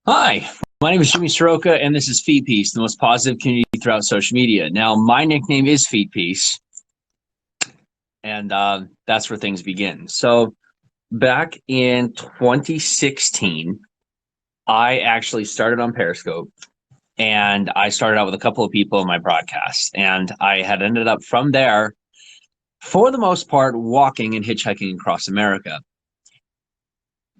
Hi, my name is Jimmy Saroka, and this is Feed Piece, the most positive community throughout social media. Now, my nickname is Feed Piece, and that's where things begin. So, back in 2016, I actually started on Periscope, and I started out with a couple of people in my broadcast, and I had ended up from there, for the most part, walking and hitchhiking across America.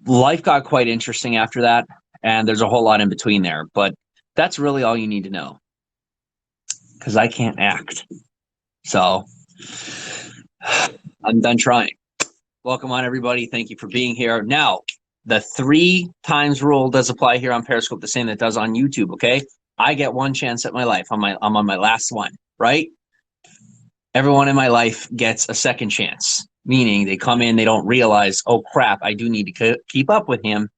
Life got quite interesting after that, and there's a whole lot in between there, but that's really all you need to know because I can't act. So I'm done trying. Welcome on, everybody. Thank you for being here. Now, the 3 times rule does apply here on Periscope, the same that does on YouTube, okay? I get one chance at my life. I'm on my last one, right? Everyone in my life gets a second chance, meaning they come in, they don't realize, oh, crap, I do need to keep up with him.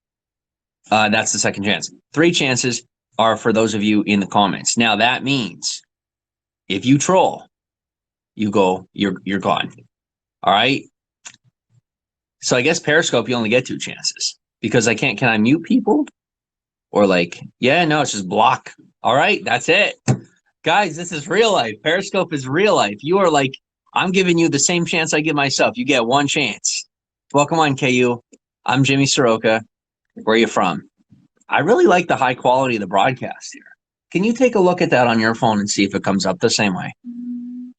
That's the second chance. 3 chances are for those of you in the comments. Now, that means if you troll, you're gone. All right. So I guess Periscope, you only get 2 chances because can I mute people? Or yeah, no, it's just block. All right, that's it. Guys, this is real life. Periscope is real life. You are I'm giving you the same chance I give myself. You get 1 chance. Welcome on, KU. I'm Jimmy Saroka. Where are you from? I really like the high quality of the broadcast here. Can you take a look at that on your phone and see if it comes up the same way?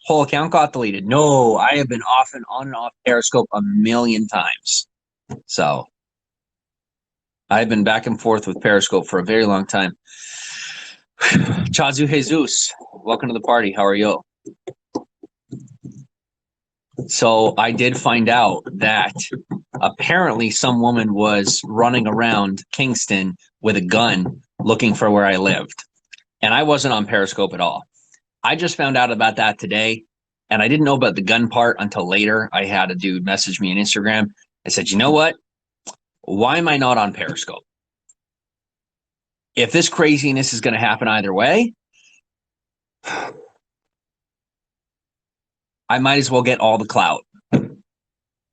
Whole account got deleted. No, I have been on and off Periscope a million times. So I've been back and forth with Periscope for a very long time. Chazu Jesus, welcome to the party. How are you? So I did find out that apparently some woman was running around Kingston with a gun looking for where I lived. And I wasn't on Periscope at all. I just found out about that today, and I didn't know about the gun part until later. I had a dude message me on Instagram. I said, you know what? Why am I not on Periscope? If this craziness is going to happen either way, I might as well get all the clout.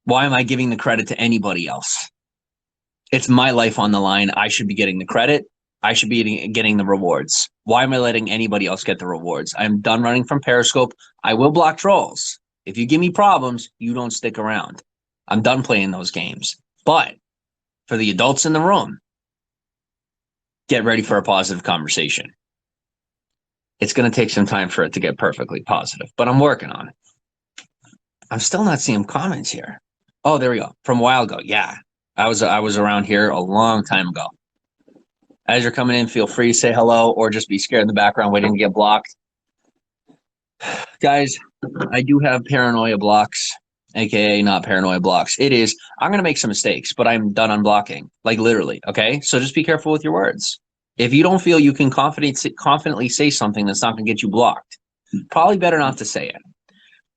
Why am I giving the credit to anybody else? It's my life on the line. I should be getting the credit. I should be getting the rewards. Why am I letting anybody else get the rewards? I'm done running from Periscope. I will block trolls. If you give me problems, you don't stick around. I'm done playing those games. But for the adults in the room, get ready for a positive conversation. It's going to take some time for it to get perfectly positive, but I'm working on it. I'm still not seeing comments here. Oh, there we go. From a while ago. Yeah, I was around here a long time ago. As you're coming in, feel free to say hello or just be scared in the background waiting to get blocked. Guys, I do have paranoia blocks, aka not paranoia blocks. It is, I'm going to make some mistakes, but I'm done unblocking, like literally, okay? So just be careful with your words. If you don't feel you can confidently say something that's not going to get you blocked, probably better not to say it.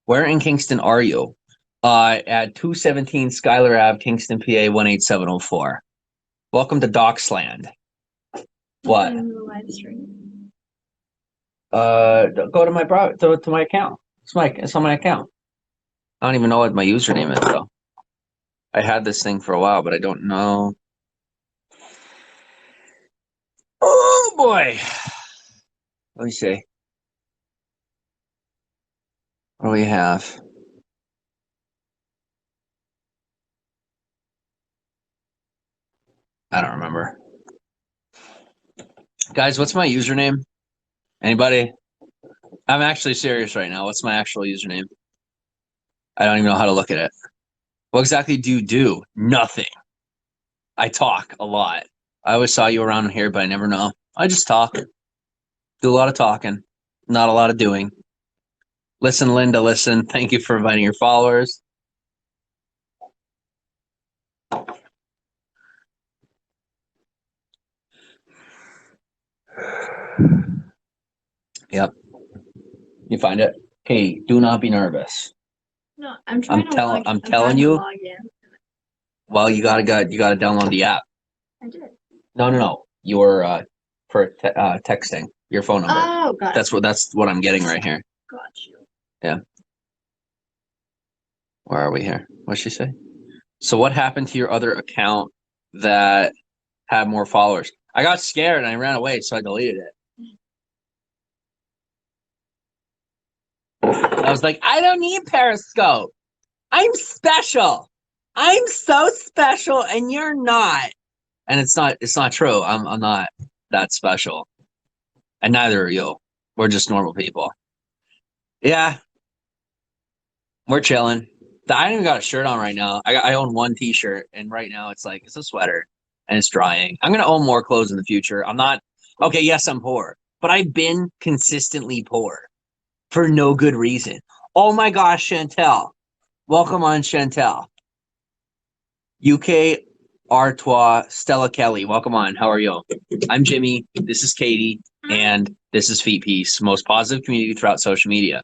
Where in Kingston are you? At 217 Schuyler Ave, Kingston, PA 18704. Welcome to Docsland. What? Live stream. Go to my to my account. It's on my account. I don't even know what my username is though. I had this thing for a while, but I don't know. Oh boy. Let me see. What do we have? I don't remember. Guys, what's my username? Anybody? I'm actually serious right now. What's my actual username? I don't even know how to look at it. What exactly do you do? Nothing. I talk a lot. I always saw you around here, but I never know. I just talk. Do a lot of talking, not a lot of doing. Listen, Linda, listen. Thank you for inviting your followers. Yep. You find it? Okay, do not be nervous. No, I'm telling you. Log in. Well, you gotta download the app. I did. No. Your for texting your phone number. Oh, got it. That's what I'm getting right here. Got you. Yeah. Where are we here? What'd she say? So what happened to your other account that had more followers? I got scared and I ran away, so I deleted it. I was like, I don't need Periscope. I'm special. I'm so special, and you're not. And it's not true. I'm not that special. And neither are you. We're just normal people. Yeah. We're chilling. I don't even got a shirt on right now. I own one t-shirt, and right now it's a sweater and it's drying. I'm gonna own more clothes in the future. I'm not okay, yes, I'm poor, but I've been consistently poor for no good reason. Oh my gosh, Chantel. Welcome on, Chantel. UK Artois Stella Kelly. Welcome on. How are you? I'm Jimmy. This is Katie. And this is Feet Piece, most positive community throughout social media.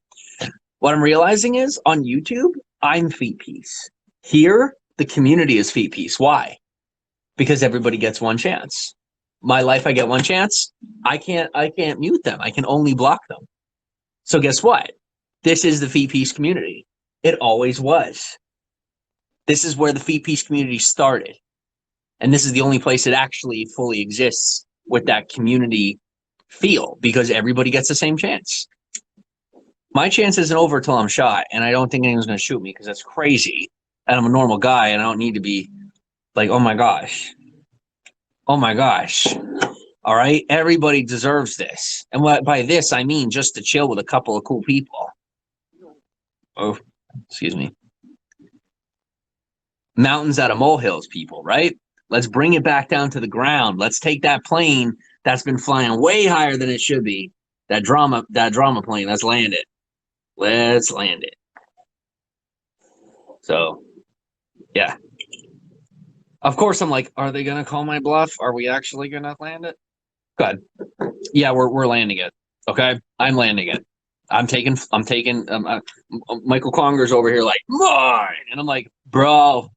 What I'm realizing is on YouTube, I'm Feet Piece. Here, the community is Feet Piece. Why? Because everybody gets one chance. My life, I get one chance. I can't mute them. I can only block them. So guess what? This is the Feet Piece community. It always was. This is where the Feet Piece community started. And this is the only place it actually fully exists with that community feel, because everybody gets the same chance. My chance isn't over till I'm shot, and I don't think anyone's going to shoot me because that's crazy. And I'm a normal guy, and I don't need to be like, oh my gosh. Oh my gosh. All right? Everybody deserves this. And what by this, I mean just to chill with a couple of cool people. Oh, excuse me. Mountains out of molehills, people, right? Let's bring it back down to the ground. Let's take that plane that's been flying way higher than it should be. That drama plane, let's land it. Let's land it. So, yeah. Of course, I'm like, are they going to call my bluff? Are we actually going to land it? Good. Yeah, we're landing it. Okay? I'm landing it. I'm taking Michael Conger's over here like, mine. And I'm like, bro,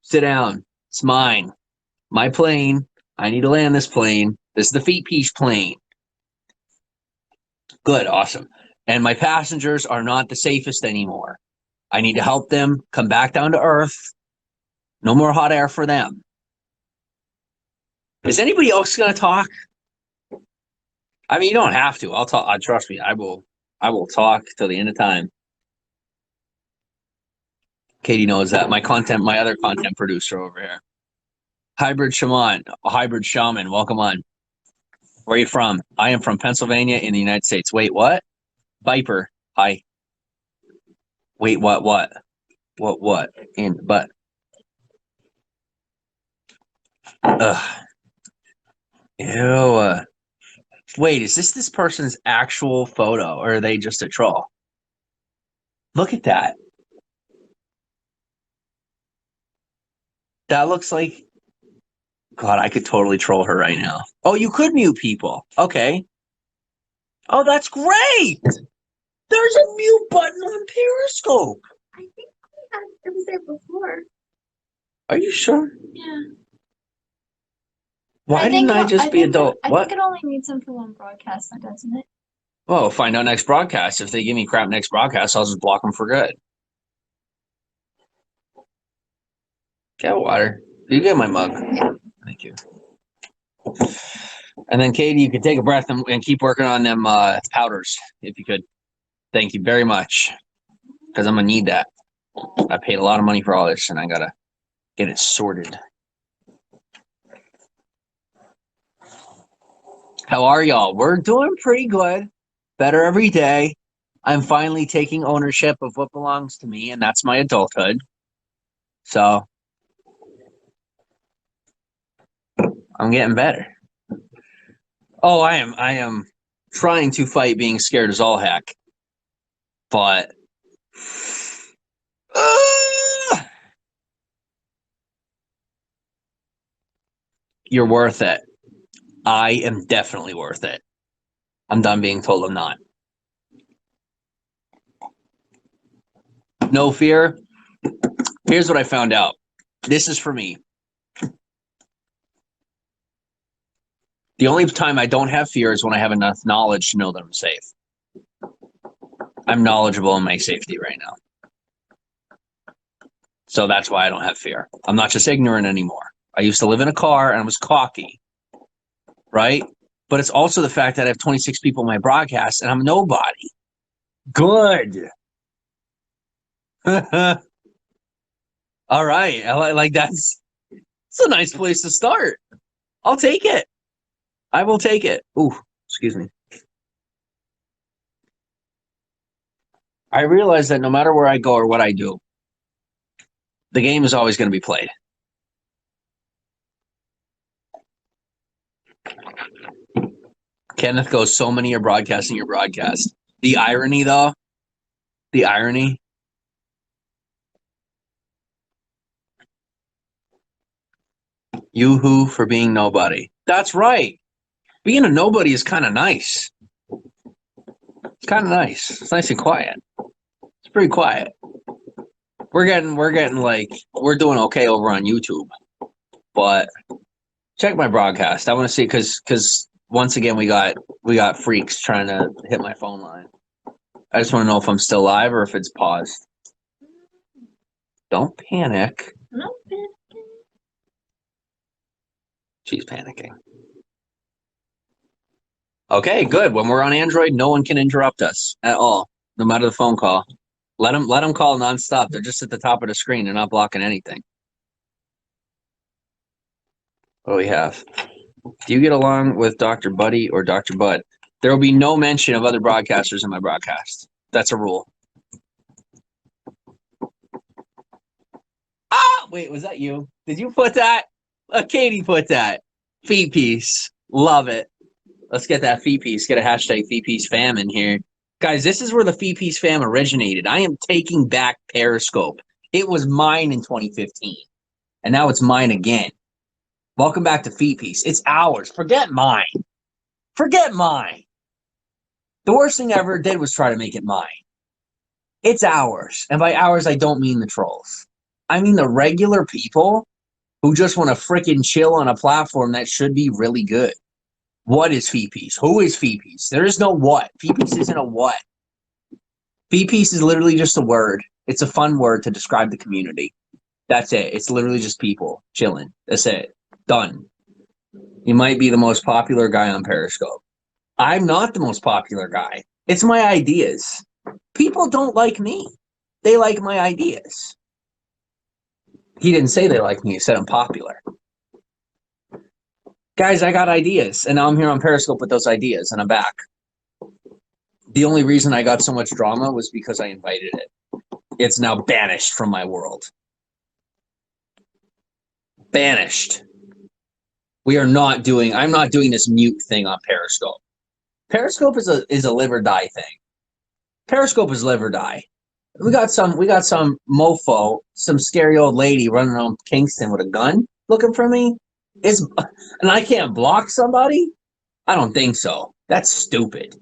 sit down. It's mine. My plane. I need to land this plane. This is the Feet Piece plane. Good. Awesome. And my passengers are not the safest anymore. I need to help them come back down to earth. No more hot air for them. Is anybody else going to talk? I mean, you don't have to. I'll talk. Trust me. I will talk till the end of time. Katie knows that. My other content producer over here. Hybrid Shaman. Welcome on. Where are you from? I am from Pennsylvania in the United States. Wait, what? Viper. Hi. Wait, what? What? But. Ugh. Ew. Wait, is this person's actual photo, or are they just a troll? Look at that. That looks like... God, I could totally troll her right now. Oh, you could mute people. Okay. Oh, that's great. There's a mute button on Periscope. I think it was there before. Are you sure? Yeah. Why didn't I just be adult? I think it only needs them for one broadcast, doesn't it? Well, find out next broadcast. If they give me crap next broadcast, I'll just block them for good. Get water. You get my mug. Yeah. Thank you. And then, Katie, you could take a breath and keep working on them powders, if you could. Thank you very much, because I'm going to need that. I paid a lot of money for all this, and I got to get it sorted. How are y'all? We're doing pretty good. Better every day. I'm finally taking ownership of what belongs to me, and that's my adulthood. So I'm getting better. Oh, I am trying to fight being scared as all heck. But you're worth it. I am definitely worth it. I'm done being told I'm not. No fear. Here's what I found out. This is for me. The only time I don't have fear is when I have enough knowledge to know that I'm safe. I'm knowledgeable in my safety right now. So that's why I don't have fear. I'm not just ignorant anymore. I used to live in a car and I was cocky. right? But it's also the fact that I have 26 people in my broadcast and I'm nobody. Good. All right. Like that's a nice place to start. I'll take it. I will take it. Ooh, excuse me. I realize that no matter where I go or what I do, the game is always going to be played. Kenneth goes, so many are broadcasting your broadcast. The irony, though, the irony. Yoo-hoo for being nobody. That's right. Being a nobody is kind of nice. It's kind of nice. It's nice and quiet. It's pretty quiet. We're getting like, we're doing okay over on YouTube. But check my broadcast. I want to see, because once again, we got freaks trying to hit my phone line. I just want to know if I'm still live or if it's paused. Don't panic. No panicking. She's panicking. Okay, good. When we're on Android, no one can interrupt us at all, no matter the phone call. Let them call nonstop. They're just at the top of the screen. They're not blocking anything. What do we have? Do you get along with Dr. Buddy or Dr. Bud? There will be no mention of other broadcasters in my broadcast. That's a rule. Ah, wait, was that you? Did you put that? Katie put that. Feet piece. Love it. Let's get that feet piece. Get a hashtag feet piece fam in here. Guys, this is where the feet piece fam originated. I am taking back Periscope. It was mine in 2015. And now it's mine again. Welcome back to Feet Piece. It's ours. Forget mine. Forget mine. The worst thing I ever did was try to make it mine. It's ours. And by ours, I don't mean the trolls. I mean the regular people who just want to frickin' chill on a platform that should be really good. What is Feet Piece? Who is Feet Piece? There is no what. Feet Piece isn't a what. Feet Piece is literally just a word. It's a fun word to describe the community. That's it. It's literally just people chilling. That's it. Done. You might be the most popular guy on Periscope. I'm not the most popular guy. It's my ideas. People don't like me. They like my ideas. He didn't say they like me. He said I'm popular. Guys, I got ideas, and now I'm here on Periscope with those ideas, and I'm back. The only reason I got so much drama was because I invited it. It's now banished from my world. Banished. I'm not doing this mute thing on Periscope. Periscope is a live or die thing. Periscope is live or die. We got some mofo, some scary old lady running around Kingston with a gun looking for me. And I can't block somebody? I don't think so. That's stupid.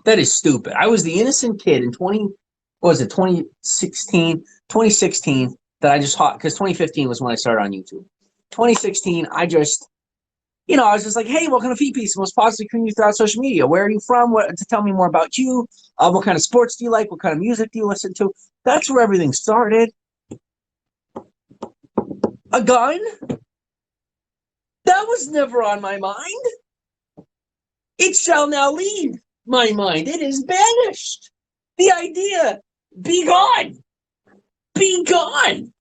That is stupid. I was the innocent kid in 2016 that I just because 2015 was when I started on YouTube. 2016, I was just like, hey, welcome to Feet Piece, the most positive community throughout social media. Where are you from? To tell me more about you. What kind of sports do you like? What kind of music do you listen to? That's where everything started. A gun? That was never on my mind. It shall now leave my mind. It is banished. The idea, be gone. Be gone.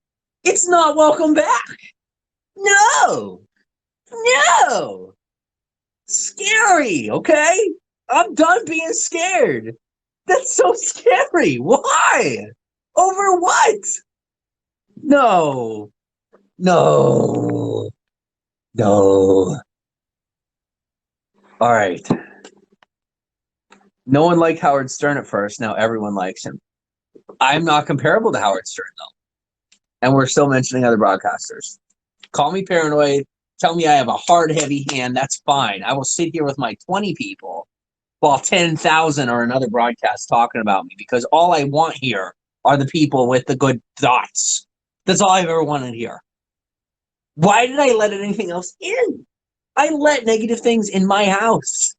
It's not welcome back. No. No. Scary, okay? I'm done being scared. That's so scary. Why? Over what? No. No. No. All right. No one liked Howard Stern at first. Now everyone likes him. I'm not comparable to Howard Stern, though. And we're still mentioning other broadcasters. Call me paranoid. Tell me I have a hard, heavy hand. That's fine. I will sit here with my 20 people while 10,000 are another broadcast talking about me, because all I want here are the people with the good thoughts. That's all I've ever wanted here. Why did I let anything else in? I let negative things in my house.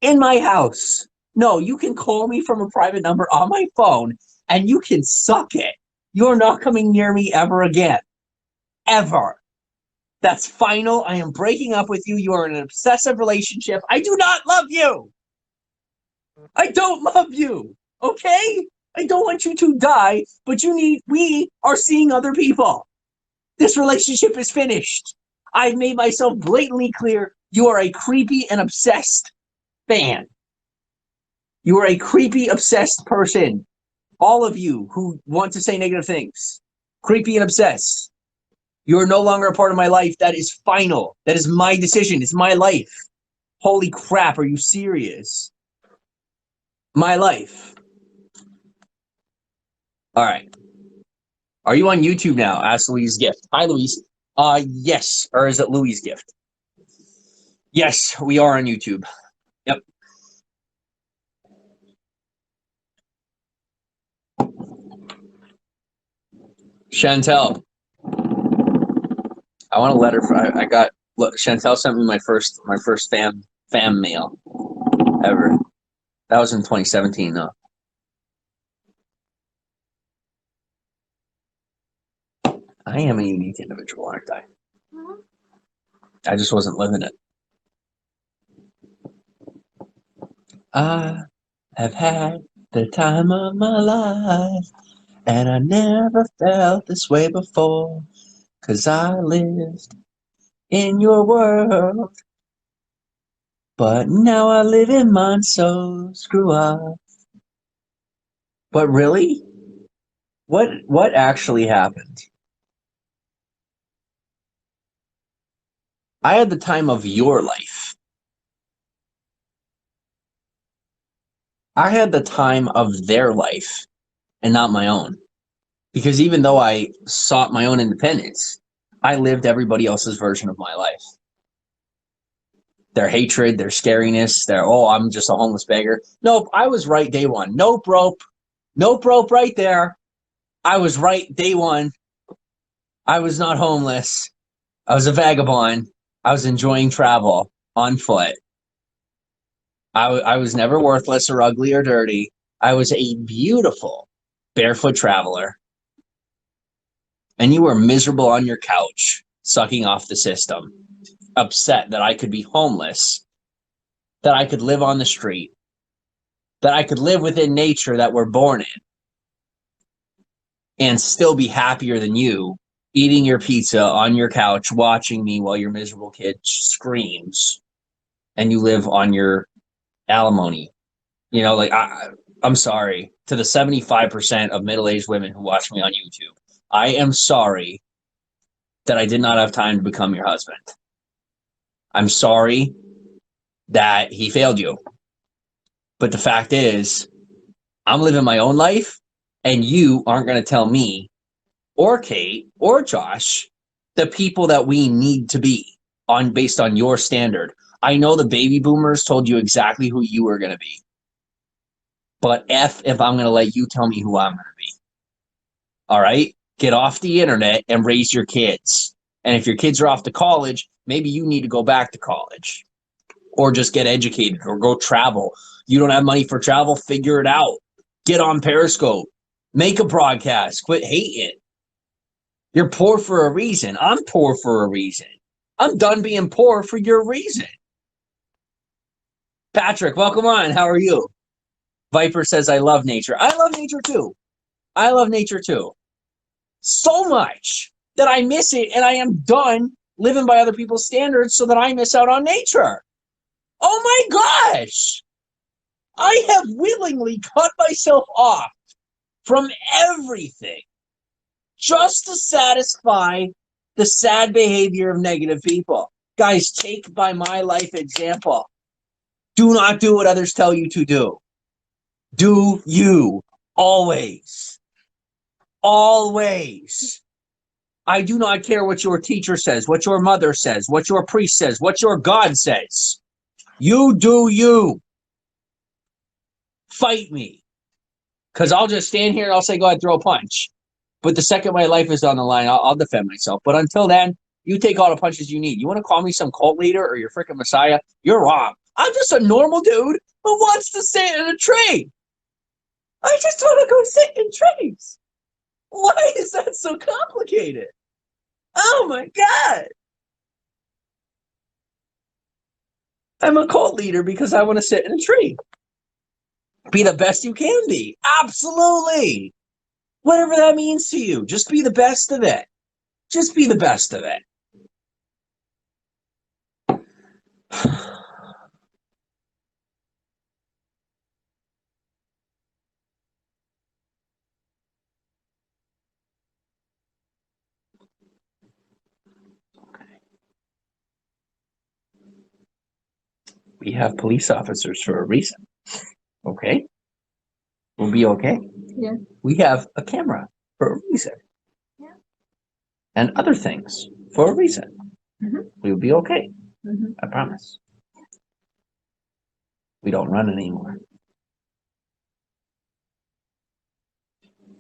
In my house. No, you can call me from a private number on my phone, and you can suck it. You're not coming near me ever again. Ever. That's final. I am breaking up with you. You are in an obsessive relationship. I do not love you. I don't love you. Okay? I don't want you to die, but we are seeing other people. This relationship is finished. I've made myself blatantly clear. You are a creepy and obsessed fan. You are a creepy, obsessed person. All of you who want to say negative things. Creepy and obsessed. You are no longer a part of my life. That is final. That is my decision. It's my life. Holy crap, are you serious? My life. All right. Are you on YouTube now? Ask Louise Gift. Hi, Louise. Yes. Or is it Louise Gift? Yes, we are on YouTube. Yep. Chantel. I want a letter for I got look, Chantel sent me my first fam mail ever. That was in 2017 though. I am a unique individual, aren't I? I just wasn't living it. I have had the time of my life, and I never felt this way before, 'cause I lived in your world, but now I live in mine, so screw up. But really? What actually happened? I had the time of your life. I had the time of their life and not my own. Because even though I sought my own independence, I lived everybody else's version of my life. Their hatred, their scariness, their, oh, I'm just a homeless beggar. Nope, I was right day one. Nope, rope. Nope, rope right there. I was right day one. I was not homeless. I was a vagabond. I was enjoying travel on foot. I was never worthless or ugly or dirty. I was a beautiful barefoot traveler. And you were miserable on your couch, sucking off the system, upset that I could be homeless, that I could live on the street, that I could live within nature that we're born in, and still be happier than you, eating your pizza on your couch, watching me while your miserable kid screams, and you live on your alimony. You know, like, I'm sorry to the 75% of middle-aged women who watch me on YouTube. I am sorry that I did not have time to become your husband. I'm sorry that he failed you. But the fact is, I'm living my own life, and you aren't going to tell me or Kate or Josh the people that we need to be on based on your standard. I know the baby boomers told you exactly who you were going to be. But F if I'm going to let you tell me who I'm going to be. All right? Get off the internet and raise your kids. And if your kids are off to college, maybe you need to go back to college. Or just get educated or go travel. You don't have money for travel? Figure it out. Get on Periscope. Make a broadcast. Quit hating. You're poor for a reason. I'm poor for a reason. I'm done being poor for your reason. Patrick, welcome on. How are you? Viper says, I love nature. I love nature too. I love nature too. So much that I miss it, and I am done living by other people's standards so that I miss out on nature. Oh my gosh! I have willingly cut myself off from everything just to satisfy the sad behavior of negative people. Guys, take by my life example. Do not do what others tell you to do. Do you always. Always. I do not care what your teacher says, what your mother says, what your priest says, what your God says. You do you. Fight me. Because I'll just stand here and I'll say, go ahead, throw a punch. But the second my life is on the line, I'll defend myself. But until then, you take all the punches you need. You want to call me some cult leader or your freaking messiah? You're wrong. I'm just a normal dude who wants to sit in a tree. I just want to go sit in trees. Why is that so complicated? Oh my God. I'm a cult leader because I want to sit in a tree. Be the best you can be. Absolutely. Whatever that means to you, just be the best of it. Just be the best of it. We have police officers for a reason. Okay? We'll be okay. Yeah. We have a camera for a reason. Yeah. And other things for a reason. Mm-hmm. We'll be okay. Mm-hmm. I promise. We don't run anymore.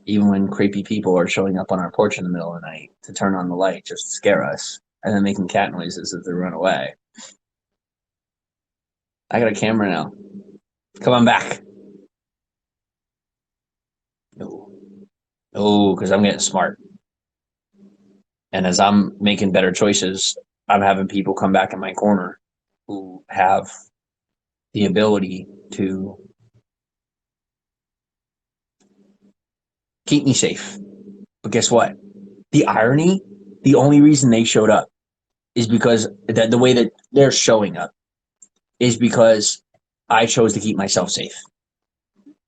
Even when creepy people are showing up on our porch in the middle of the night to turn on the light just to scare us and then making cat noises as they run away. I got a camera now. Come on back. No. No, because I'm getting smart. And as I'm making better choices, I'm having people come back in my corner who have the ability to keep me safe. But guess what? The irony, the only reason they showed up is because the way that they're showing up is because I chose to keep myself safe.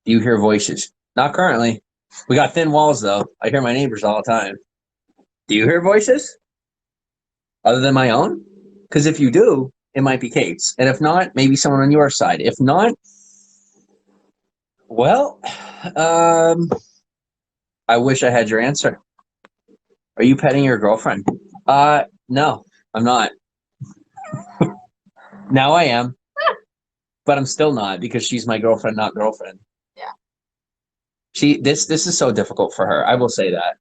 Do you hear voices? Not currently. We got thin walls, though. I hear my neighbors all the time. Do you hear voices? Other than my own? Because if you do, it might be Kate's. And if not, maybe someone on your side. If not, well, I wish I had your answer. Are you petting your girlfriend? No, I'm not. Now I am. But I'm still not because she's my girlfriend, not girlfriend. Yeah. This is so difficult for her. I will say that.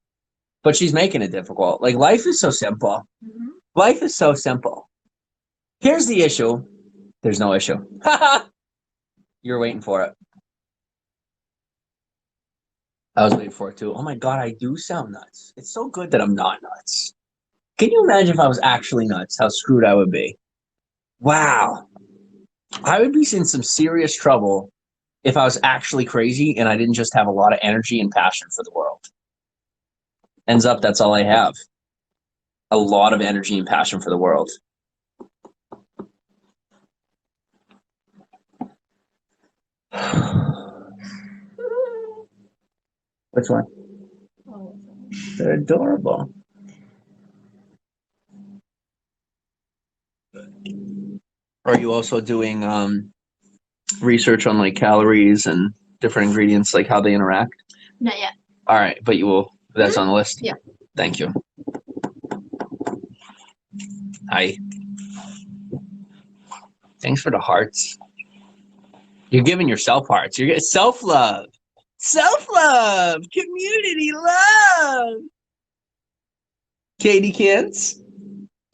But she's making it difficult. Like, life is so simple. Mm-hmm. Life is so simple. Here's the issue. There's no issue. You're waiting for it. I was waiting for it too. Oh my God, I do sound nuts. It's so good that I'm not nuts. Can you imagine if I was actually nuts, how screwed I would be? Wow. I would be in some serious trouble if I was actually crazy and I didn't just have a lot of energy and passion for the world. Ends up, that's all I have. A lot of energy and passion for the world. Which one? Oh, They're adorable. Are you also doing research on like calories and different ingredients, like how they interact? not yet. All right, but you will. That's on the list? Yeah. Thank you. Hi. Thanks for the hearts. You're giving yourself hearts. You're getting self-love. Self-love. Community love. Katie Kins.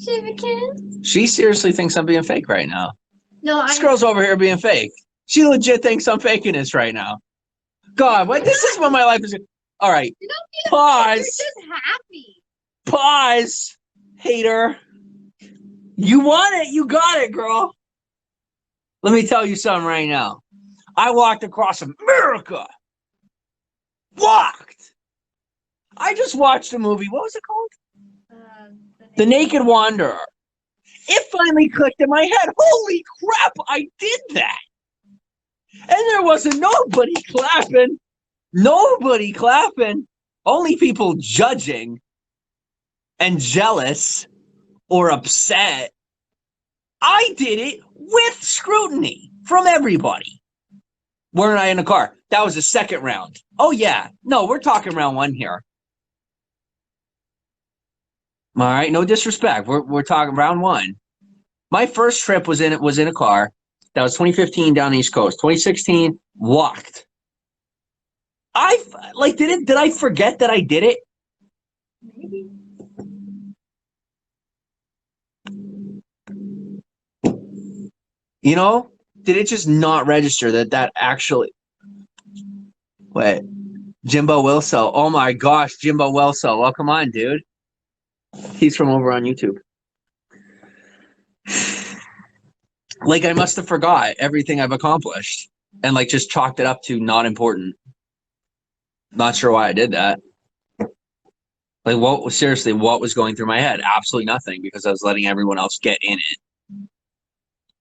Shivakin? She seriously thinks I'm being fake right now. No, This girl's over here being fake. She legit thinks I'm faking this right now. God, what? This is what my life is. All right. You don't need Pause. You're just happy. Pause. Hater. You want it. You got it, girl. Let me tell you something right now. I walked across America. Walked. I just watched a movie. What was it called? The Naked Wanderer. It finally clicked in my head. Holy crap, I did that. And there wasn't nobody clapping. Nobody clapping. Only people judging and jealous or upset. I did it with scrutiny from everybody. Weren't I in a car? That was the second round. Oh, yeah. No, we're talking round one here. All right, no disrespect. We're talking round one. My first trip was in a car. That was 2015 down the East Coast. 2016 walked. Did I forget that I did it? Maybe. You know, did it just not register that actually? Wait, Jimbo Wilso. Oh my gosh, Jimbo Wilso. Well, come on, dude. He's from over on YouTube. Like I must have forgot everything I've accomplished and like just chalked it up to not important. Not sure why I did that. Like seriously, what was going through my head? Absolutely nothing, because I was letting everyone else get in it.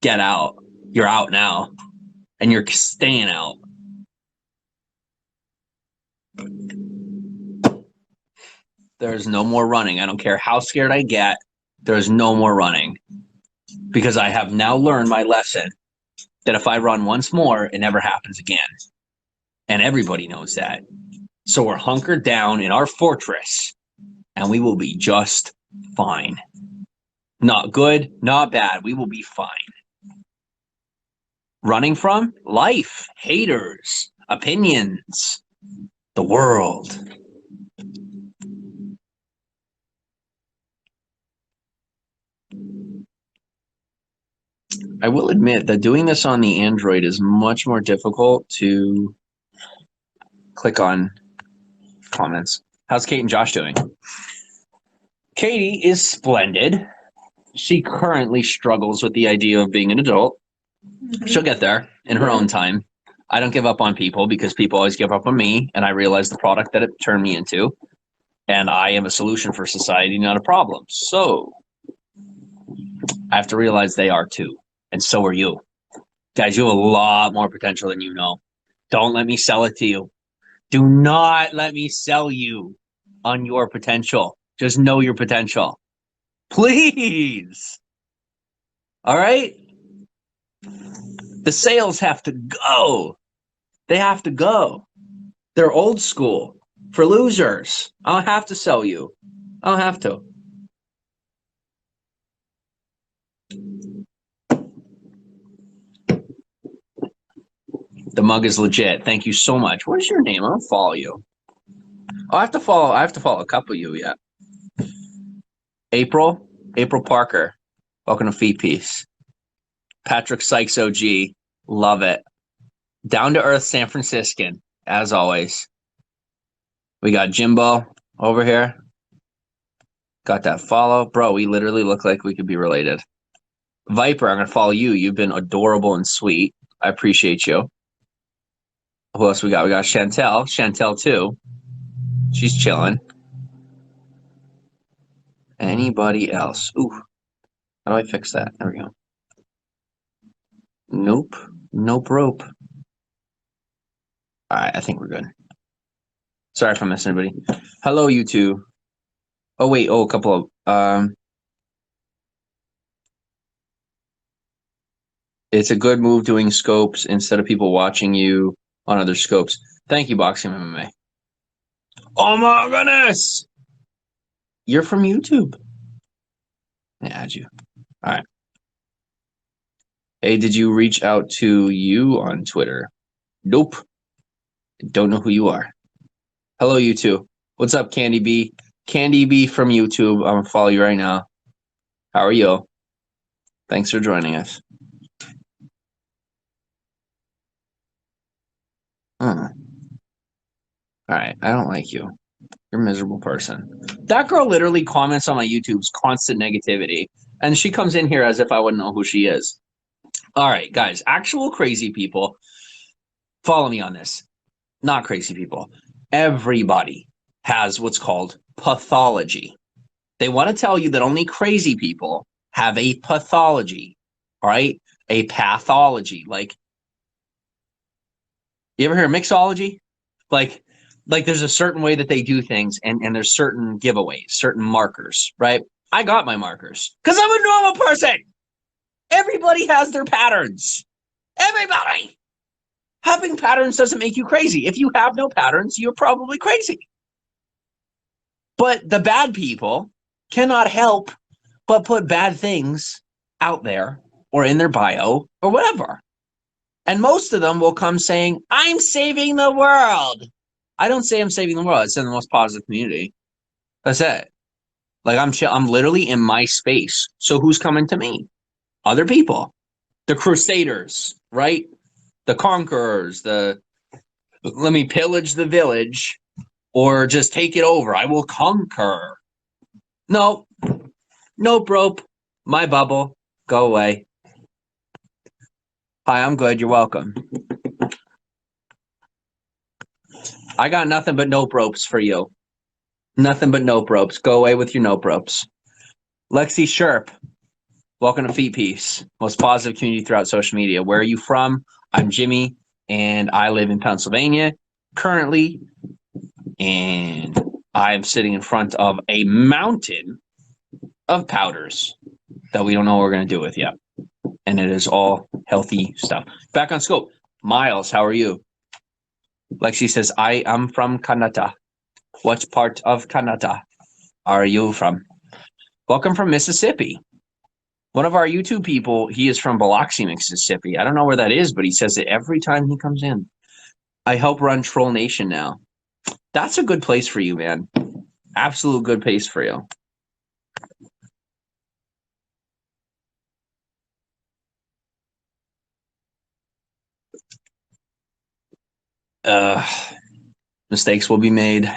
Get out. You're out now. And you're staying out. There's no more running. I don't care how scared I get. There's no more running. Because I have now learned my lesson that if I run once more, it never happens again. And everybody knows that. So we're hunkered down in our fortress and we will be just fine. Not good, not bad. We will be fine. Running from life, haters, opinions, the world. I will admit that doing this on the Android is much more difficult to click on comments. How's Kate and Josh doing? Katie is splendid. She currently struggles with the idea of being an adult. She'll get there in her own time. I don't give up on people because people always give up on me, and I realize the product that it turned me into, and I am a solution for society, not a problem. So I have to realize they are too, and so are you. Guys, you have a lot more potential than you know. Don't let me sell it to you. Do not let me sell you on your potential. Just know your potential. Please. All right? The sales have to go. They have to go. They're old school for losers. I don't have to sell you. I don't have to. The mug is legit. Thank you so much. What is your name? I don't follow you. Oh, I have to follow a couple of you yet. April Parker. Welcome to Feet Piece. Patrick Sykes OG. Love it. Down to earth San Franciscan, as always. We got Jimbo over here. Got that follow. Bro, we literally look like we could be related. Viper, I'm going to follow you. You've been adorable and sweet. I appreciate you. Who else we got? We got Chantel. Chantel, too. She's chilling. Anybody else? Ooh. How do I fix that? There we go. Nope. Nope rope. All right, I think we're good. Sorry if I missed anybody. Hello, you two. Oh, wait. Oh, a couple of... It's a good move doing scopes instead of people watching you on other scopes. Thank you, Boxing MMA. Oh my goodness! You're from YouTube. I add you. All right. Hey, did you reach out to you on Twitter? Nope. Don't know who you are. Hello, you two. What's up, Candy B? Candy B from YouTube. I'm gonna follow you right now. How are you? Thanks for joining us. All right, I don't like you. You're a miserable person. That girl literally comments on my YouTube's constant negativity, and she comes in here as if I wouldn't know who she is. All right, guys, actual crazy people, follow me on this. Not crazy people. Everybody has what's called pathology. They want to tell you that only crazy people have a pathology, all right? A pathology. Like, you ever hear of mixology? Like there's a certain way that they do things, and there's certain giveaways, certain markers, right? I got my markers because I'm a normal person. Everybody has their patterns. Everybody. Having patterns doesn't make you crazy. If you have no patterns, you're probably crazy. But the bad people cannot help but put bad things out there or in their bio or whatever. And most of them will come saying, I'm saving the world. I don't say I'm saving the world. It's in the most positive community. That's it. Like I'm literally in my space. So who's coming to me? Other people. The Crusaders, right? The conquerors, let me pillage the village or just take it over. I will conquer. No. Nope, rope. My bubble. Go away. Hi, I'm good. You're welcome. I got nothing but nope ropes for you. Nothing but nope ropes. Go away with your nope ropes. Lexi Sherp, welcome to Feet Piece, most positive community throughout social media. Where are you from? I'm Jimmy, and I live in Pennsylvania currently, and I'm sitting in front of a mountain of powders that we don't know what we're going to do with yet. And it is all healthy stuff. Back on scope. Miles, how are you? Lexi says, I am from Canada. What part of Canada are you from? Welcome from Mississippi. One of our YouTube people, he is from Biloxi, Mississippi. I don't know where that is, but he says it every time he comes in. I help run Troll Nation now. That's a good place for you, man. Absolute good place for you. Mistakes will be made.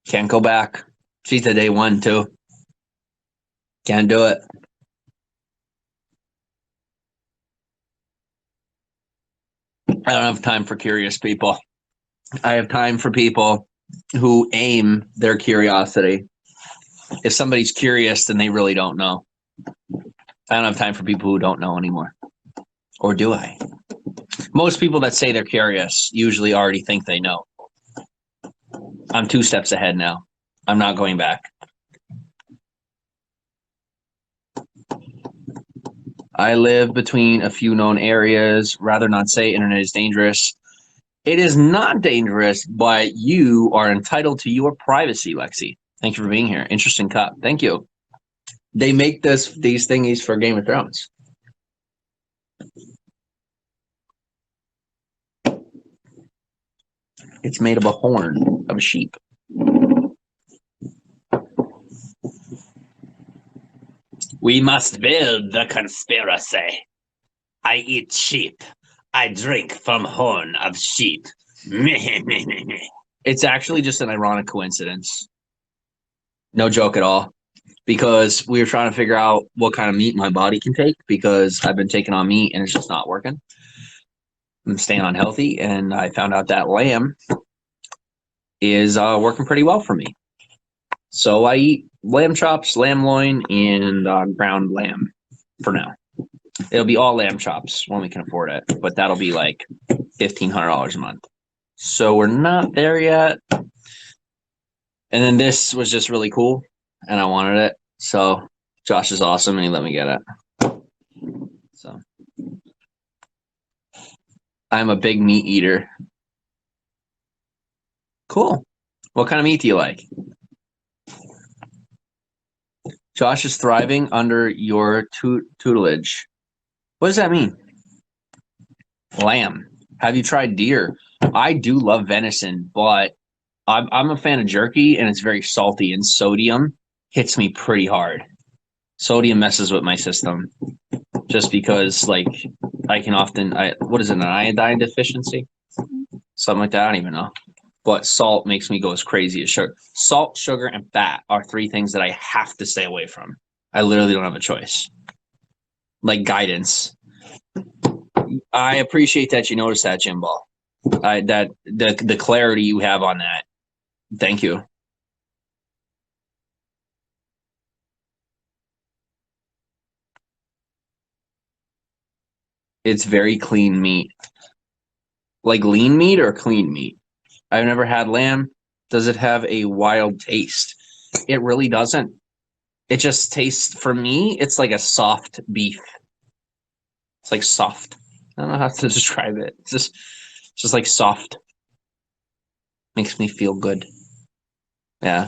Can't go back. She's a day one, too. Can't do it. I don't have time for curious people. I have time for people who aim their curiosity. If somebody's curious, then they really don't know. I don't have time for people who don't know anymore. Or do I? Most people that say they're curious usually already think they know. I'm 2 steps ahead now. I'm not going back. I live between a few known areas. Rather not say internet is dangerous. It is not dangerous, but you are entitled to your privacy, Lexi. Thank you for being here. Interesting cup. Thank you. They make these thingies for Game of Thrones. It's made of a horn of a sheep. We must build the conspiracy. I eat sheep. I drink from horn of sheep. It's actually just an ironic coincidence. No joke at all. Because we were trying to figure out what kind of meat my body can take, because I've been taking on meat and it's just not working. I'm staying unhealthy, and I found out that lamb is working pretty well for me. So I eat lamb chops, lamb loin, and ground lamb for now. It'll be all lamb chops when we can afford it, but that'll be like $1,500 a month. So we're not there yet. And then this was just really cool, and I wanted it. So Josh is awesome, and he let me get it. So I'm a big meat eater. Cool. What kind of meat do you like? Josh is thriving under your tutelage. What does that mean? Lamb. Have you tried deer? I do love venison, but I'm a fan of jerky, and it's very salty, and sodium hits me pretty hard. Sodium messes with my system just because, like, I can often, what is it, an iodine deficiency? Something like that. I don't even know. But salt makes me go as crazy as sugar. Salt, sugar, and fat are 3 things that I have to stay away from. I literally don't have a choice. Like guidance. I appreciate that you noticed that, Jim Ball. That the clarity you have on that. Thank you. It's very clean meat. Like lean meat or clean meat? I've never had lamb. Does it have a wild taste? It really doesn't. It just tastes, for me, it's like a soft beef. It's like soft. I don't know how to describe it. It's just like soft. Makes me feel good. Yeah.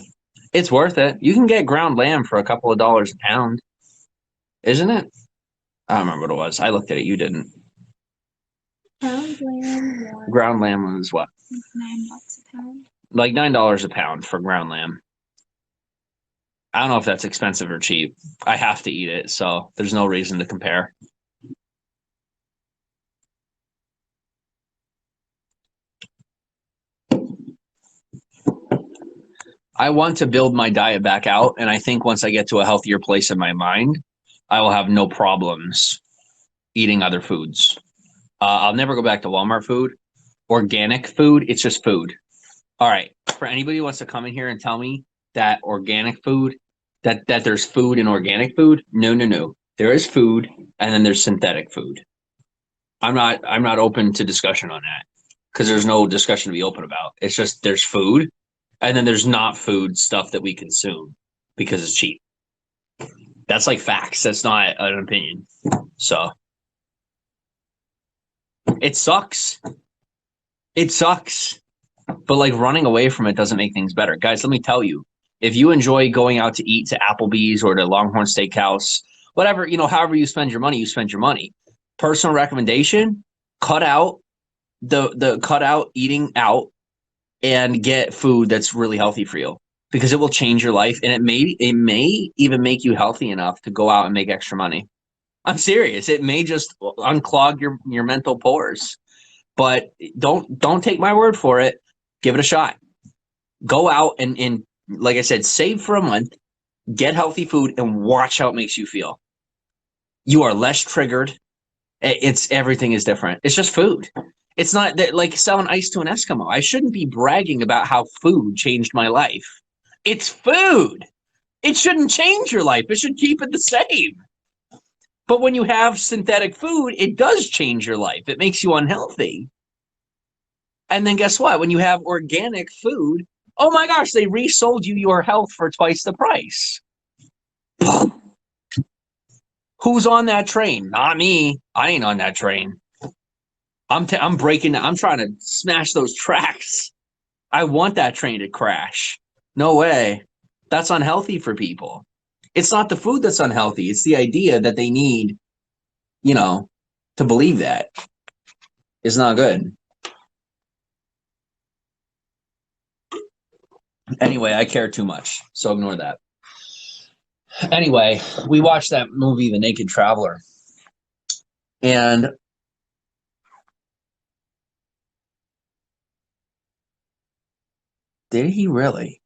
It's worth it. You can get ground lamb for a couple of dollars a pound. Isn't it? I don't remember what it was. I looked at it. You didn't. Ground lamb was what? $9 a pound. Like $9 a pound for ground lamb. I don't know if that's expensive or cheap. I have to eat it, so there's no reason to compare. I want to build my diet back out, and I think once I get to a healthier place in my mind, I will have no problems eating other foods. I'll never go back to Walmart food. Organic food, it's just food. All right. For anybody who wants to come in here and tell me that organic food, that there's food in organic food, no, no, no. There is food, and then there's synthetic food. I'm not open to discussion on that because there's no discussion to be open about. It's just there's food, and then there's not food stuff that we consume because it's cheap. That's like facts. That's not an opinion. So it sucks. It sucks. But like running away from it doesn't make things better. Guys, let me tell you, if you enjoy going out to eat to Applebee's or to Longhorn Steakhouse, whatever, however you spend your money, you spend your money. Personal recommendation, cut out the cut out eating out and get food that's really healthy for you because it will change your life and it may even make you healthy enough to go out and make extra money. I'm serious. It may just unclog your mental pores. But don't take my word for it. Give it a shot. Go out and like I said, save for a month, get healthy food, and watch how it makes you feel. You are less triggered. Everything is different. It's just food. It's not that like selling ice to an Eskimo. I shouldn't be bragging about how food changed my life. It's food. It shouldn't change your life. It should keep it the same. But when you have synthetic food, it does change your life. It makes you unhealthy. And then guess what? When you have organic food, oh my gosh, they resold you your health for twice the price. Who's on that train? Not me. I ain't on that train. I'm trying to smash those tracks. I want that train to crash. No way. That's unhealthy for people. It's not the food that's unhealthy. It's the idea that they need, to believe that. It's not good. Anyway, I care too much, so ignore that. Anyway, we watched that movie, The Naked Traveler. And did he really?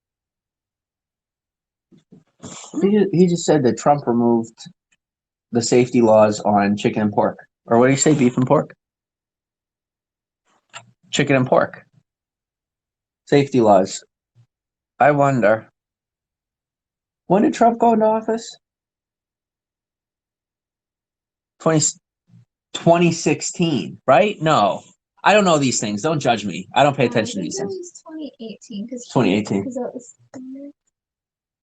He just said that Trump removed the safety laws on chicken and pork. Or what did he say, beef and pork? Chicken and pork. Safety laws. I wonder. When did Trump go into office? 2016, right? No. I don't know these things. Don't judge me. I don't pay attention to these things. It was 2018. 2018. Because that was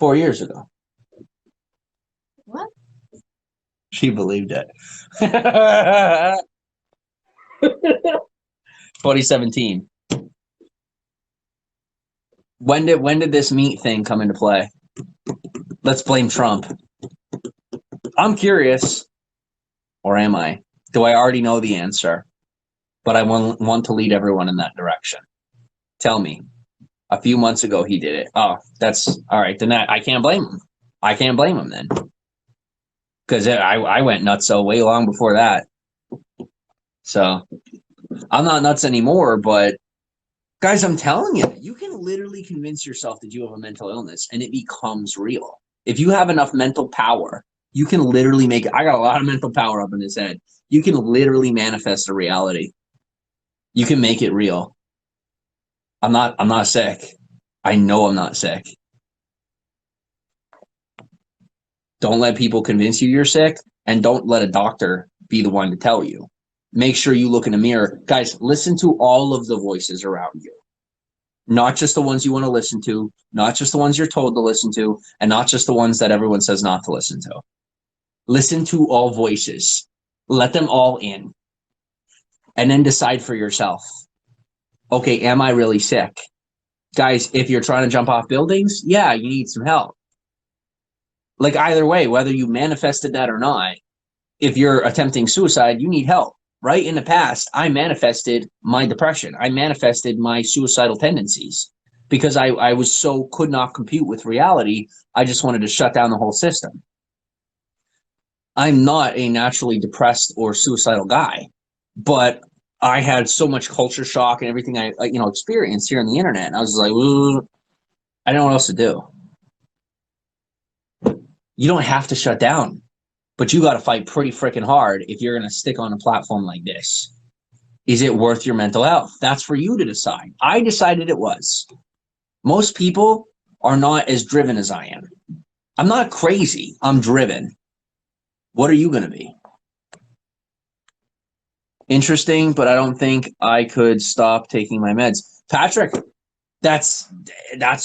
4 years ago. what? She believed it. 2017. When did this meat thing come into play? Let's blame Trump. I'm curious, or am I? Do I already know the answer? But I want to lead everyone in that direction. Tell me. A few months ago, he did it. Oh, that's all right. Then I can't blame him. I can't blame him then. Because I went nuts so way long before that. So I'm not nuts anymore, but guys, I'm telling you, you can literally convince yourself that you have a mental illness and it becomes real. If you have enough mental power, you can literally make it. I got a lot of mental power up in his head. You can literally manifest a reality. You can make it real. I'm not sick. I know I'm not sick. Don't let people convince you you're sick, and don't let a doctor be the one to tell you. Make sure you look in the mirror. Guys, listen to all of the voices around you. Not just the ones you want to listen to, not just the ones you're told to listen to, and not just the ones that everyone says not to listen to. Listen to all voices. Let them all in. And then decide for yourself. Okay, am I really sick? Guys, if you're trying to jump off buildings, yeah, you need some help. Like either way, whether you manifested that or not, if you're attempting suicide, you need help. Right? In the past, I manifested my depression. I manifested my suicidal tendencies because I was could not compute with reality. I just wanted to shut down the whole system. I'm not a naturally depressed or suicidal guy, but I had so much culture shock and everything I experienced here on the internet. And I was like, I don't know what else to do. You don't have to shut down, but you got to fight pretty freaking hard if you're going to stick on a platform like this. Is it worth your mental health? That's for you to decide. I decided it was. Most people are not as driven as I am. I'm not crazy. I'm driven. What are you going to be? Interesting, but I don't think I could stop taking my meds. Patrick, that's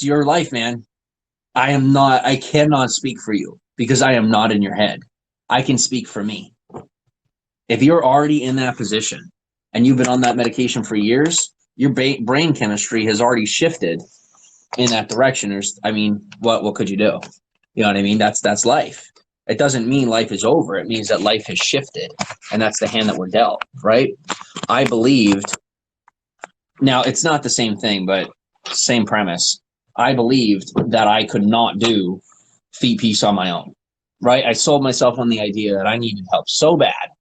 your life, man. I cannot speak for you because I am not in your head. I can speak for me. If you're already in that position and you've been on that medication for years, your brain chemistry has already shifted in that direction. What could you do? You know what I mean? That's life. It doesn't mean life is over. It means that life has shifted, and that's the hand that we're dealt, right? I believed, now it's not the same thing, but same premise. I believed that I could not do feet peace on my own, right? I sold myself on the idea that I needed help so bad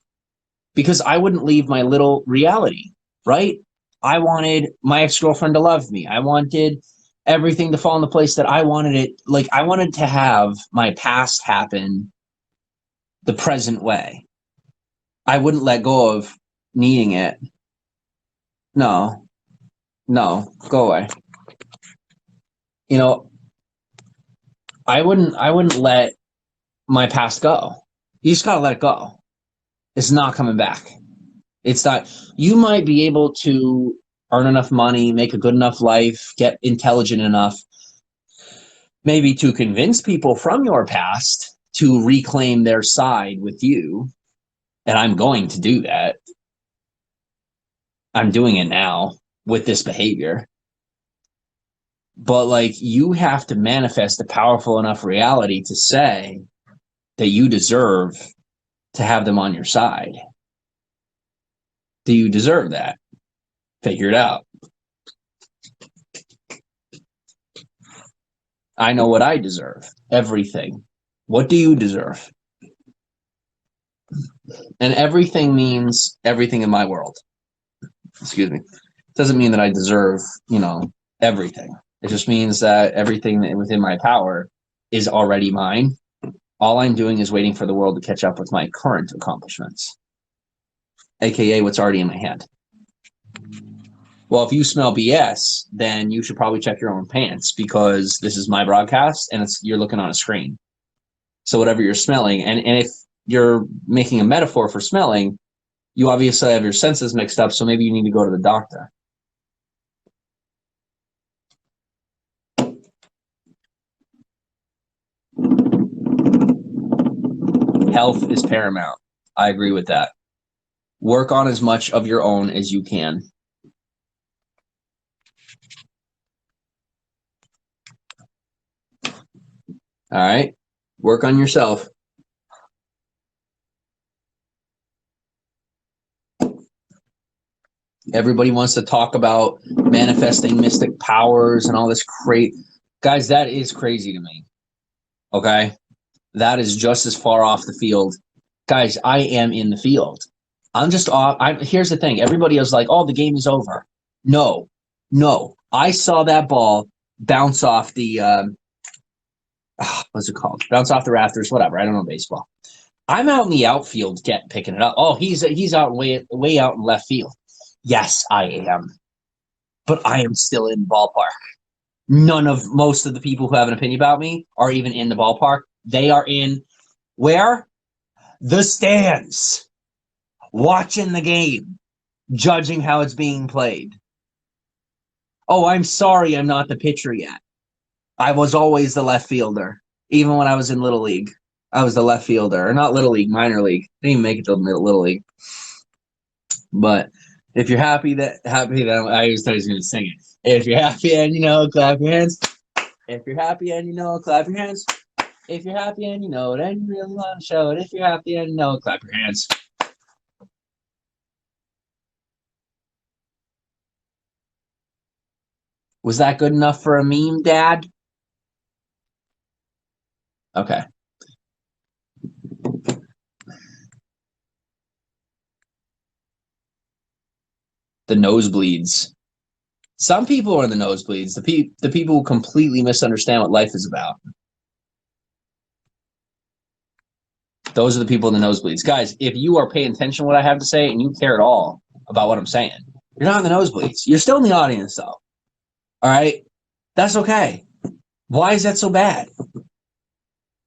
because I wouldn't leave my little reality, right? I wanted my ex-girlfriend to love me. I wanted everything to fall into place that I wanted it. Like, I wanted to have my past happen the present way. I wouldn't let go of needing it. No, go away. You know, I wouldn't let my past go. You just gotta let it go. It's not coming back. It's not, you might be able to earn enough money, make a good enough life, get intelligent enough, maybe to convince people from your past to reclaim their side with you. And I'm going to do that. I'm doing it now with this behavior. But like, you have to manifest a powerful enough reality to say that you deserve to have them on your side. Do you deserve that? Figure it out. I know what I deserve. Everything. What do you deserve? And everything means everything in my world. Excuse me. It doesn't mean that I deserve, everything. It just means that everything within my power is already mine. All I'm doing is waiting for the world to catch up with my current accomplishments, aka what's already in my hand. Well, if you smell BS, then you should probably check your own pants, because this is my broadcast and you're looking on a screen. So whatever you're smelling, and if you're making a metaphor for smelling, you obviously have your senses mixed up, so maybe you need to go to the doctor. Health is paramount. I agree with that. Work on as much of your own as you can. All right? Work on yourself. Everybody wants to talk about manifesting mystic powers and all this crazy. Guys, that is crazy to me. Okay? That is just as far off the field. Guys, I am in the field. I'm just off. Here's the thing. Everybody was like, oh, the game is over. No. I saw that ball bounce off the, what's it called? Bounce off the rafters, whatever. I don't know baseball. I'm out in the outfield picking it up. Oh, he's out way out in left field. Yes, I am. But I am still in the ballpark. Most of the people who have an opinion about me are even in the ballpark. They are in where? The stands, watching the game, judging how it's being played. Oh, I'm sorry, I'm not the pitcher yet. I was always the left fielder. Even when I was in Little League, I was the left fielder. Or not Little League, minor league. I didn't even make it to Little League. But if you're happy that I always thought he was going to sing it. If you're happy and clap your hands. If you're happy and clap your hands. If you're happy and then you really want to show it. If you're happy and clap your hands. Was that good enough for a meme, Dad? Okay. The nosebleeds. Some people are in the nosebleeds. The people who completely misunderstand what life is about. Those are the people in the nosebleeds. Guys, if you are paying attention to what I have to say and you care at all, about what I'm saying. You're not in the nosebleeds. You're still in the audience, though. All right? That's okay. Why is that so bad?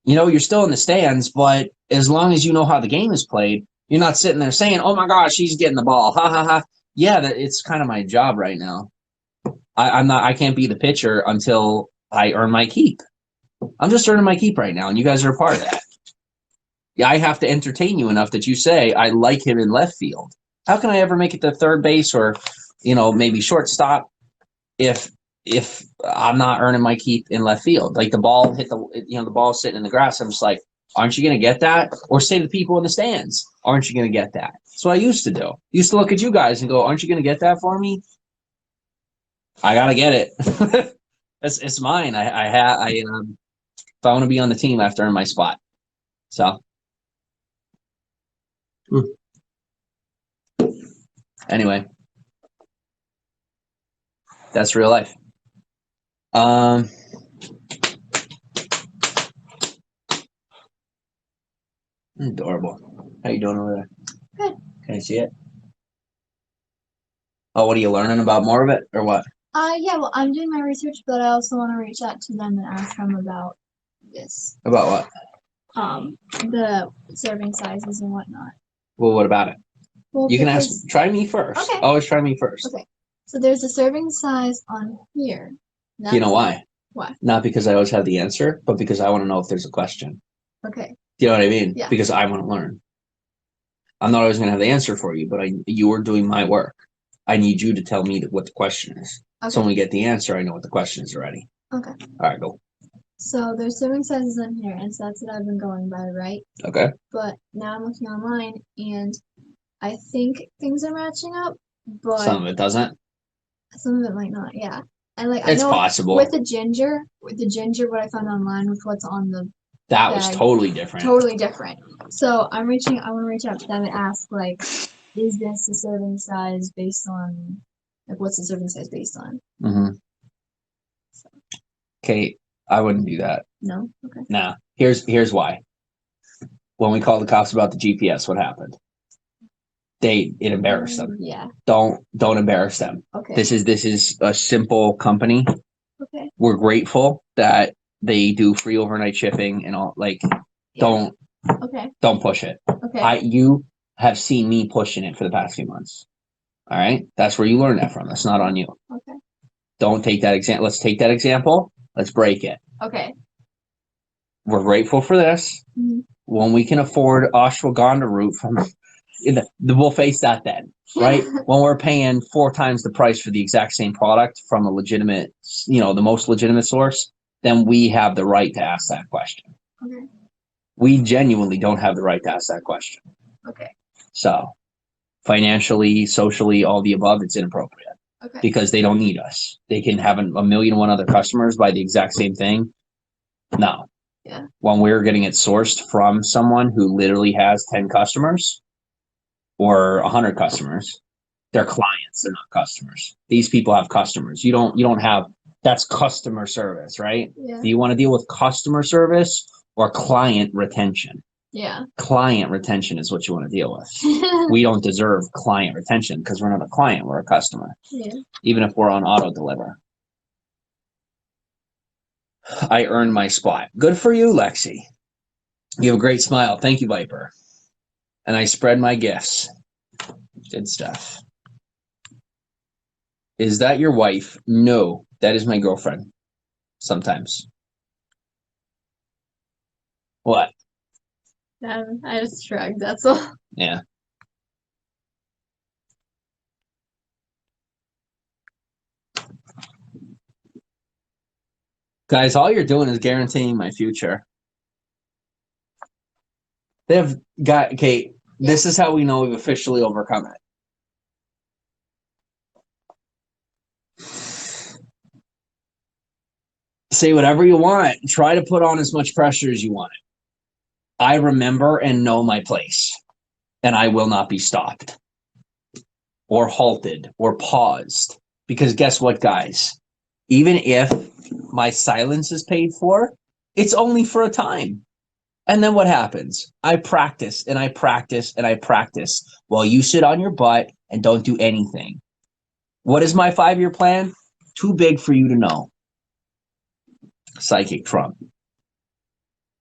You know, you're still in the stands, but as long as you know how the game is played, you're not sitting there saying, oh, my gosh, he's getting the ball. Ha, ha, ha. Yeah, it's kind of my job right now. I can't be the pitcher until I earn my keep. I'm just earning my keep right now, and you guys are a part of that. Yeah, I have to entertain you enough that you say, I like him in left field. How can I ever make it to third base or, you know, maybe shortstop if I'm not earning my keep in left field? Like the ball hit the ball sitting in the grass. I'm just like, aren't you going to get that? Or say to the people in the stands, aren't you going to get that? That's what I used to do. I used to look at you guys and go, aren't you going to get that for me? I got to get it. It's mine. If I want to be on the team, I have to earn my spot. So. Anyway, that's real life. Adorable. How you doing over there? Good. Can I see it? Oh, what are you learning about more of it or what? Yeah, well, I'm doing my research, but I also want to reach out to them and ask them about this. About what? The serving sizes and whatnot. Well, what about it? Well, you can ask. Try me first. Okay. Always try me first. Okay. So there's a serving size on here. Do you know why? Why? Not because I always have the answer, but because I want to know if there's a question. Okay. Do you know what I mean? Yeah. Because I want to learn. I'm not always going to have the answer for you, but you are doing my work. I need you to tell me what the question is. Okay. So when we get the answer, I know what the question is already. Okay. All right, go. So there's serving sizes on here, and so that's what I've been going by, right? Okay. But now I'm looking online, and I think things are matching up, but some of it doesn't. Some of it might not, yeah. And like it's I know possible. with the ginger, what I found online with what's on the that bag, was totally different. Totally different. So I want to reach out to them and ask, like, is this a serving size based on, like, what's the serving size based on? Mm-hmm. So. Kate, I wouldn't do that. No? Okay. Nah. Here's why. When we called the cops about the GPS, what happened? It embarrassed them. Yeah. Don't embarrass them. Okay. This is a simple company. Okay. We're grateful that they do free overnight shipping and all. Like, yeah. Don't push it. Okay. You have seen me pushing it for the past few months. All right, that's where you learn that from. That's not on you. Okay. Don't take that example. Let's take that example. Let's break it. Okay. We're grateful for this. Mm-hmm. When we can afford ashwagandha root from, we'll face that then, right? When we're paying 4 times the price for the exact same product from a legitimate, the most legitimate source, then we have the right to ask that question. Okay. We genuinely don't have the right to ask that question. Okay. So, financially, socially, all the above, it's inappropriate. Okay. Because they don't need us. They can have a million and one other customers buy the exact same thing. No. Yeah. When we're getting it sourced from someone who literally has 10 customers or 100 customers, they're clients, they're not customers. These people have customers. You don't have, that's customer service, right? Yeah. Do you want to deal with customer service or client retention? Yeah. Client retention is what you want to deal with. We don't deserve client retention because we're not a client, we're a customer. Yeah. Even if we're on auto deliver. I earned my spot. Good for you, Lexi. You have a great smile. Thank you, Viper. And I spread my gifts. Good stuff. Is that your wife? No, that is my girlfriend. Sometimes. What? I just shrugged, that's all. Yeah. Guys, all you're doing is guaranteeing my future. Kate, this is how we know we've officially overcome it. Say whatever you want. Try to put on as much pressure as you want. I remember and know my place, and I will not be stopped or halted or paused. Because guess what, guys? Even if my silence is paid for, it's only for a time. And then what happens? I practice and I practice and I practice while you sit on your butt and don't do anything. What is my 5-year plan? Too big for you to know. Psychic Trump.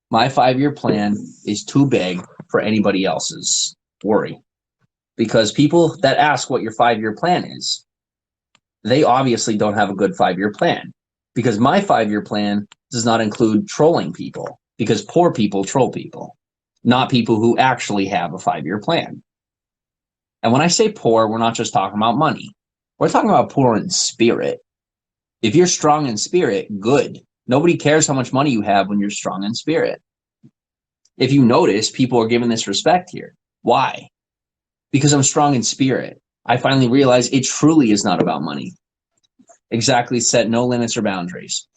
My 5-year plan is too big for anybody else's worry. Because people that ask what your 5-year plan is, they obviously don't have a good 5-year plan. Because my 5-year plan does not include trolling people. Because poor people troll people, not people who actually have a 5-year plan. And when I say poor, we're not just talking about money. We're talking about poor in spirit. If you're strong in spirit, good. Nobody cares how much money you have when you're strong in spirit. If you notice, people are given this respect here. Why? Because I'm strong in spirit. I finally realized it truly is not about money. Exactly, set no limits or boundaries.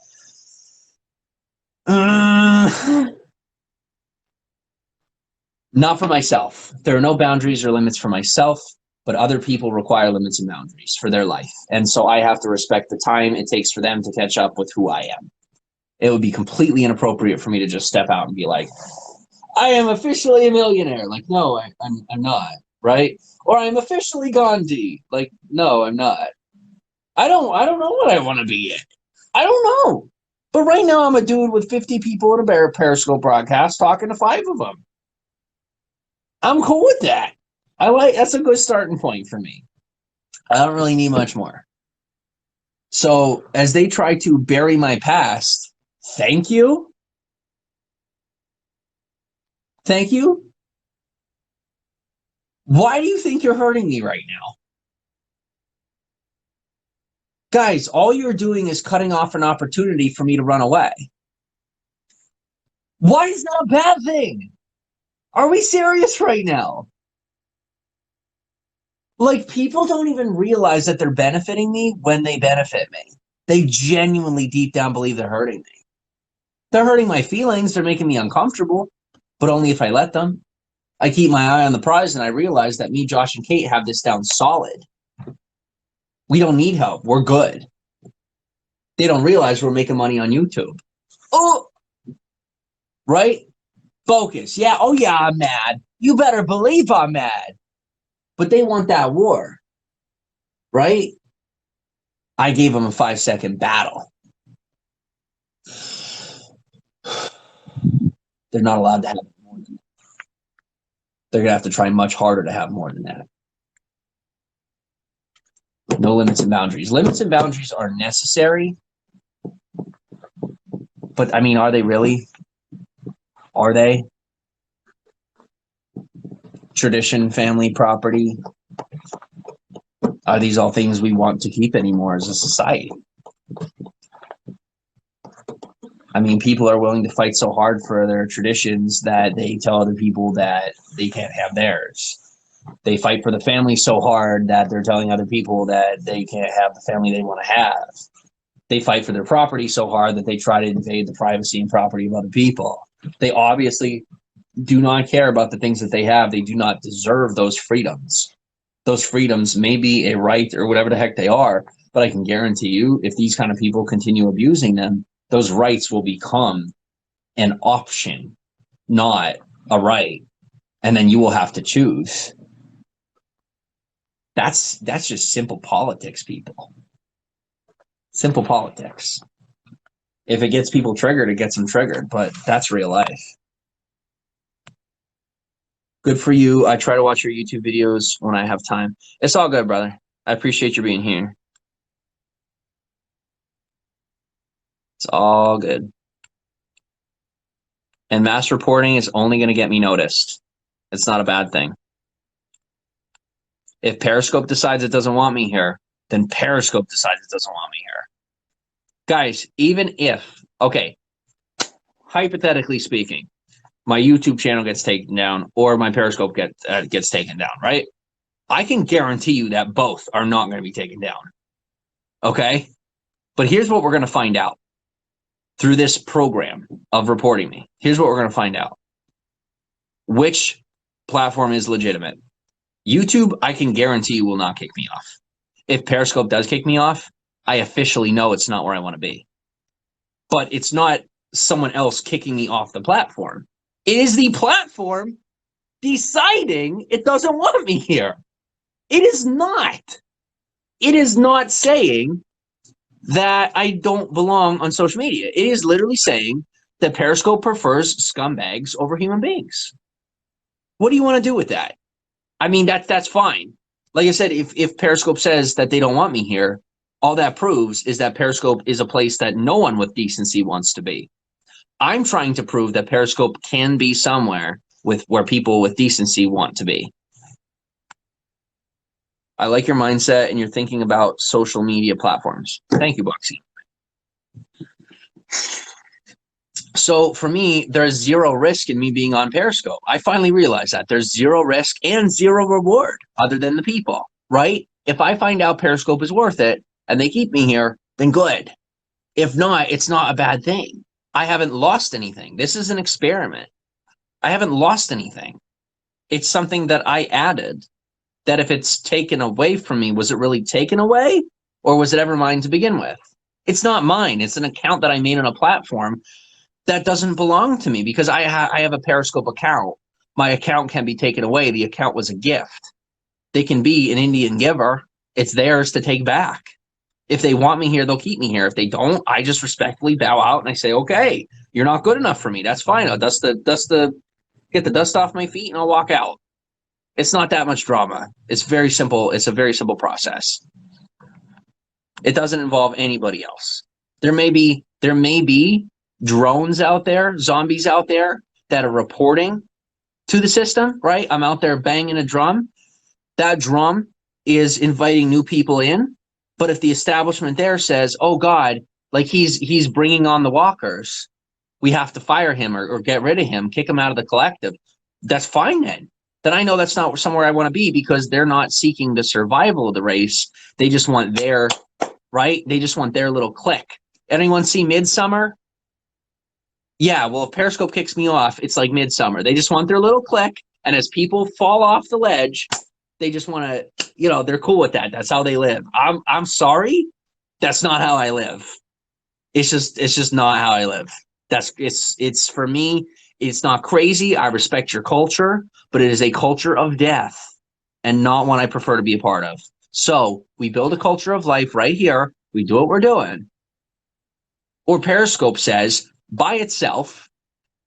Not for myself. There are no boundaries or limits for myself, but other people require limits and boundaries for their life. And so I have to respect the time it takes for them to catch up with who I am. It would be completely inappropriate for me to just step out and be like, I am officially a millionaire. Like, no, I'm not, right? Or I'm officially Gandhi. Like, no, I'm not. I don't know what I want to be yet. I don't know. But right now I'm a dude with 50 people in a Periscope broadcast talking to 5 of them. I'm cool with that. That's a good starting point for me. I don't really need much more. So as they try to bury my past, thank you. Thank you. Why do you think you're hurting me right now? Guys, all you're doing is cutting off an opportunity for me to run away. Why is that a bad thing? Are we serious right now? Like, people don't even realize that they're benefiting me when they benefit me. They genuinely deep down believe they're hurting me. They're hurting my feelings. They're making me uncomfortable, but only if I let them. I keep my eye on the prize, and I realize that me, Josh, and Kate have this down solid. We don't need help. We're good. They don't realize we're making money on YouTube. Oh, right? Focus. Yeah. Oh, yeah, I'm mad. You better believe I'm mad. But they want that war, right? I gave them a 5-second battle. They're not allowed to have more than that. They're going to have to try much harder to have more than that. No limits and boundaries. Limits and boundaries are necessary. But, I mean, are they really? Are they? Tradition, family, property. Are these all things we want to keep anymore as a society? I mean, people are willing to fight so hard for their traditions that they tell other people that they can't have theirs. They fight for the family so hard that they're telling other people that they can't have the family they want to have. They fight for their property so hard that they try to invade the privacy and property of other people. They obviously do not care about the things that they have. They do not deserve those freedoms. Those freedoms may be a right or whatever the heck they are, but I can guarantee you, if these kind of people continue abusing them, those rights will become an option, not a right. And then you will have to choose. That's just simple politics, people. Simple politics. If it gets people triggered, it gets them triggered, but that's real life. Good for you. I try to watch your YouTube videos when I have time. It's all good, brother. I appreciate you being here. It's all good. And mass reporting is only going to get me noticed. It's not a bad thing. If Periscope decides it doesn't want me here, then Periscope decides it doesn't want me here. Guys, even if, okay, hypothetically speaking, my YouTube channel gets taken down or my Periscope gets taken down, right? I can guarantee you that both are not going to be taken down. Okay? But here's what we're going to find out through this program of reporting me. Here's what we're going to find out. Which platform is legitimate? YouTube, I can guarantee you will not kick me off. If Periscope does kick me off, I officially know it's not where I want to be. But it's not someone else kicking me off the platform. It is the platform deciding it doesn't want me here. It is not. It is not saying that I don't belong on social media. It is literally saying that Periscope prefers scumbags over human beings. What do you want to do with that? I mean, that's fine. Like I said, if Periscope says that they don't want me here, all that proves is that Periscope is a place that no one with decency wants to be. I'm trying to prove that Periscope can be somewhere where people with decency want to be. I like your mindset and you're thinking about social media platforms. Thank you, Boxy. So for me, there's zero risk in me being on Periscope. I finally realized that there's zero risk and zero reward other than the people, right? If I find out Periscope is worth it and they keep me here, then good. If not, it's not a bad thing. I haven't lost anything. This is an experiment. I haven't lost anything. It's something that I added that if it's taken away from me, was it really taken away or was it ever mine to begin with? It's not mine. It's an account that I made on a platform that doesn't belong to me because I have a Periscope account. My account can be taken away. The account was a gift. They can be an Indian giver. It's theirs to take back. If they want me here, they'll keep me here. If they don't, I just respectfully bow out and I say, okay, you're not good enough for me. That's fine. I'll get the dust off my feet and I'll walk out. It's not that much drama. It's very simple. It's a very simple process. It doesn't involve anybody else. There may be drones out there, zombies out there that are reporting to the system, right? I'm out there banging a drum. That drum is inviting new people in. But if the establishment there says, oh God, like he's bringing on the walkers, we have to fire him or get rid of him, kick him out of the collective, that's fine then. Then I know that's not somewhere I want to be because they're not seeking the survival of the race. They just want their, right? They just want their little clique. Anyone see Midsummer? Yeah, well, if Periscope kicks me off, it's like Midsummer. They just want their little clique. And as people fall off the ledge, they just want to, they're cool with that. That's how they live. I'm sorry. That's not how I live. It's just not how I live. It's for me, it's not crazy. I respect your culture, but it is a culture of death and not one I prefer to be a part of. So we build a culture of life right here. We do what we're doing. Or Periscope says by itself,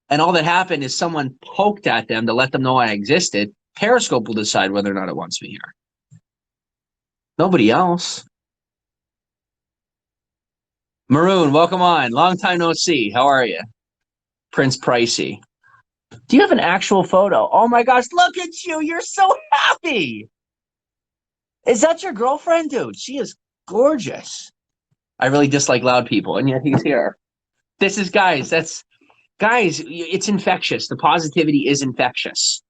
and all that happened is someone poked at them to let them know I existed. Periscope will decide whether or not it wants me here. Nobody else. Maroon, welcome on. Long time no see. How are you? Prince Pricey. Do you have an actual photo? Oh my gosh, look at you. You're so happy. Is that your girlfriend? Dude, she is gorgeous. I really dislike loud people, and yet he's here. This is, guys, it's infectious. The positivity is infectious.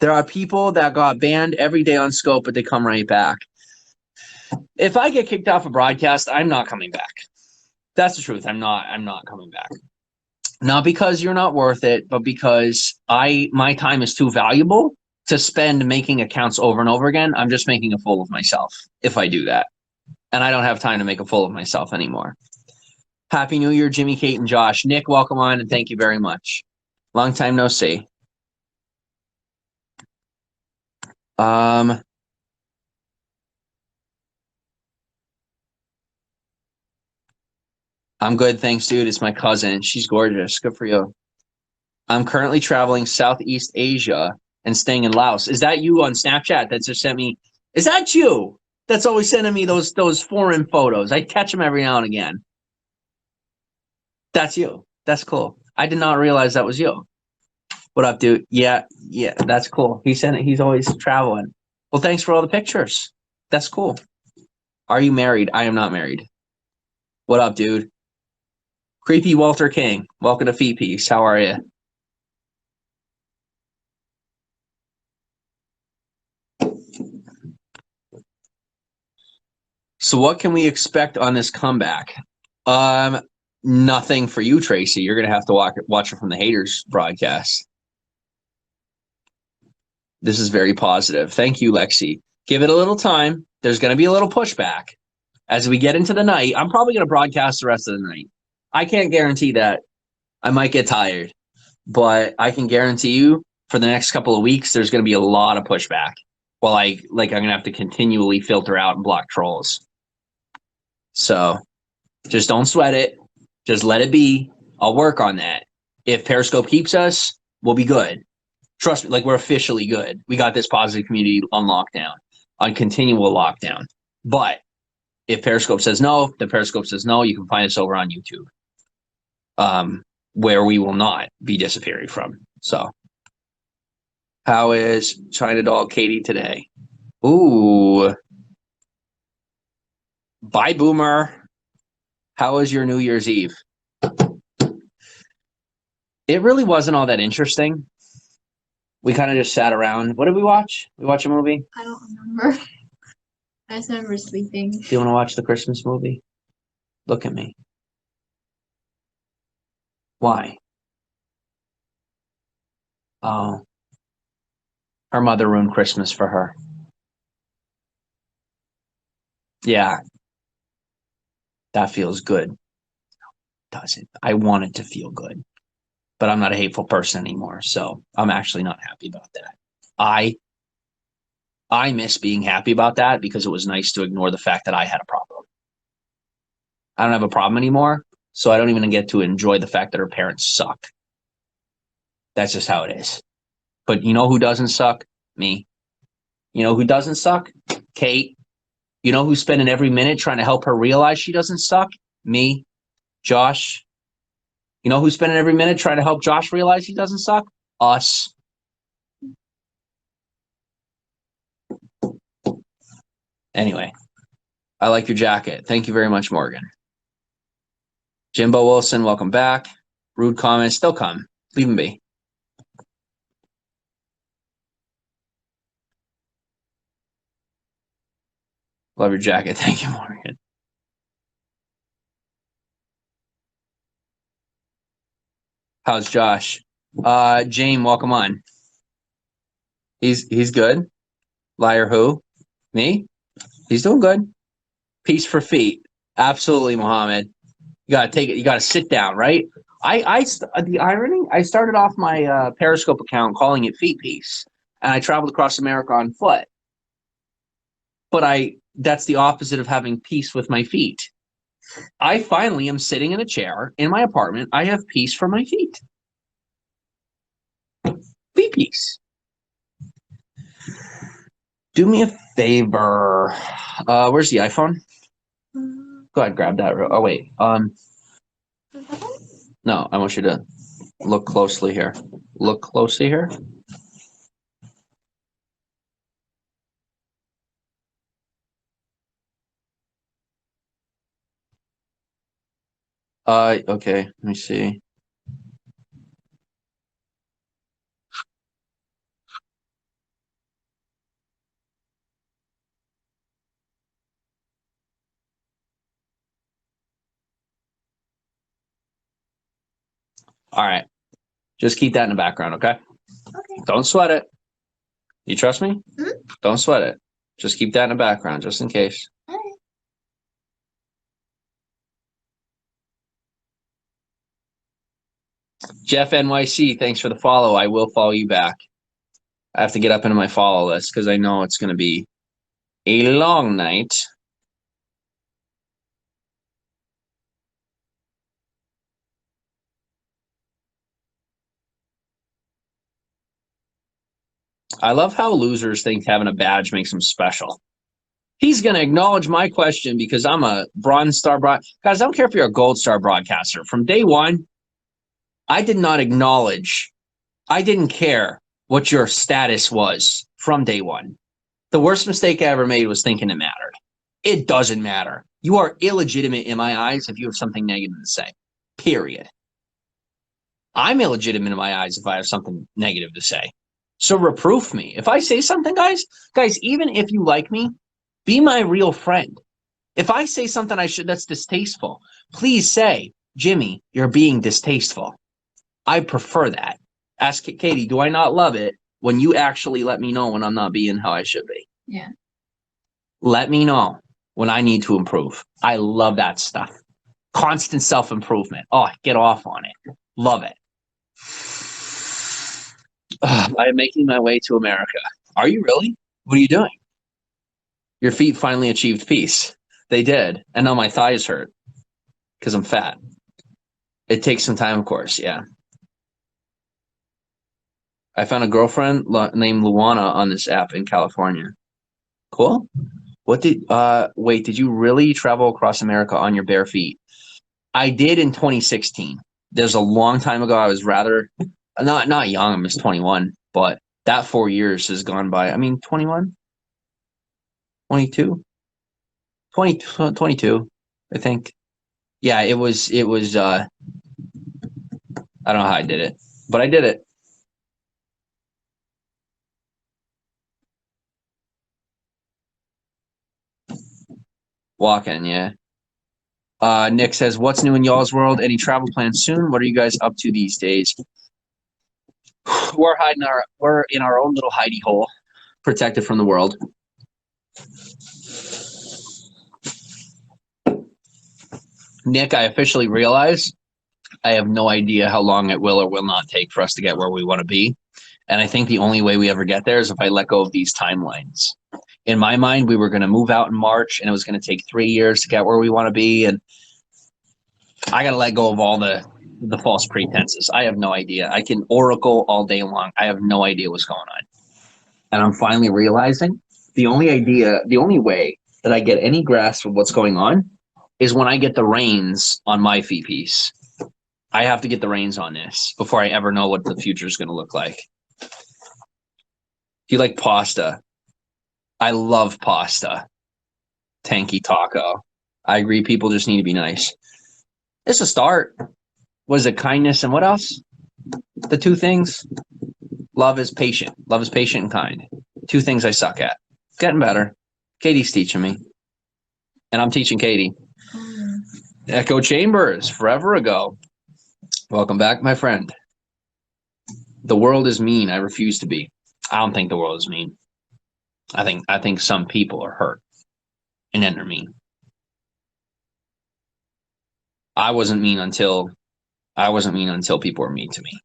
There are people that got banned every day on Scope, but they come right back. If I get kicked off a broadcast, I'm not coming back. That's the truth. I'm not coming back. Not because you're not worth it, but because my time is too valuable to spend making accounts over and over again. I'm just making a fool of myself if I do that. And I don't have time to make a fool of myself anymore. Happy New Year, Jimmy, Kate, and Josh. Nick, welcome on, and thank you very much. Long time no see. I'm good, thanks, dude. It's my cousin. She's gorgeous. Good for you. I'm currently traveling Southeast Asia and staying in Laos. Is that you on Snapchat that just sent me? Is that you that's always sending me those foreign photos? I catch them every now and again. That's you. That's cool. I did not realize that was you. What up, dude? Yeah, that's cool. He sent it. He's always traveling. Well, thanks for all the pictures. That's cool. Are you married? I am not married. What up, dude? Creepy Walter King. Welcome to Feet Piece. How are you? So what can we expect on this comeback? Nothing for you, Tracy. You're going to have to watch it from the haters broadcast. This is very positive. Thank you, Lexi. Give it a little time. There's going to be a little pushback. As we get into the night, I'm probably going to broadcast the rest of the night. I can't guarantee that. I might get tired. But I can guarantee you for the next couple of weeks, there's going to be a lot of pushback. Well, I'm gonna have to continually filter out and block trolls. So just don't sweat it. Just let it be. I'll work on that. If Periscope keeps us, we'll be good. Trust me, like we're officially good. We got this positive community on lockdown, on continual lockdown. But if Periscope says no, then Periscope says no. You can find us over on YouTube, where we will not be disappearing from. So, how is China Doll Katie today? Ooh, bye, Boomer. How was your New Year's Eve? It really wasn't all that interesting. We kind of just sat around. What did we watch? We watch a movie? I don't remember. I just remember sleeping. Do you want to watch the Christmas movie? Look at me. Why? Oh, her mother ruined Christmas for her. Yeah, that feels good. Does it? I want it to feel good, but I'm not a hateful person anymore, so I'm actually not happy about that. I miss being happy about that because it was nice to ignore the fact that I had a problem. I don't have a problem anymore, so I don't even get to enjoy the fact that her parents suck. That's just how it is. But you know who doesn't suck? Me. You know who doesn't suck? Kate. You know who's spending every minute trying to help her realize she doesn't suck? Me. Josh. You know who's spending every minute trying to help Josh realize he doesn't suck? Us. Anyway, I like your jacket. Thank you very much, Morgan. Jimbo Wilson, welcome back. Rude comments, they'll come. Leave them be. Love your jacket. Thank you, Morgan. How's Josh? Jane, welcome on. He's good. Liar who? Me? He's doing good. Peace for feet. Absolutely, Mohammed. You gotta take it. You gotta sit down, right? The irony. I started off my Periscope account calling it Feet Peace, and I traveled across America on foot. But that's the opposite of having peace with my feet. I finally am sitting in a chair in my apartment. I have peace for my feet. Feet peace. Do me a favor. Where's the iPhone? Go ahead, grab that. Oh wait. No, I want you to look closely here. Look closely here. Okay, let me see. All right. Just keep that in the background, okay? Okay. Don't sweat it. You trust me? Mm-hmm. Don't sweat it. Just keep that in the background, just in case. All right. Jeff NYC, thanks for the follow. I will follow you back. I have to get up into my follow list because I know it's going to be a long night. I love how losers think having a badge makes them special. He's going to acknowledge my question because I'm a bronze star guys, I don't care if you're a gold star broadcaster. From day one, I did not acknowledge. I didn't care what your status was from day one. The worst mistake I ever made was thinking it mattered. It doesn't matter. You are illegitimate in my eyes if you have something negative to say. Period. I'm illegitimate in my eyes if I have something negative to say. So reproof me. If I say something, guys, even if you like me, be my real friend. If I say something that's distasteful, please say, Jimmy, you're being distasteful. I prefer that. Ask Katie, do I not love it when you actually let me know when I'm not being how I should be? Yeah. Let me know when I need to improve. I love that stuff. Constant self-improvement. Oh, get off on it. Love it. I am making my way to America. Are you really? What are you doing? Your feet finally achieved peace. They did. And now my thighs hurt because I'm fat. It takes some time, of course. Yeah. I found a girlfriend named Luana on this app in California. Cool. Wait, did you really travel across America on your bare feet? I did in 2016. There's a long time ago. I was rather not young. I'm just 21, but that 4 years has gone by. I mean, 21, 22, 20, 22, I think. Yeah, it was, I don't know how I did it, but I did it. Walking, yeah. Nick says, what's new in y'all's world? Any travel plans soon? What are you guys up to these days? We're in our own little hidey hole, protected from the world. Nick, I officially realize I have no idea how long it will or will not take for us to get where we want to be. And I think the only way we ever get there is if I let go of these timelines. In my mind, we were going to move out in March and it was going to take 3 years to get where we want to be. And I got to let go of all the false pretenses. I have no idea. I can oracle all day long. I have no idea what's going on. And I'm finally realizing the only way that I get any grasp of what's going on is when I get the reins on my feet piece. I have to get the reins on this before I ever know what the future is going to look like. If you like pasta, I love pasta. Tanky taco. I agree. People just need to be nice. It's a start. Was it kindness and what else? The two things. Love is patient. Love is patient and kind. Two things I suck at. Getting better. Katie's teaching me. And I'm teaching Katie. Echo Chambers, forever ago. Welcome back, my friend. The world is mean. I refuse to be. I don't think the world is mean. I think some people are hurt. And then they're mean. I wasn't mean until people were mean to me.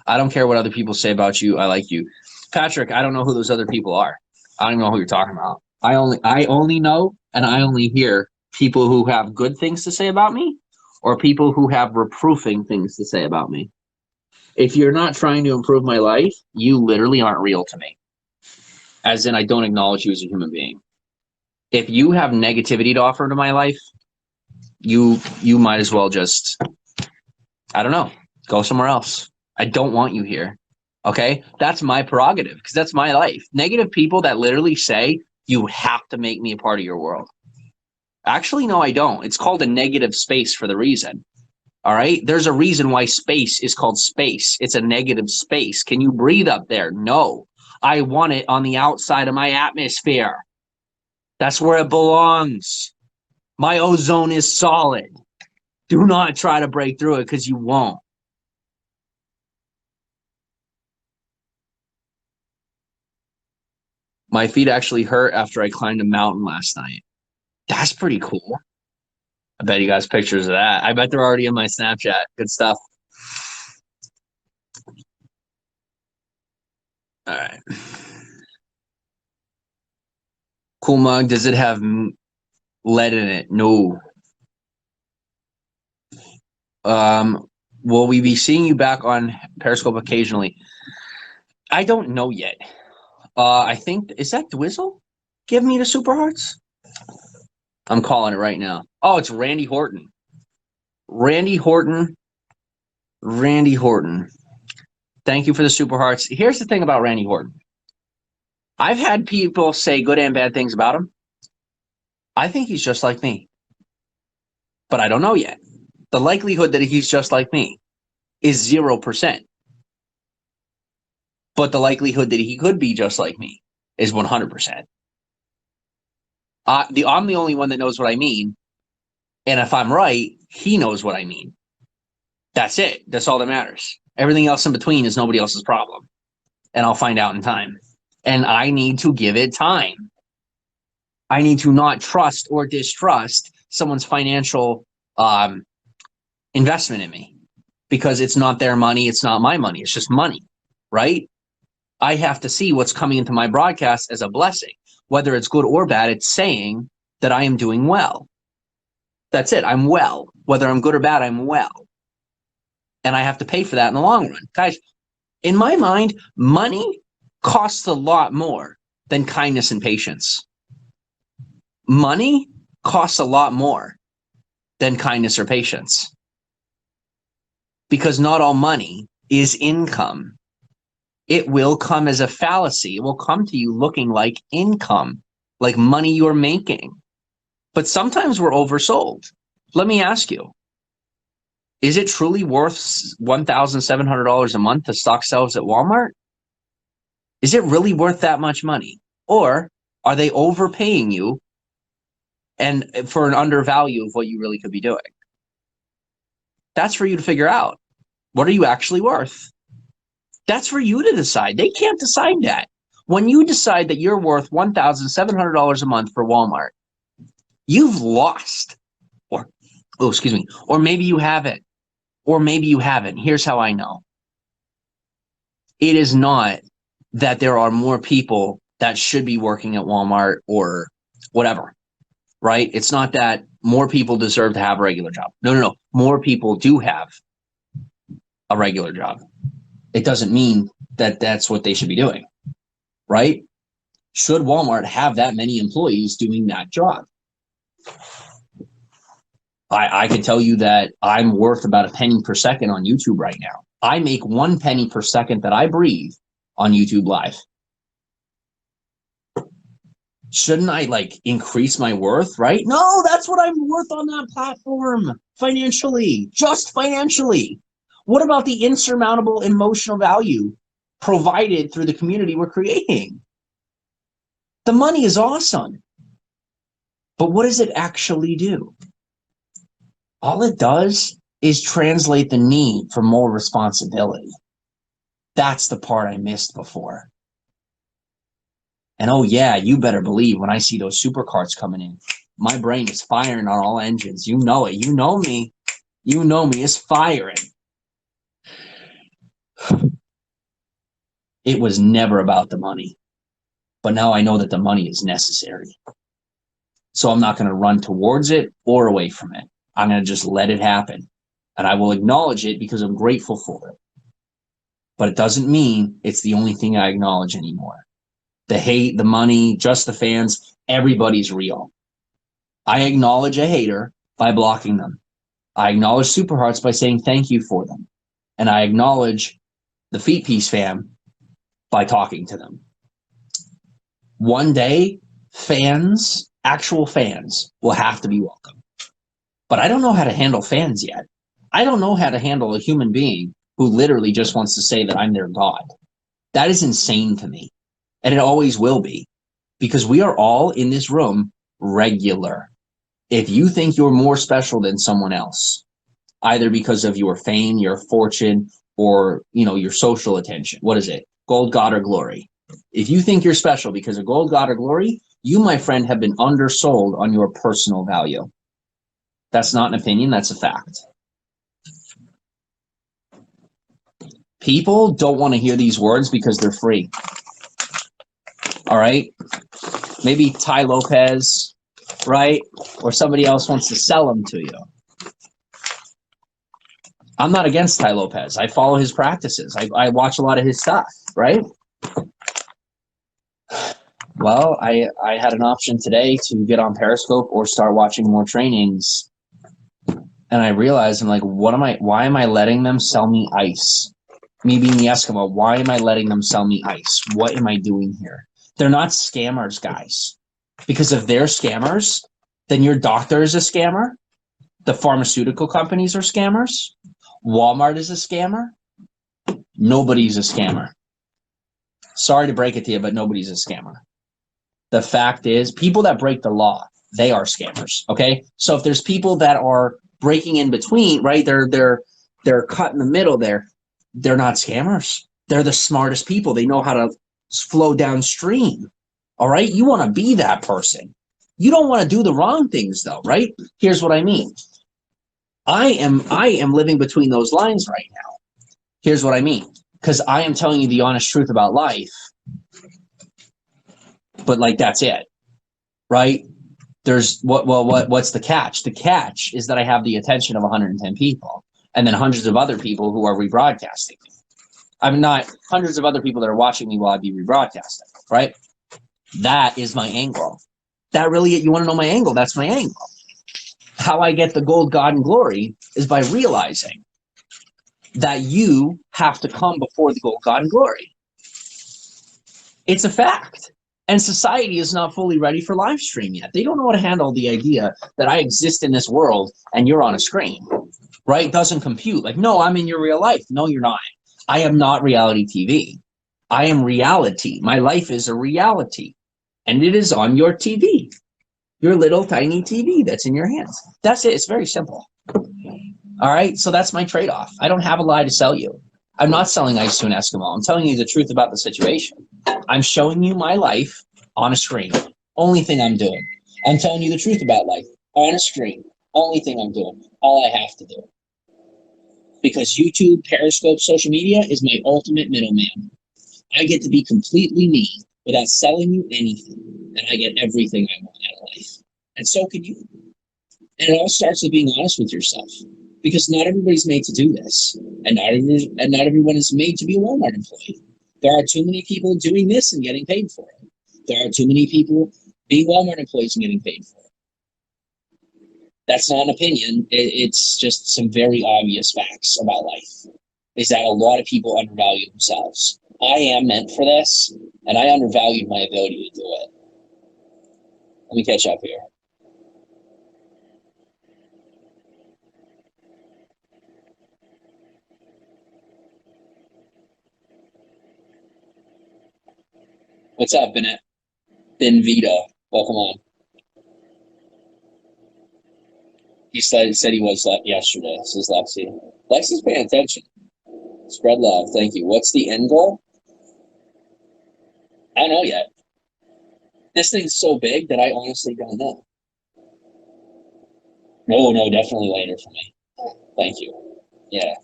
I don't care what other people say about you. I like you. Patrick, I don't know who those other people are. I don't even know who you're talking about. I only know and I only hear people who have good things to say about me or people who have reproofing things to say about me. If you're not trying to improve my life, you literally aren't real to me. As in, I don't acknowledge you as a human being. If you have negativity to offer to my life, you might as well just, I don't know, go somewhere else. I don't want you here. Okay? That's my prerogative because that's my life. Negative people that literally say, you have to make me a part of your world. Actually, no, I don't. It's called a negative space for the reason. All right? There's a reason why space is called space. It's a negative space. Can you breathe up there? No. I want it on the outside of my atmosphere. That's where it belongs. My ozone is solid. Do not try to break through it because you won't. My feet actually hurt after I climbed a mountain last night. That's pretty cool. I bet you guys pictures of that. I bet they're already in my Snapchat. Good stuff. All right. Cool mug. Does it have lead in it? No. Will we be seeing you back on Periscope occasionally? I don't know yet. I think, is that Dwizzle? Give me the super hearts. I'm calling it right now. Oh, it's Randy Horton. Randy Horton. Thank you for the super hearts. Here's the thing about Randy Horton. I've had people say good and bad things about him. I think he's just like me. But I don't know yet. The likelihood that he's just like me is 0%. But the likelihood that he could be just like me is 100%. I'm the only one that knows what I mean. And if I'm right, he knows what I mean. That's it. That's all that matters. Everything else in between is nobody else's problem. And I'll find out in time. And I need to give it time. I need to not trust or distrust someone's financial investment in me because it's not their money. It's not my money. It's just money, right? I have to see what's coming into my broadcast as a blessing. Whether it's good or bad, it's saying that I am doing well. That's it. I'm well. Whether I'm good or bad, I'm well. And I have to pay for that in the long run. Guys, in my mind, money costs a lot more than kindness and patience. Money costs a lot more than kindness or patience. Because not all money is income. It will come as a fallacy. It will come to you looking like income, like money you're making. But sometimes we're oversold. Let me ask you, is it truly worth $1,700 a month to stock shelves at Walmart? Is it really worth that much money? Or are they overpaying you and for an undervalue of what you really could be doing? That's for you to figure out. What are you actually worth? That's for you to decide. They can't decide that. When you decide that you're worth $1,700 a month for Walmart, you've lost. Or maybe you haven't. Or maybe you haven't. Here's how I know. It is not that there are more people that should be working at Walmart or whatever, right? It's not that more people deserve to have a regular job. No. More people do have a regular job. It doesn't mean that that's what they should be doing, right? Should Walmart have that many employees doing that job? I can tell you that I'm worth about a penny per second on YouTube right now. I make 1 penny per second that I breathe on YouTube Live. Shouldn't I like increase my worth, right? No, that's what I'm worth on that platform financially, just financially. What about the insurmountable emotional value provided through the community we're creating? The money is awesome, but what does it actually do? All it does is translate the need for more responsibility. That's the part I missed before. And oh yeah, you better believe when I see those supercards coming in, my brain is firing on all engines. You know it. You know me. You know me. It's firing. It was never about the money. But now I know that the money is necessary. So I'm not going to run towards it or away from it. I'm going to just let it happen. And I will acknowledge it because I'm grateful for it. But it doesn't mean it's the only thing I acknowledge anymore. The hate, the money, just the fans, everybody's real. I acknowledge a hater by blocking them. I acknowledge Super Hearts by saying thank you for them. And I acknowledge the Feet Piece fam by talking to them. One day, fans, actual fans, will have to be welcome. But I don't know how to handle fans yet. I don't know how to handle a human being who literally just wants to say that I'm their God. That is insane to me. And it always will be. Because we are all in this room regular. If you think you're more special than someone else, either because of your fame, your fortune, or your social attention, what is it? Gold, God, or glory. If you think you're special because of gold, God, or glory, you, my friend, have been undersold on your personal value. That's not an opinion, that's a fact. People don't want to hear these words because they're free. All right? Maybe Ty Lopez, right? Or somebody else wants to sell them to you. I'm not against Ty Lopez. I follow his practices. I watch a lot of his stuff, right? Well, I had an option today to get on Periscope or start watching more trainings. And I realized, I'm like, why am I letting them sell me ice? Me being the Eskimo, why am I letting them sell me ice? What am I doing here? They're not scammers, guys. Because if they're scammers, then your doctor is a scammer. The pharmaceutical companies are scammers. Walmart is a scammer. Nobody's a scammer. Sorry to break it to you, but nobody's a scammer. The fact is, people that break the law, they are scammers, okay? So if there's people that are breaking in between, right? They're cut in the middle there. They're not scammers. They're the smartest people. They know how to flow downstream. All right? You want to be that person. You don't want to do the wrong things though, right? Here's what I mean. I am living between those lines right now. Here's what I mean. because I am telling you the honest truth about life, but like that's it, right? There's what's the catch? The catch is that I have the attention of 110 people and then hundreds of other people who are rebroadcasting me. I'm not hundreds of other people that are watching me while I be rebroadcasting, right? That is my angle. That really, you want to know my angle? That's my angle. How I get the gold, God, and glory is by realizing that you have to come before the gold, God, and glory. It's a fact. And society is not fully ready for live stream yet. They don't know how to handle the idea that I exist in this world and you're on a screen, right? It doesn't compute. Like, no, I'm in your real life. No, you're not. I am not reality TV. I am reality. My life is a reality. And it is on your TV. Your little tiny TV that's in your hands. That's it. It's very simple. All right? So that's my trade-off. I don't have a lie to sell you. I'm not selling ice to an Eskimo. I'm telling you the truth about the situation. I'm showing you my life on a screen. Only thing I'm doing. I'm telling you the truth about life on a screen. Only thing I'm doing. All I have to do. Because YouTube, Periscope, social media is my ultimate middleman. I get to be completely me without selling you anything. And I get everything I want out of life. And so can you. And it all starts with being honest with yourself. Because not everybody's made to do this. And not everyone is made to be a Walmart employee. There are too many people doing this and getting paid for it. There are too many people being Walmart employees and getting paid for it. That's not an opinion. It's just some very obvious facts about life. Is that a lot of people undervalue themselves. I am meant for this, and I undervalued my ability to do it. Let me catch up here. What's up, Ben Vita? Welcome on. He said he was yesterday, says Lexi. Lexi's paying attention. Spread love, thank you. What's the end goal? I don't know yet. This thing's so big that I honestly don't know. No, definitely later for me. Thank you. Yeah,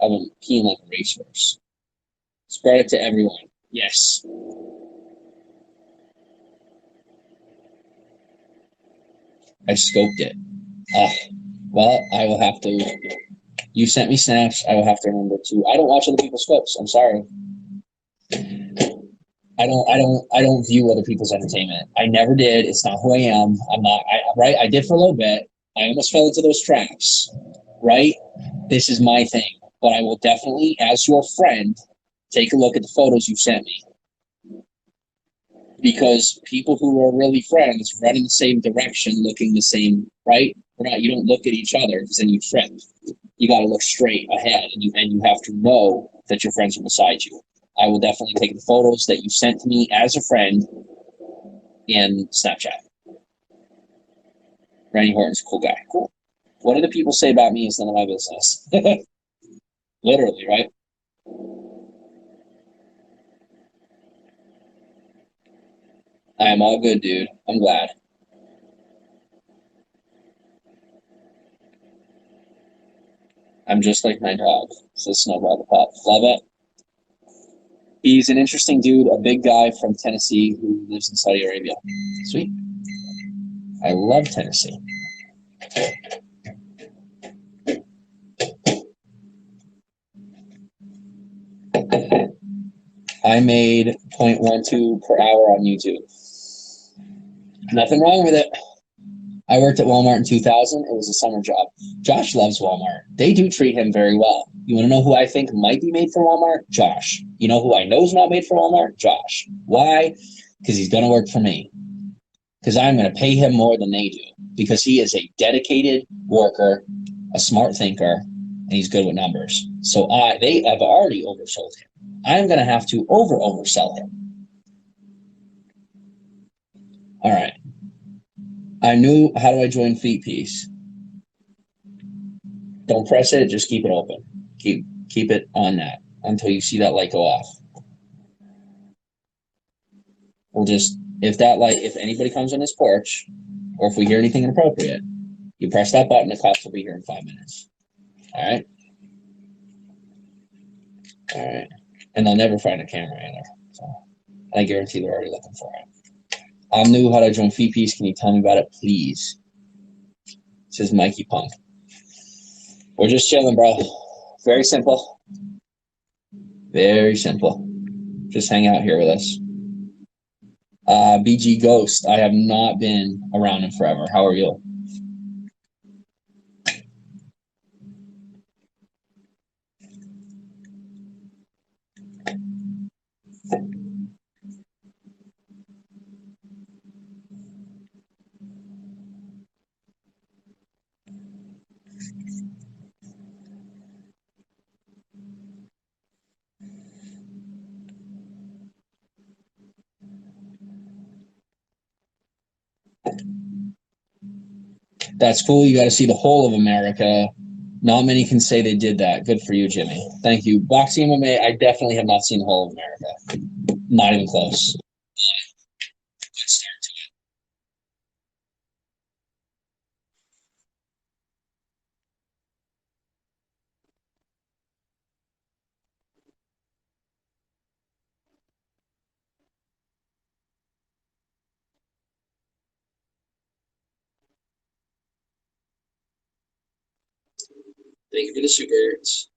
I've been peeing like a racehorse. Spread it to everyone. Yes. I scoped it. Well, I will have to. You sent me snaps. I will have to remember to. I don't watch other people's scopes. I'm sorry. I don't view other people's entertainment. I never did. It's not who I am. I'm not. Right. I did for a little bit. I almost fell into those traps. Right. This is my thing. But I will definitely, as your friend, take a look at the photos you sent me. Because people who are really friends run in the same direction, looking the same, right? Or not, you don't look at each other because then you trip. You got to look straight ahead, and you have to know that your friends are beside you. I will definitely take the photos that you sent to me as a friend in Snapchat. Randy Horton's a cool guy. Cool. What do the people say about me is none of my business. Literally, right? I am all good, dude. I'm glad. I'm just like my dog, says Snowball the Pup. Love it. He's an interesting dude, a big guy from Tennessee who lives in Saudi Arabia. Sweet. I love Tennessee. I made 0.12 per hour on YouTube. Nothing wrong with it. I worked at Walmart in 2000. It was a summer job. Josh loves Walmart. They do treat him very well. You want to know who I think might be made for Walmart? Josh. You know who I know is not made for Walmart? Josh. Why? Because he's going to work for me. Because I'm going to pay him more than they do. Because he is a dedicated worker, a smart thinker, and he's good with numbers. So they have already oversold him. I'm going to have to oversell him. All right. I knew. How do I join Feet Piece? Don't press it. Just keep it open. Keep it on that until you see that light go off. We'll just, if anybody comes on this porch, or if we hear anything inappropriate, you press that button. The cops will be here in 5 minutes. All right. All right. And they'll never find a camera either. So I guarantee they're already looking for it. I'm new. How to join FeePiece? Can you tell me about it, please? Says Mikey Punk. We're just chilling, bro. Very simple. Very simple. Just hang out here with us. BG Ghost. I have not been around in forever. How are you? That's cool. You got to see the whole of America. Not many can say they did that. Good for you, Jimmy. Thank you. Boxing MMA, I definitely have not seen the whole of America. Not even close. Good start to it. Thank you for the super hurts.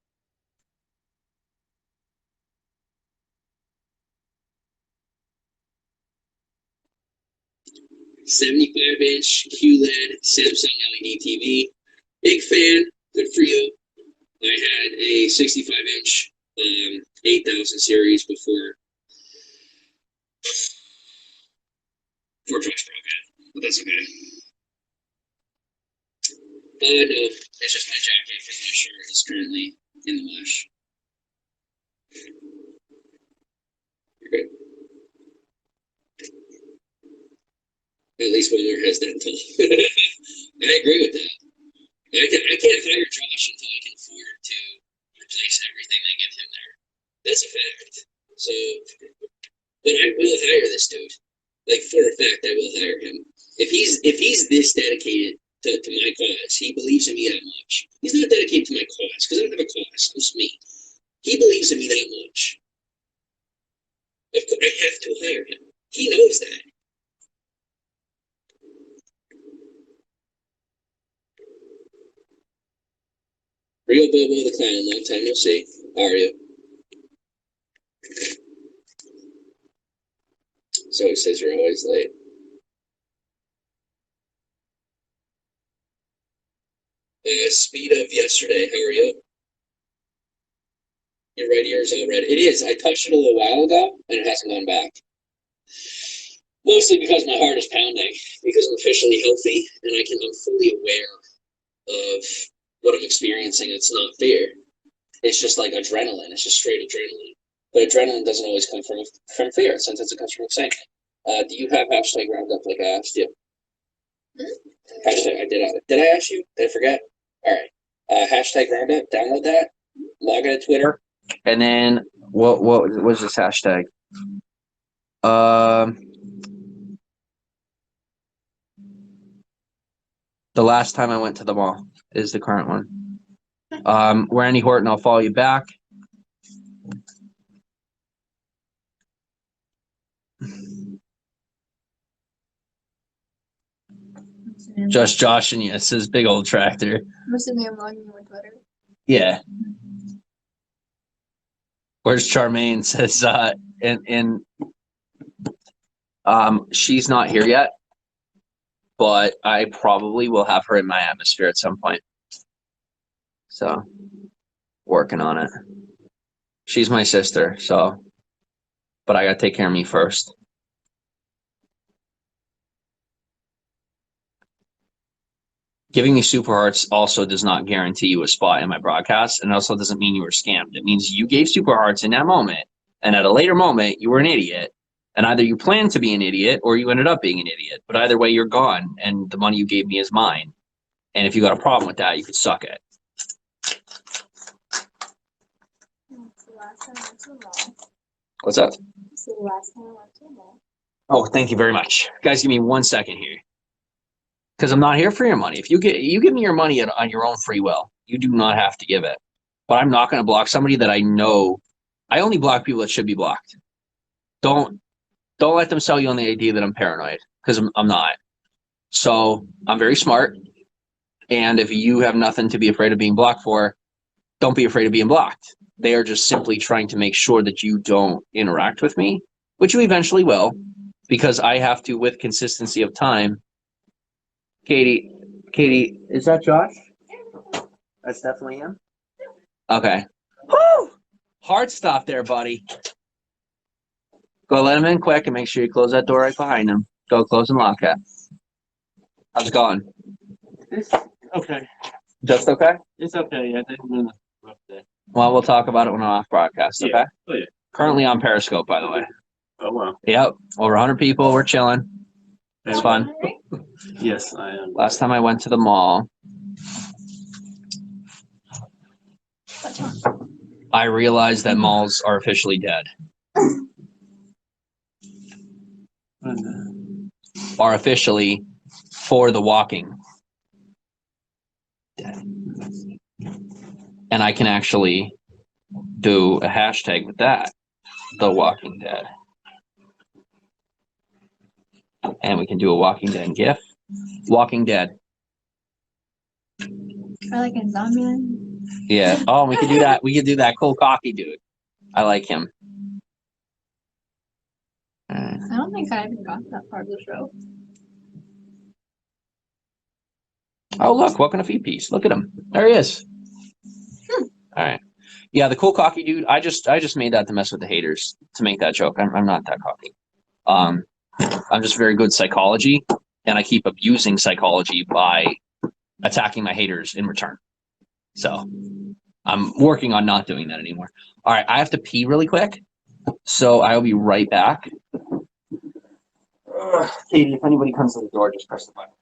$75-inch QLED Samsung LED TV. Big fan. Good for you. I had a 65-inch 8000 series before Josh broke it, but that's okay. No, it's just my jacket because my shirt is currently in the mesh. You're good. At least one more has dental. I agree with that. I can't hire Josh until I can afford to replace everything I give him there. That's a fact. So, but I will hire this dude. Like for a fact, I will hire him. If he's this dedicated to my cause, he believes in me that much. He's not dedicated to my cause because I don't have a cause. I'm just me. He believes in me that much. Of course, I have to hire him. He knows that. Real Bobo the Clown, long time no see. How are you? So he says you're always late. Speed of yesterday, how are you? Your right ear is all red. It is. I touched it a little while ago, and it hasn't gone back. Mostly because my heart is pounding, because I'm officially healthy, and I'm fully aware of what I'm experiencing. It's not fear. It's just like adrenaline. It's just straight adrenaline. But adrenaline doesn't always come from fear. Sometimes it comes from excitement. Do you have hashtag roundup like I asked you? Hashtag, did I ask you? Did I forget? All right. Hashtag roundup. Download that. Log into Twitter. And then what was this hashtag? The last time I went to the mall is the current one. Randy Horton, I'll follow you back. Just Josh and you. It's his big old tractor. What's the name logging on Twitter? Yeah. Where's Charmaine? Says she's not here yet, but I probably will have her in my atmosphere at some point. So working on it. She's my sister, so but I gotta take care of me first. Giving me super hearts also does not guarantee you a spot in my broadcast, and also doesn't mean you were scammed. It means you gave super hearts in that moment, and at a later moment, you were an idiot, and either you planned to be an idiot or you ended up being an idiot. But either way, you're gone, and the money you gave me is mine. And if you got a problem with that, you could suck it. What's that? So the last time I went to the mall. Oh, thank you very much. Guys, give me 1 second here. Because I'm not here for your money. If you give me your money on your own free will, you do not have to give it. But I'm not going to block somebody that I know I only block people that should be blocked. Don't let them sell you on the idea that I'm paranoid, because I'm not. So I'm very smart. And if you have nothing to be afraid of being blocked for, don't be afraid of being blocked. They are just simply trying to make sure that you don't interact with me, which you eventually will, because I have to, with consistency of time. Katie, is that Josh? That's definitely him. Okay. Woo! Hard stop there, buddy. Go let him in quick and make sure you close that door right behind him. Go close and lock it. How's it going? It's okay. Just okay? It's okay. I didn't really rough day. Well, we'll talk about it when I'm off broadcast, okay? Yeah. Oh, yeah. Currently on Periscope, by the way. Oh, wow. Yep. Over 100 people. We're chilling. It's fun. Yes, I am. Last time I went to the mall, I realized that malls are officially dead. Are officially for the walking dead. And I can actually do a hashtag with that, The Walking Dead. And we can do a Walking Dead GIF. Walking Dead. Or like a zombie. Yeah. Oh, we could do that. We could do that cool coffee dude. I like him. I don't think I even got to that part of the show. Oh, look, welcome to Feed Piece. Look at him. There he is. All right. Yeah, the cool cocky dude. I just made that to mess with the haters, to make that joke. I'm not that cocky. I'm just very good psychology, and I keep abusing psychology by attacking my haters in return. So I'm working on not doing that anymore. All right, I have to pee really quick, so I'll be right back. Katie, if anybody comes to the door, just press the button.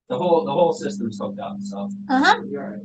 The whole system's hooked up, so you're all right.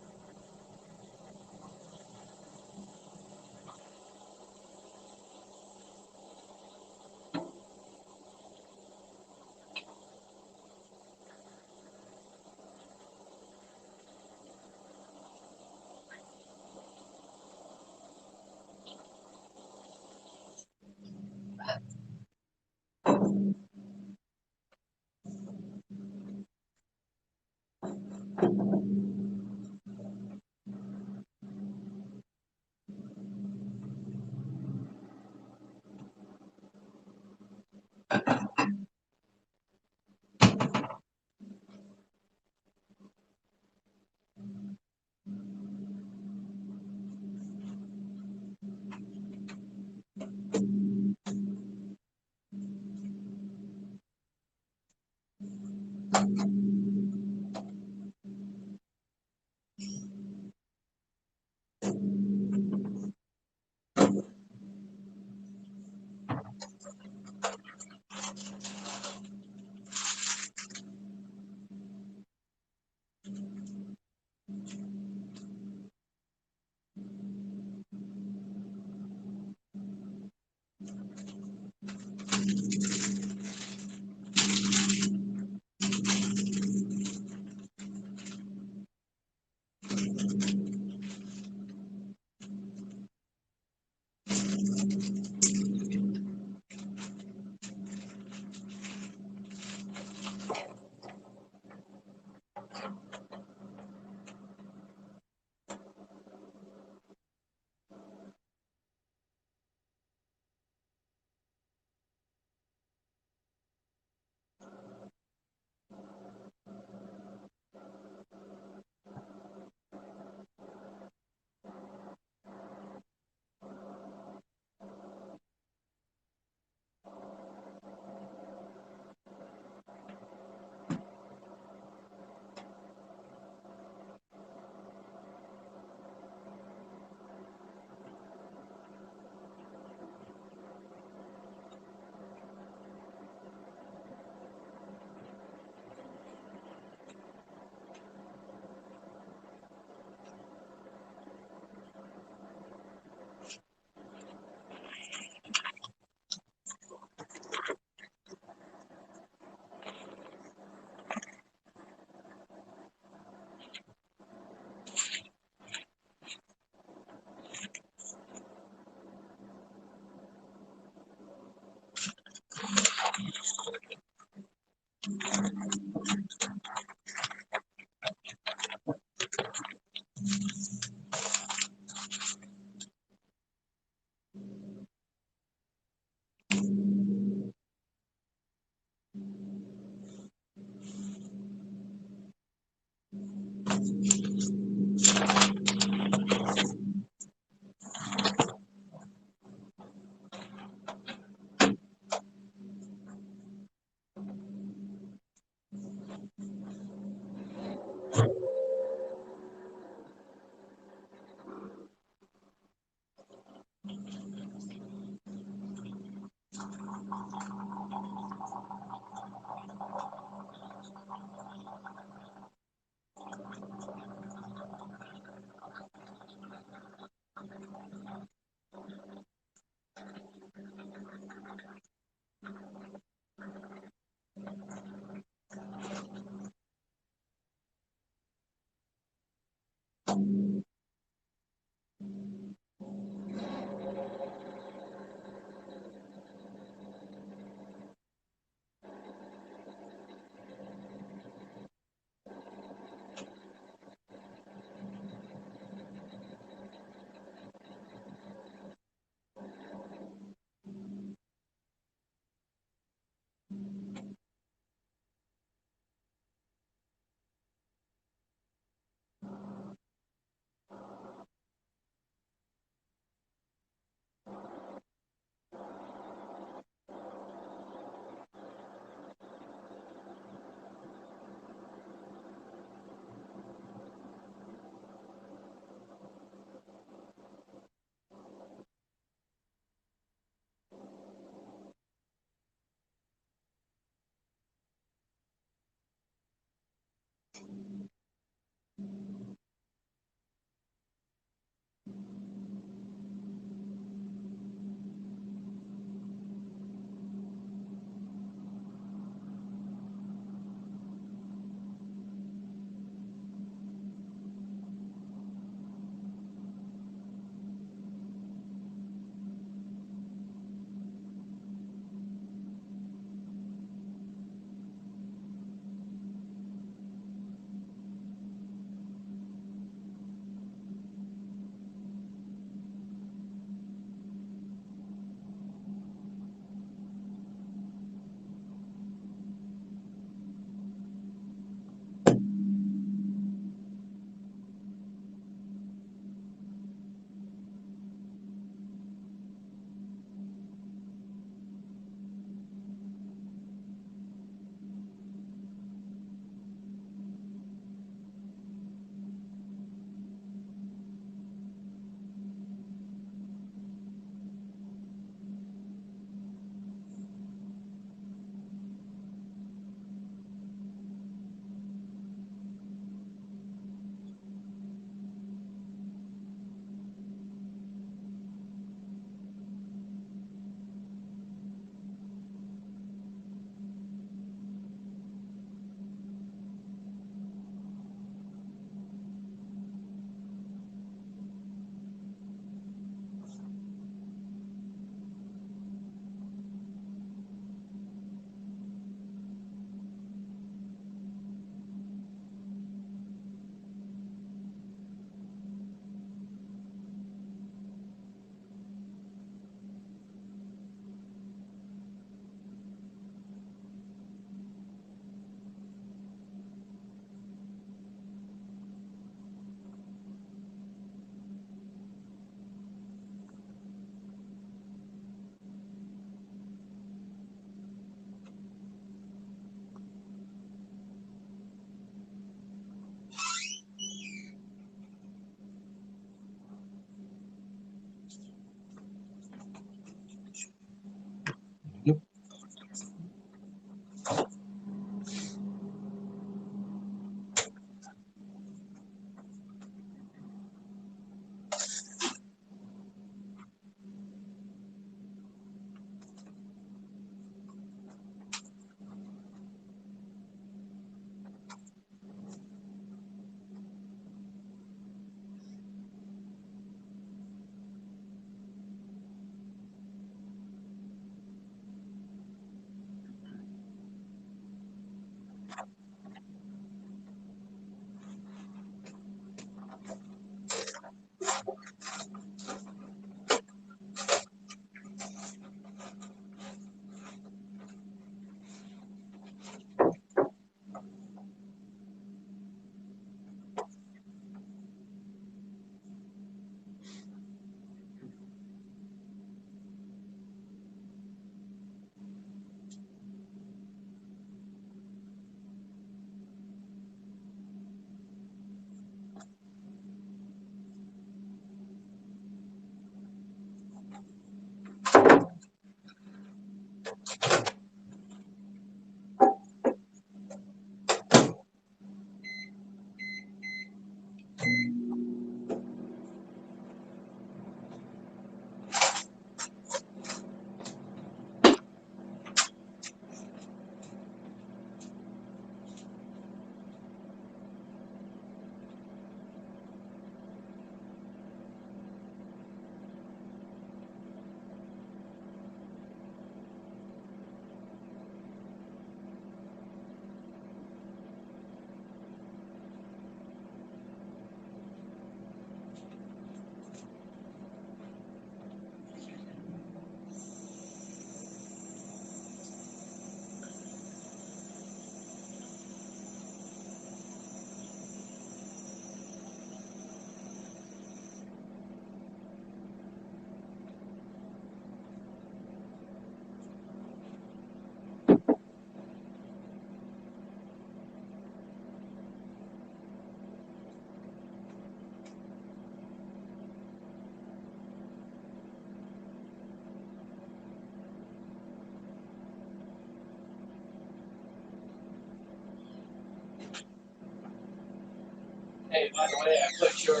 Hey, by the way, I put your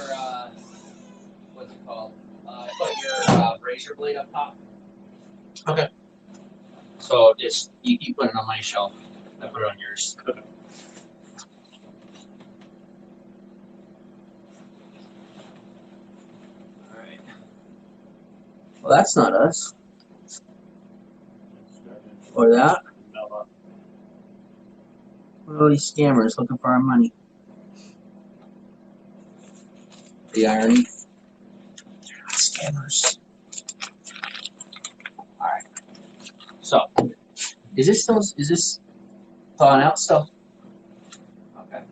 what's it called? I put your razor blade up top. Okay. So just you put it on my shelf. I put it on yours. Okay. All right. Well, that's not us. Or that. No, What are all these scammers looking for our money? The irony. They're not scammers. All right. So, is this thawing out still? Okay.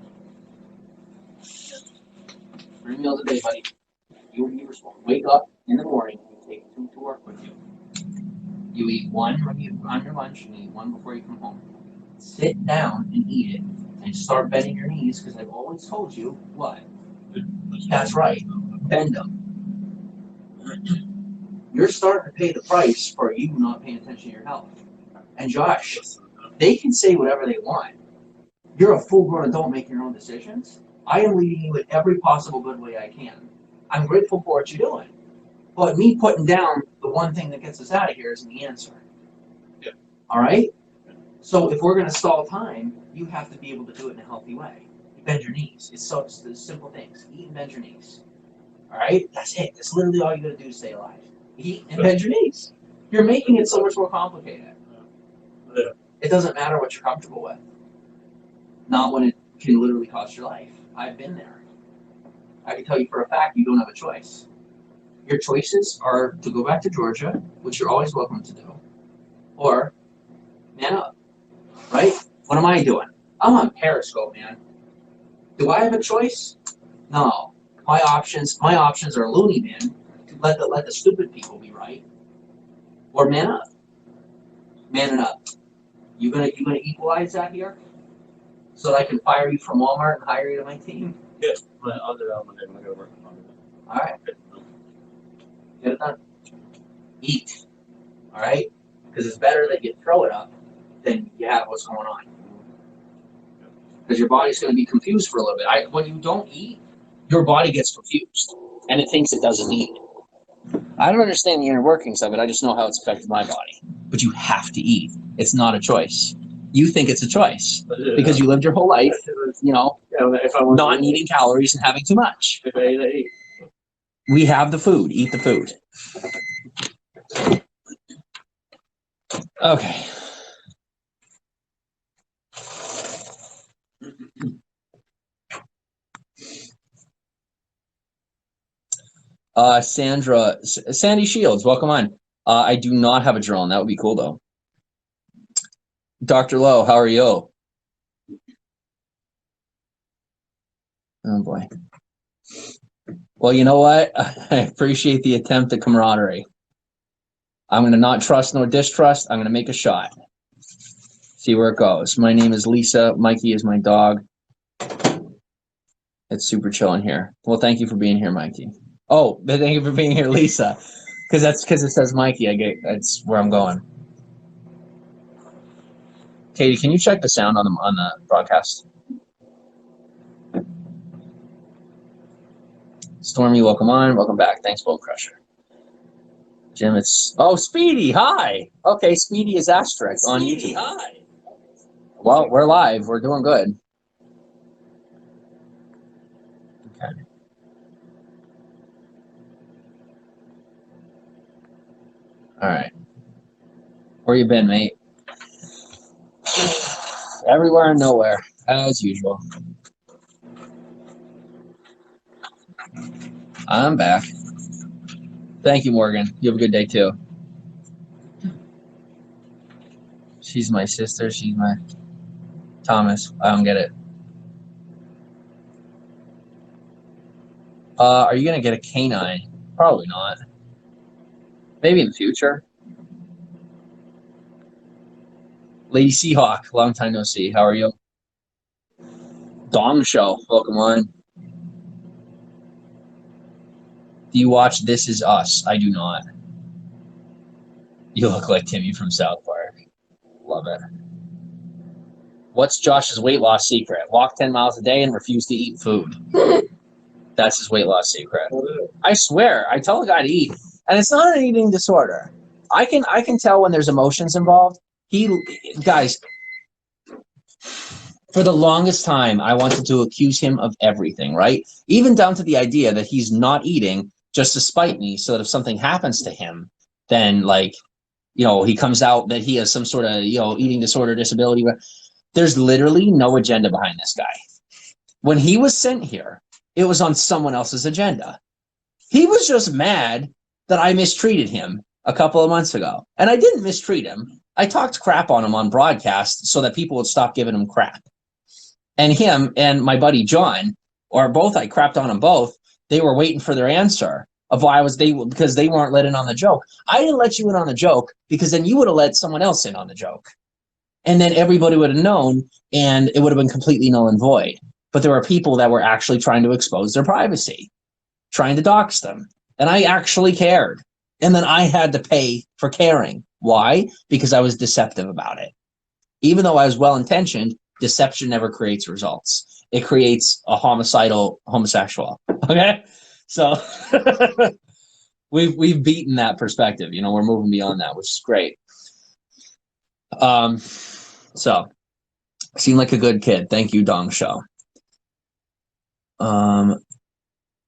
3 meals a day, buddy. You wake up in the morning and take 2 to work with you. You eat one when you on your lunch, and you eat one before you come home. Sit down and eat it, and start bending your knees because I've always told you what. That's right. Bend them. You're starting to pay the price for you not paying attention to your health. And Josh, they can say whatever they want. You're a full-grown adult making your own decisions. I am leading you in every possible good way I can. I'm grateful for what you're doing. But me putting down the one thing that gets us out of here isn't the answer. Yeah. All right? So if we're going to stall time, you have to be able to do it in a healthy way. You bend your knees. It's the simple things. Eat and bend your knees. All right? That's it. That's literally all you got to do to stay alive. Eat and bend your knees. You're making it so much more complicated. Yeah. It doesn't matter what you're comfortable with. Not when it can literally cost your life. I've been there. I can tell you for a fact you don't have a choice. Your choices are to go back to Georgia, which you're always welcome to do, or man up, right? What am I doing? I'm on Periscope, man. Do I have a choice? No. My options are loony bin. Let the stupid people be right, or man up. Manning up. You gonna equalize that here, so that I can fire you from Walmart and hire you to my team? Yeah, I'll do that one day when I go work on it. All right. Get it done. Eat. All right? Because it's better that you throw it up than you have what's going on. Because your body's going to be confused for a little bit. When you don't eat, your body gets confused. And it thinks it doesn't eat. I don't understand the inner workings of it. I just know how it's affected my body. But you have to eat. It's not a choice. You think it's a choice. Because you lived your whole life, If I want not eating calories and having too much. if I eat, I eat. We have the food. Eat the food. Okay. Sandy Shields, welcome on. I do not have a drone. That would be cool, though. Dr. Lowe, how are you? Oh, boy. Well, you know what? I appreciate the attempt at camaraderie. I'm going to not trust nor distrust. I'm going to make a shot. See where it goes. My name is Lisa. Mikey is my dog. It's super chill in here. Well, thank you for being here, Mikey. Oh, but thank you for being here, Lisa. Because it says Mikey. That's where I'm going. Katie, can you check the sound on the broadcast? Stormy, welcome on. Welcome back. Thanks, Bolt Crusher. Jim, Speedy. Hi. Okay, Speedy is asterisk on YouTube. Hi. Well, we're live. We're doing good. Okay. All right. Where you been, mate? Everywhere and nowhere, as usual. I'm back. Thank you, Morgan. You have a good day, too. She's my sister. She's my Thomas. I don't get it. Are you going to get a canine? Probably not. Maybe in the future. Lady Seahawk, long time no see. How are you? Dong Show, welcome on. Do you watch This Is Us? I do not. You look like Timmy from South Park. Love it. What's Josh's weight loss secret? Walk 10 miles a day and refuse to eat food. That's his weight loss secret. I swear, I tell a guy to eat, and it's not an eating disorder. I can tell when there's emotions involved. Guys, for the longest time, I wanted to accuse him of everything, right? Even down to the idea that he's not eating just to spite me, so that if something happens to him, then like, he comes out that he has some sort of, eating disorder, disability. There's literally no agenda behind this guy. When he was sent here, it was on someone else's agenda. He was just mad that I mistreated him a couple of months ago. And I didn't mistreat him. I talked crap on him on broadcast so that people would stop giving him crap. And him and my buddy John, or both, I crapped on them both. They were waiting for their answer of why because they weren't let in on the joke. I didn't let you in on the joke because then you would have let someone else in on the joke. And then everybody would have known, and it would have been completely null and void. But there were people that were actually trying to expose their privacy, trying to dox them. And I actually cared. And then I had to pay for caring. Why? Because I was deceptive about it. Even though I was well-intentioned, deception never creates results. It creates a homicidal homosexual. Okay? So we've beaten that perspective. We're moving beyond that, which is great. So seem like a good kid. Thank you, Dong Show.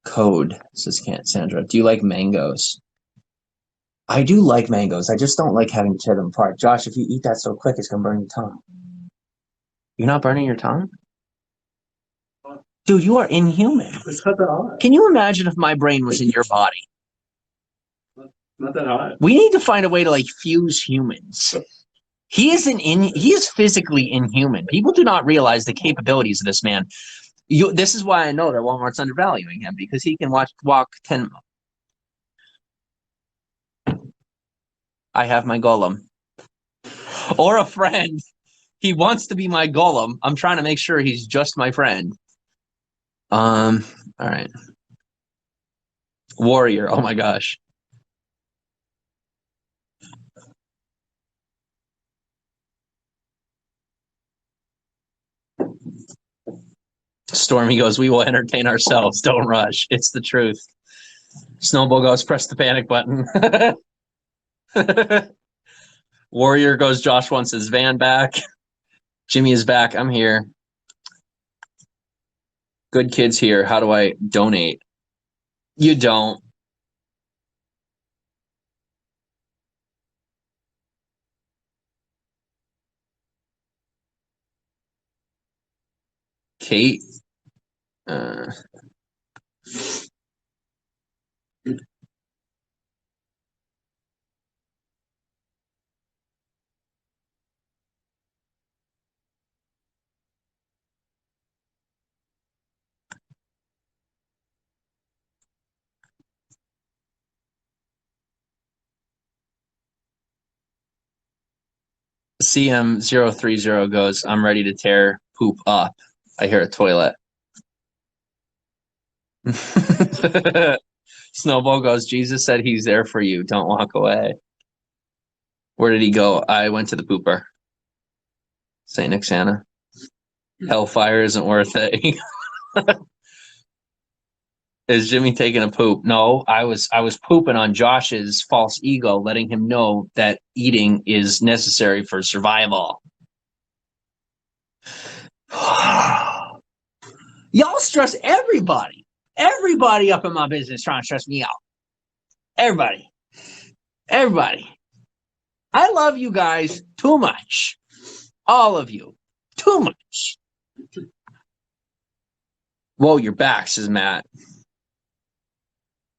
Code, says Sandra. Do you like mangoes? I do like mangoes. I just don't like having to tear them apart. Josh, if you eat that so quick, it's going to burn your tongue. You're not burning your tongue? Dude, you are inhuman. It's not that hot. Can you imagine if my brain was in your body? Not that hot. We need to find a way to fuse humans. He is physically inhuman. People do not realize the capabilities of this man. This is why I know that Walmart's undervaluing him, because he can walk 10. I have my golem. Or a friend. He wants to be my golem. I'm trying to make sure he's just my friend. All right. Warrior. Oh my gosh. Stormy goes, we will entertain ourselves. Don't rush. It's the truth. Snowball goes, press the panic button. Warrior goes, Josh wants his van back. Jimmy is back. I'm here. Good kids here. How do I donate? You don't. Kate. CM030 goes, I'm ready to tear poop up. I hear a toilet. Snowball goes, Jesus said he's there for you. Don't walk away. Where did he go? I went to the pooper. St. Nick Santa. Hellfire isn't worth it. Is Jimmy taking a poop? No, I was pooping on Josh's false ego, letting him know that eating is necessary for survival. Y'all stress everybody. Everybody up in my business trying to stress me out. Everybody. I love you guys too much. All of you. Too much. Whoa, you're back, says Matt.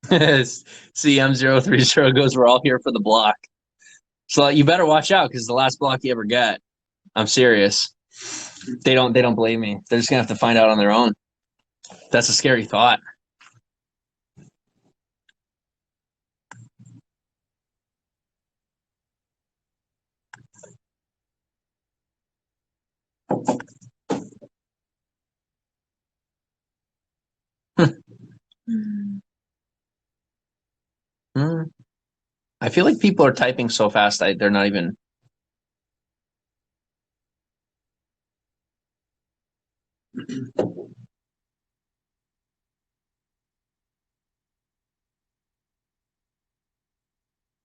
CM030 goes, we're all here for the block. So you better watch out, because the last block you ever get. I'm serious. They don't blame me. They're just gonna have to find out on their own. That's a scary thought. I feel like people are typing so fast they're not even.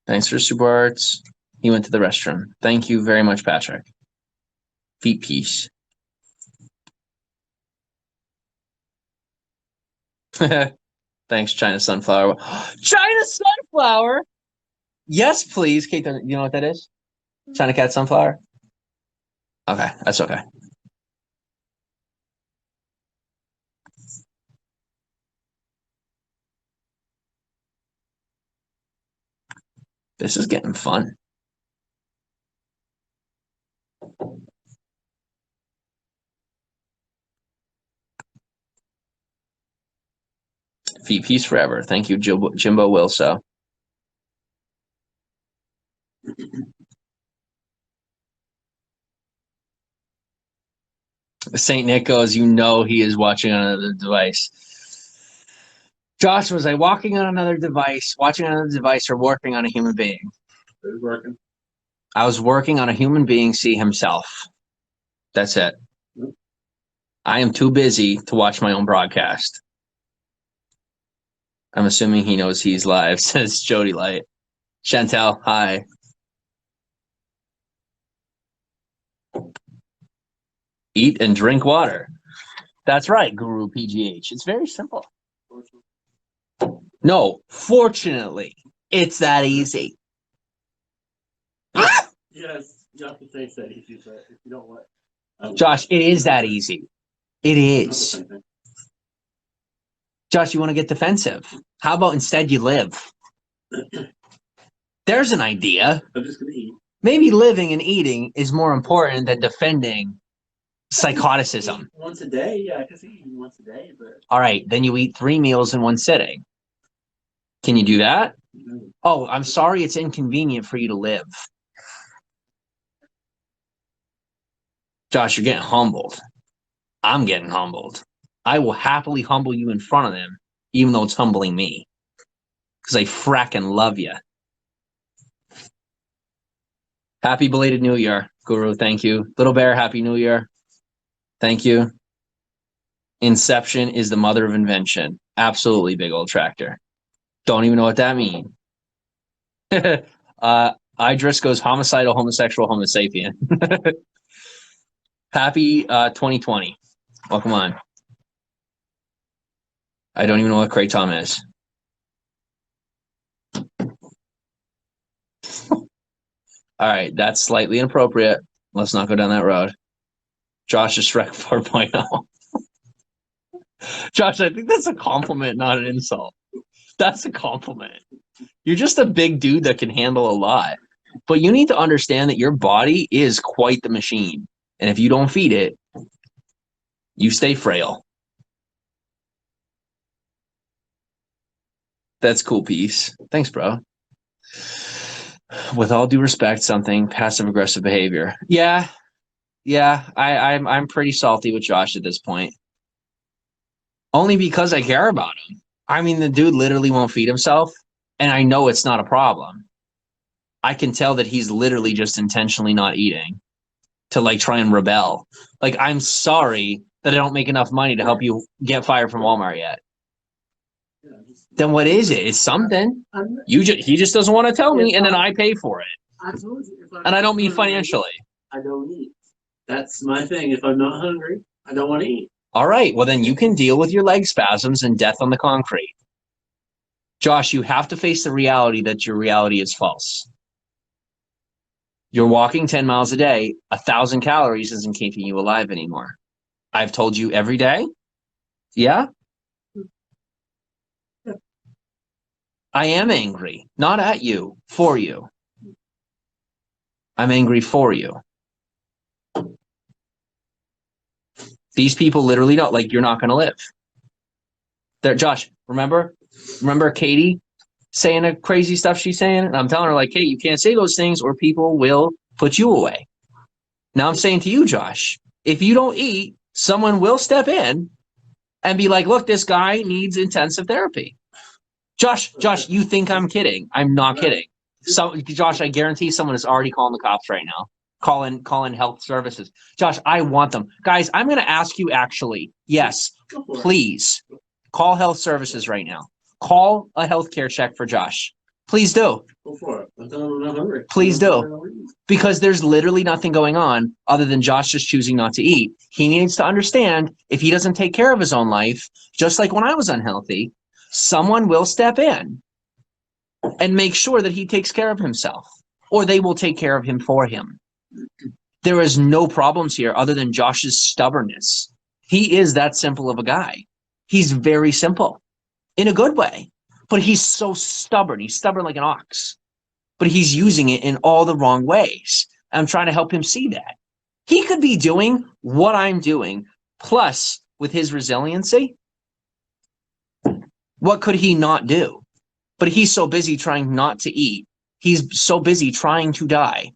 Thanks for super arts. He went to the restroom. Thank you very much, Patrick. Feet piece. Thanks, China Sunflower. China Sunflower? Yes, please. Kate, you know what that is? China Cat Sunflower? Okay, that's okay. This is getting fun. Feet piece forever. Thank you, Jimbo Wilso. St. Nick goes, you know he is watching on another device. Josh, was I walking on another device, watching on another device, or working on a human being? It was working. I was working on a human being see himself. That's it. Yep. I am too busy to watch my own broadcast. I'm assuming he knows he's live, says Jody Light. Chantel, hi. Eat and drink water. That's right, Guru PGH. It's very simple. No, fortunately, it's that easy. Yes, you have to say that easy, but if you don't want. Josh, it is that easy. It is. Josh, you want to get defensive? How about instead you live? There's an idea. I'm just gonna eat. Maybe living and eating is more important than defending psychoticism. Once a day, yeah, I can see eating once a day, but. All right, then you eat 3 meals in one sitting. Can you do that? No. Oh, I'm sorry it's inconvenient for you to live. Josh, you're getting humbled. I'm getting humbled. I will happily humble you in front of them, even though it's humbling me. Because I fracking love you. Happy belated New Year, Guru. Thank you. Little Bear, Happy New Year. Thank you. Inception is the mother of invention. Absolutely, big old tractor. Don't even know what that means. Idris goes homicidal, homosexual, homo sapien. Happy 2020. Welcome on. I don't even know what Kratom is. All right, that's slightly inappropriate. Let's not go down that road. Josh is Shrek 4.0. Josh, I think that's a compliment, not an insult. That's a compliment. You're just a big dude that can handle a lot. But you need to understand that your body is quite the machine. And if you don't feed it, you stay frail. That's cool, peace. Thanks, bro. With all due respect, something passive-aggressive behavior. Yeah. I'm pretty salty with Josh at this point. Only because I care about him. I mean, the dude literally won't feed himself, and I know it's not a problem. I can tell that he's literally just intentionally not eating to like try and rebel. Like, I'm sorry that I don't make enough money to help you get fired from Walmart yet. Then what is it? It's something. He just doesn't want to tell me, and then I pay for it. I told you. And I don't mean financially. I don't eat. That's my thing. If I'm not hungry, I don't want to eat. All right. Well, then you can deal with your leg spasms and death on the concrete. Josh, you have to face the reality that your reality is false. You're walking 10 miles a day. 1,000 calories isn't keeping you alive anymore. I've told you every day. Yeah? I am angry, not at you, for you. I'm angry for you. These people literally don't, like, you're not going to live. There, Josh, remember Katie saying the crazy stuff she's saying? And I'm telling her, like, hey, you can't say those things or people will put you away. Now I'm saying to you, Josh, if you don't eat, someone will step in and be like, look, this guy needs intensive therapy. Josh, you think I'm kidding. I'm not kidding. So, Josh, I guarantee someone is already calling the cops right now. Calling health services. Josh, I want them. Guys, I'm going to ask you actually, yes, please call health services right now. Call a healthcare check for Josh. Please do. Go for it. I'm telling him I'm not hungry. Please do. Because there's literally nothing going on other than Josh just choosing not to eat. He needs to understand if he doesn't take care of his own life, just like when I was unhealthy, someone will step in and make sure that he takes care of himself, or they will take care of him for him. There is no problems here other than Josh's stubbornness. He is that simple of a guy. He's very simple in a good way, but he's so stubborn. He's stubborn like an ox, but he's using it in all the wrong ways. I'm trying to help him see that. He could be doing what I'm doing, plus with his resiliency, what could he not do? But he's so busy trying not to eat. He's so busy trying to die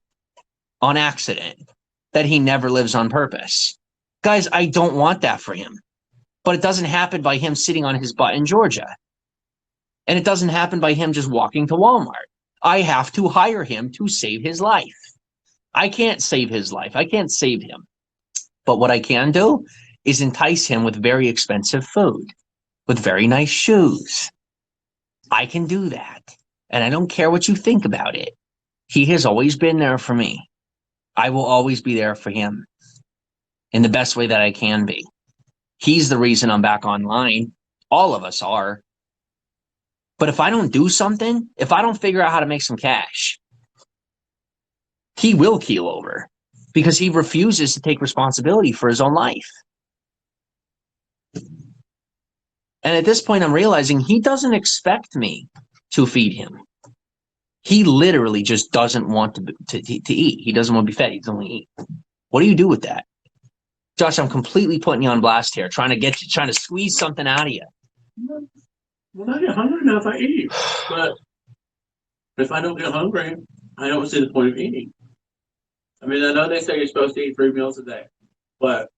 on accident that he never lives on purpose. Guys, I don't want that for him. But it doesn't happen by him sitting on his butt in Georgia. And it doesn't happen by him just walking to Walmart. I have to hire him to save his life. I can't save his life. I can't save him. But what I can do is entice him with very expensive food, with very nice shoes. I can do that. And I don't care what you think about it. He has always been there for me. I will always be there for him in the best way that I can be. He's the reason I'm back online. All of us are. But if I don't do something, if I don't figure out how to make some cash, he will keel over because he refuses to take responsibility for his own life. And at this point, I'm realizing he doesn't expect me to feed him. He literally just doesn't want to eat. He doesn't want to be fed. He doesn't want to eat. What do you do with that? Josh, I'm completely putting you on blast here, trying to squeeze something out of you. When I get hungry enough, I eat. But if I don't get hungry, I don't see the point of eating. I mean, I know they say you're supposed to eat 3 meals a day, but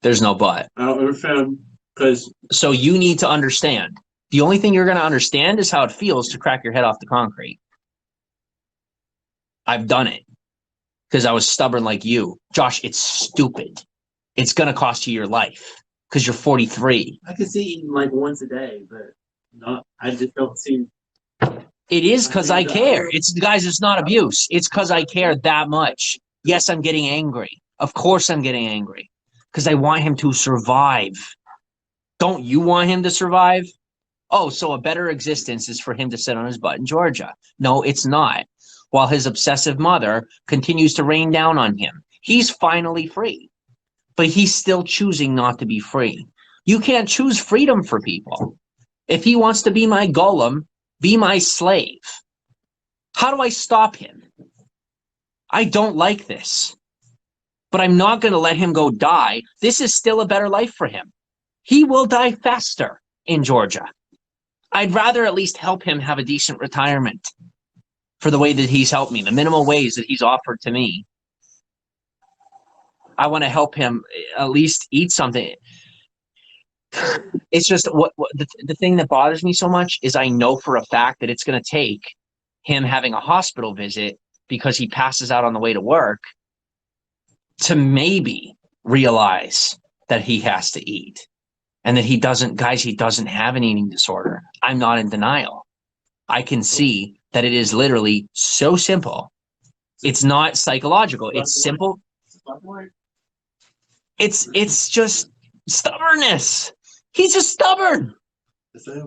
there's no but. I don't understand because. So you need to understand. The only thing you're going to understand is how it feels to crack your head off the concrete. I've done it because I was stubborn like you. Josh, it's stupid. It's going to cost you your life because you're 43. I could see eating like once a day, but not. I just don't see. It is because I care. It's guys, it's not abuse. It's because I care that much. Yes, I'm getting angry. Of course I'm getting angry because I want him to survive. Don't you want him to survive? Oh, so a better existence is for him to sit on his butt in Georgia. No, it's not. While his obsessive mother continues to rain down on him. He's finally free, but he's still choosing not to be free. You can't choose freedom for people. If he wants to be my golem, be my slave. How do I stop him? I don't like this, but I'm not going to let him go die. This is still a better life for him. He will die faster in Georgia. I'd rather at least help him have a decent retirement for the way that he's helped me, the minimal ways that he's offered to me. I want to help him at least eat something. It's just the thing that bothers me so much is I know for a fact that it's going to take him having a hospital visit because he passes out on the way to work to maybe realize that he has to eat and that he doesn't have an eating disorder. I'm not in denial. I can see that it is literally so simple. It's not psychological. It's simple. It's just stubbornness. He's just stubborn.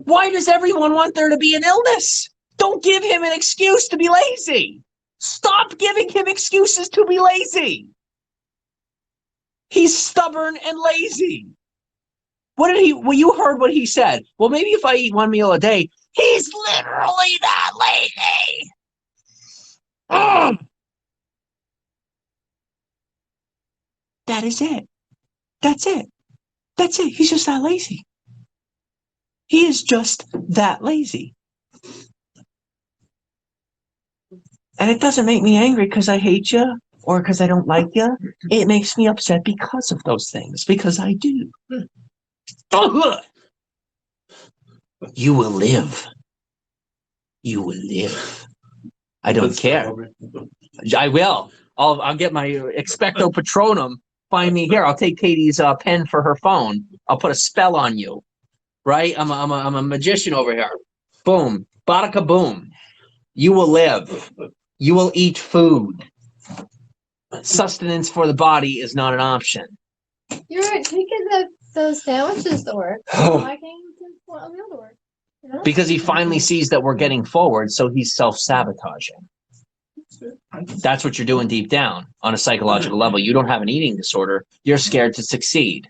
Why does everyone want there to be an illness? Don't give him an excuse to be lazy. Stop giving him excuses to be lazy. He's stubborn and lazy. Well, you heard what he said. Well, maybe if I eat 1 meal a day, he's literally that lazy. Ugh. That is it. That's it. That's it. He's just that lazy. He is just that lazy. And it doesn't make me angry because I hate you or because I don't like you. It makes me upset because of those things, because I do. You will live. You will live. I don't care. I will. I'll get my expecto patronum. Find me here. I'll take Katie's pen for her phone. I'll put a spell on you. Right? I'm a magician over here. Boom. Bada boom. You will live. You will eat food. Sustenance for the body is not an option. You're taking those sandwiches to work. Why can't you take a meal to work? You know? Because he finally sees that we're getting forward, so he's self-sabotaging. That's what you're doing deep down on a psychological level. You don't have an eating disorder. You're scared to succeed.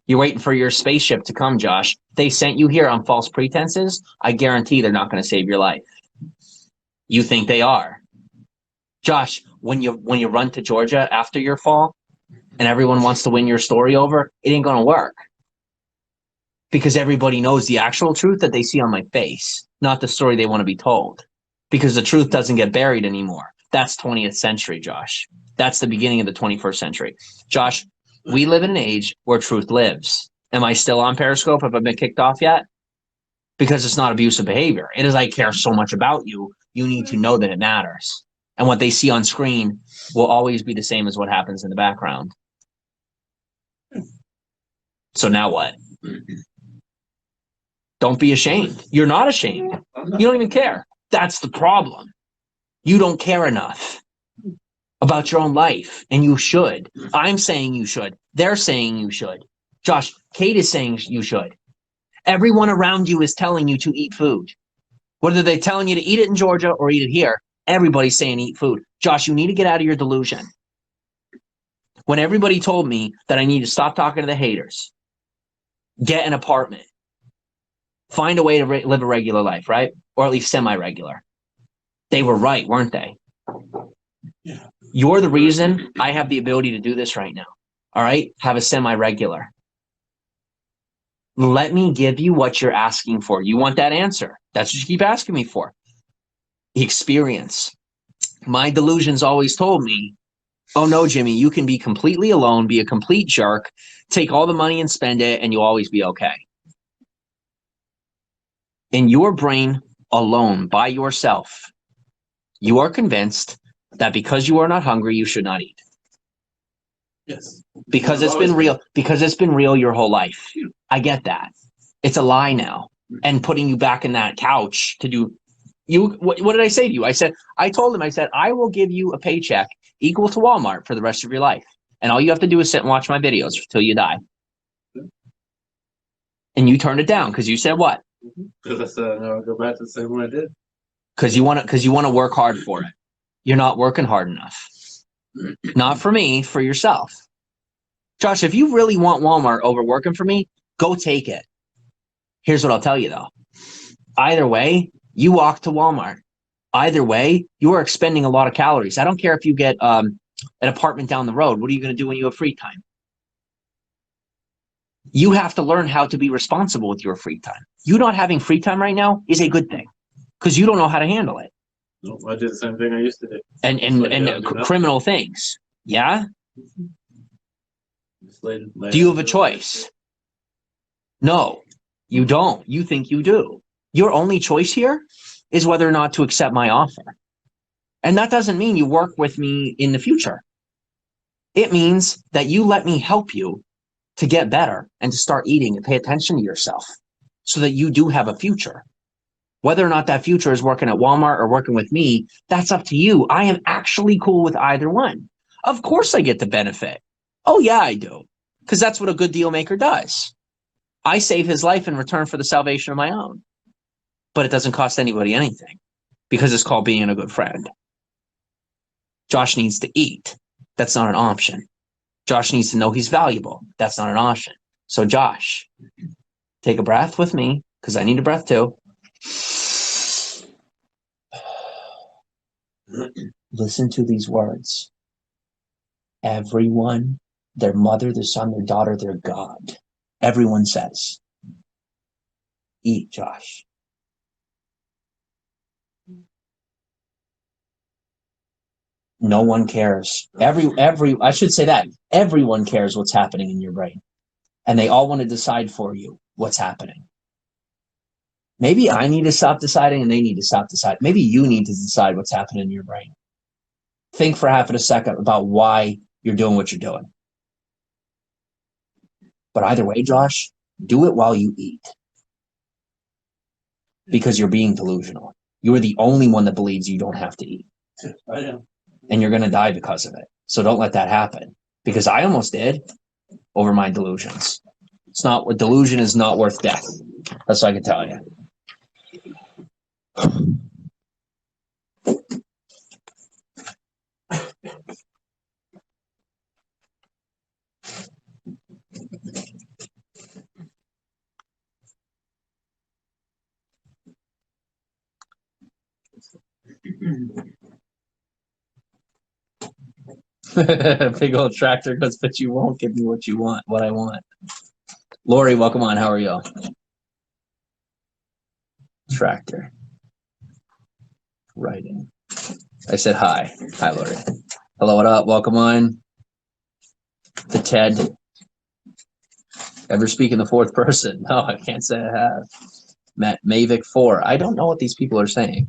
You're waiting for your spaceship to come, Josh. They sent you here on false pretenses. I guarantee they're not going to save your life. You think they are. Josh, when you run to Georgia after your fall and everyone wants to win your story over, it ain't going to work. Because everybody knows the actual truth that they see on my face, not the story they want to be told. Because the truth doesn't get buried anymore. That's 20th century, Josh. That's the beginning of the 21st century. Josh, we live in an age where truth lives. Am I still on Periscope? Have I been kicked off yet? Because it's not abusive behavior. It is, I care so much about you. You need to know that it matters. And what they see on screen will always be the same as what happens in the background. So now what? Don't be ashamed. You're not ashamed. You don't even care. That's the problem. You don't care enough about your own life, and you should. I'm saying you should. They're saying you should. Josh, Kate is saying you should. Everyone around you is telling you to eat food. Whether they're telling you to eat it in Georgia or eat it here, everybody's saying eat food. Josh, you need to get out of your delusion. When everybody told me that I need to stop talking to the haters, get an apartment, find a way to live a regular life, right? Or at least semi-regular. They were right, weren't they? Yeah. You're the reason I have the ability to do this right now. All right? Have a semi-regular. Let me give you what you're asking for. You want that answer. That's what you keep asking me for. Experience. My delusions always told me, oh no, Jimmy, you can be completely alone, be a complete jerk, take all the money and spend it, and you'll always be okay. In your brain alone, by yourself, you are convinced that because you are not hungry, you should not eat. Yes. Because it's been real. Because it's been real your whole life. I get that. It's a lie now. And putting you back in that couch to do you. What did I say to you? I told him, I will give you a paycheck equal to Walmart for the rest of your life. And all you have to do is sit and watch my videos until you die. And you turned it down because you said what? Because I said no, I'll go back to the same way I did. Because you want to work hard for it. You're not working hard enough. Not for me, for yourself. Josh, if you really want Walmart over working for me, go take it. Here's what I'll tell you though. Either way, you walk to Walmart. Either way, you are expending a lot of calories. I don't care if you get an apartment down the road. What are you going to do when you have free time? You have to learn how to be responsible with your free time. You not having free time right now is a good thing because you don't know how to handle it. No, I did the same thing I used to do. And criminal things. Yeah? Do you have a choice? No, you don't. You think you do. Your only choice here is whether or not to accept my offer. And that doesn't mean you work with me in the future. It means that you let me help you to get better and to start eating and pay attention to yourself so that you do have a future. Whether or not that future is working at Walmart or working with me, that's up to you. I am actually cool with either one. Of course I get the benefit. Oh yeah, I do. Because that's what a good deal maker does. I save his life in return for the salvation of my own. But it doesn't cost anybody anything because it's called being a good friend. Josh needs to eat. That's not an option. Josh needs to know he's valuable. That's not an option. So Josh, take a breath with me because I need a breath too. Listen to these words. Everyone, their mother, their son, their daughter, their God. Everyone says, eat, Josh. No one cares. I should say that. Everyone cares what's happening in your brain. And they all want to decide for you what's happening. Maybe I need to stop deciding and they need to stop deciding. Maybe you need to decide what's happening in your brain. Think for half of a second about why you're doing what you're doing. But either way, Josh, do it while you eat. Because you're being delusional. You're the only one that believes you don't have to eat. I know. And you're going to die because of it. So don't let that happen. Because I almost did over my delusions. It's not what delusion is not worth death. That's what I can tell you. Big old tractor goes, but you won't give me what you want, what I want. Lori, welcome on. How are you? Tractor. Writing. I said hi. Hi, Lori. Hello, what up? Welcome on. The Ted. Ever speak in the fourth person? No, I can't say I have. Matt Mavic 4. I don't know what these people are saying.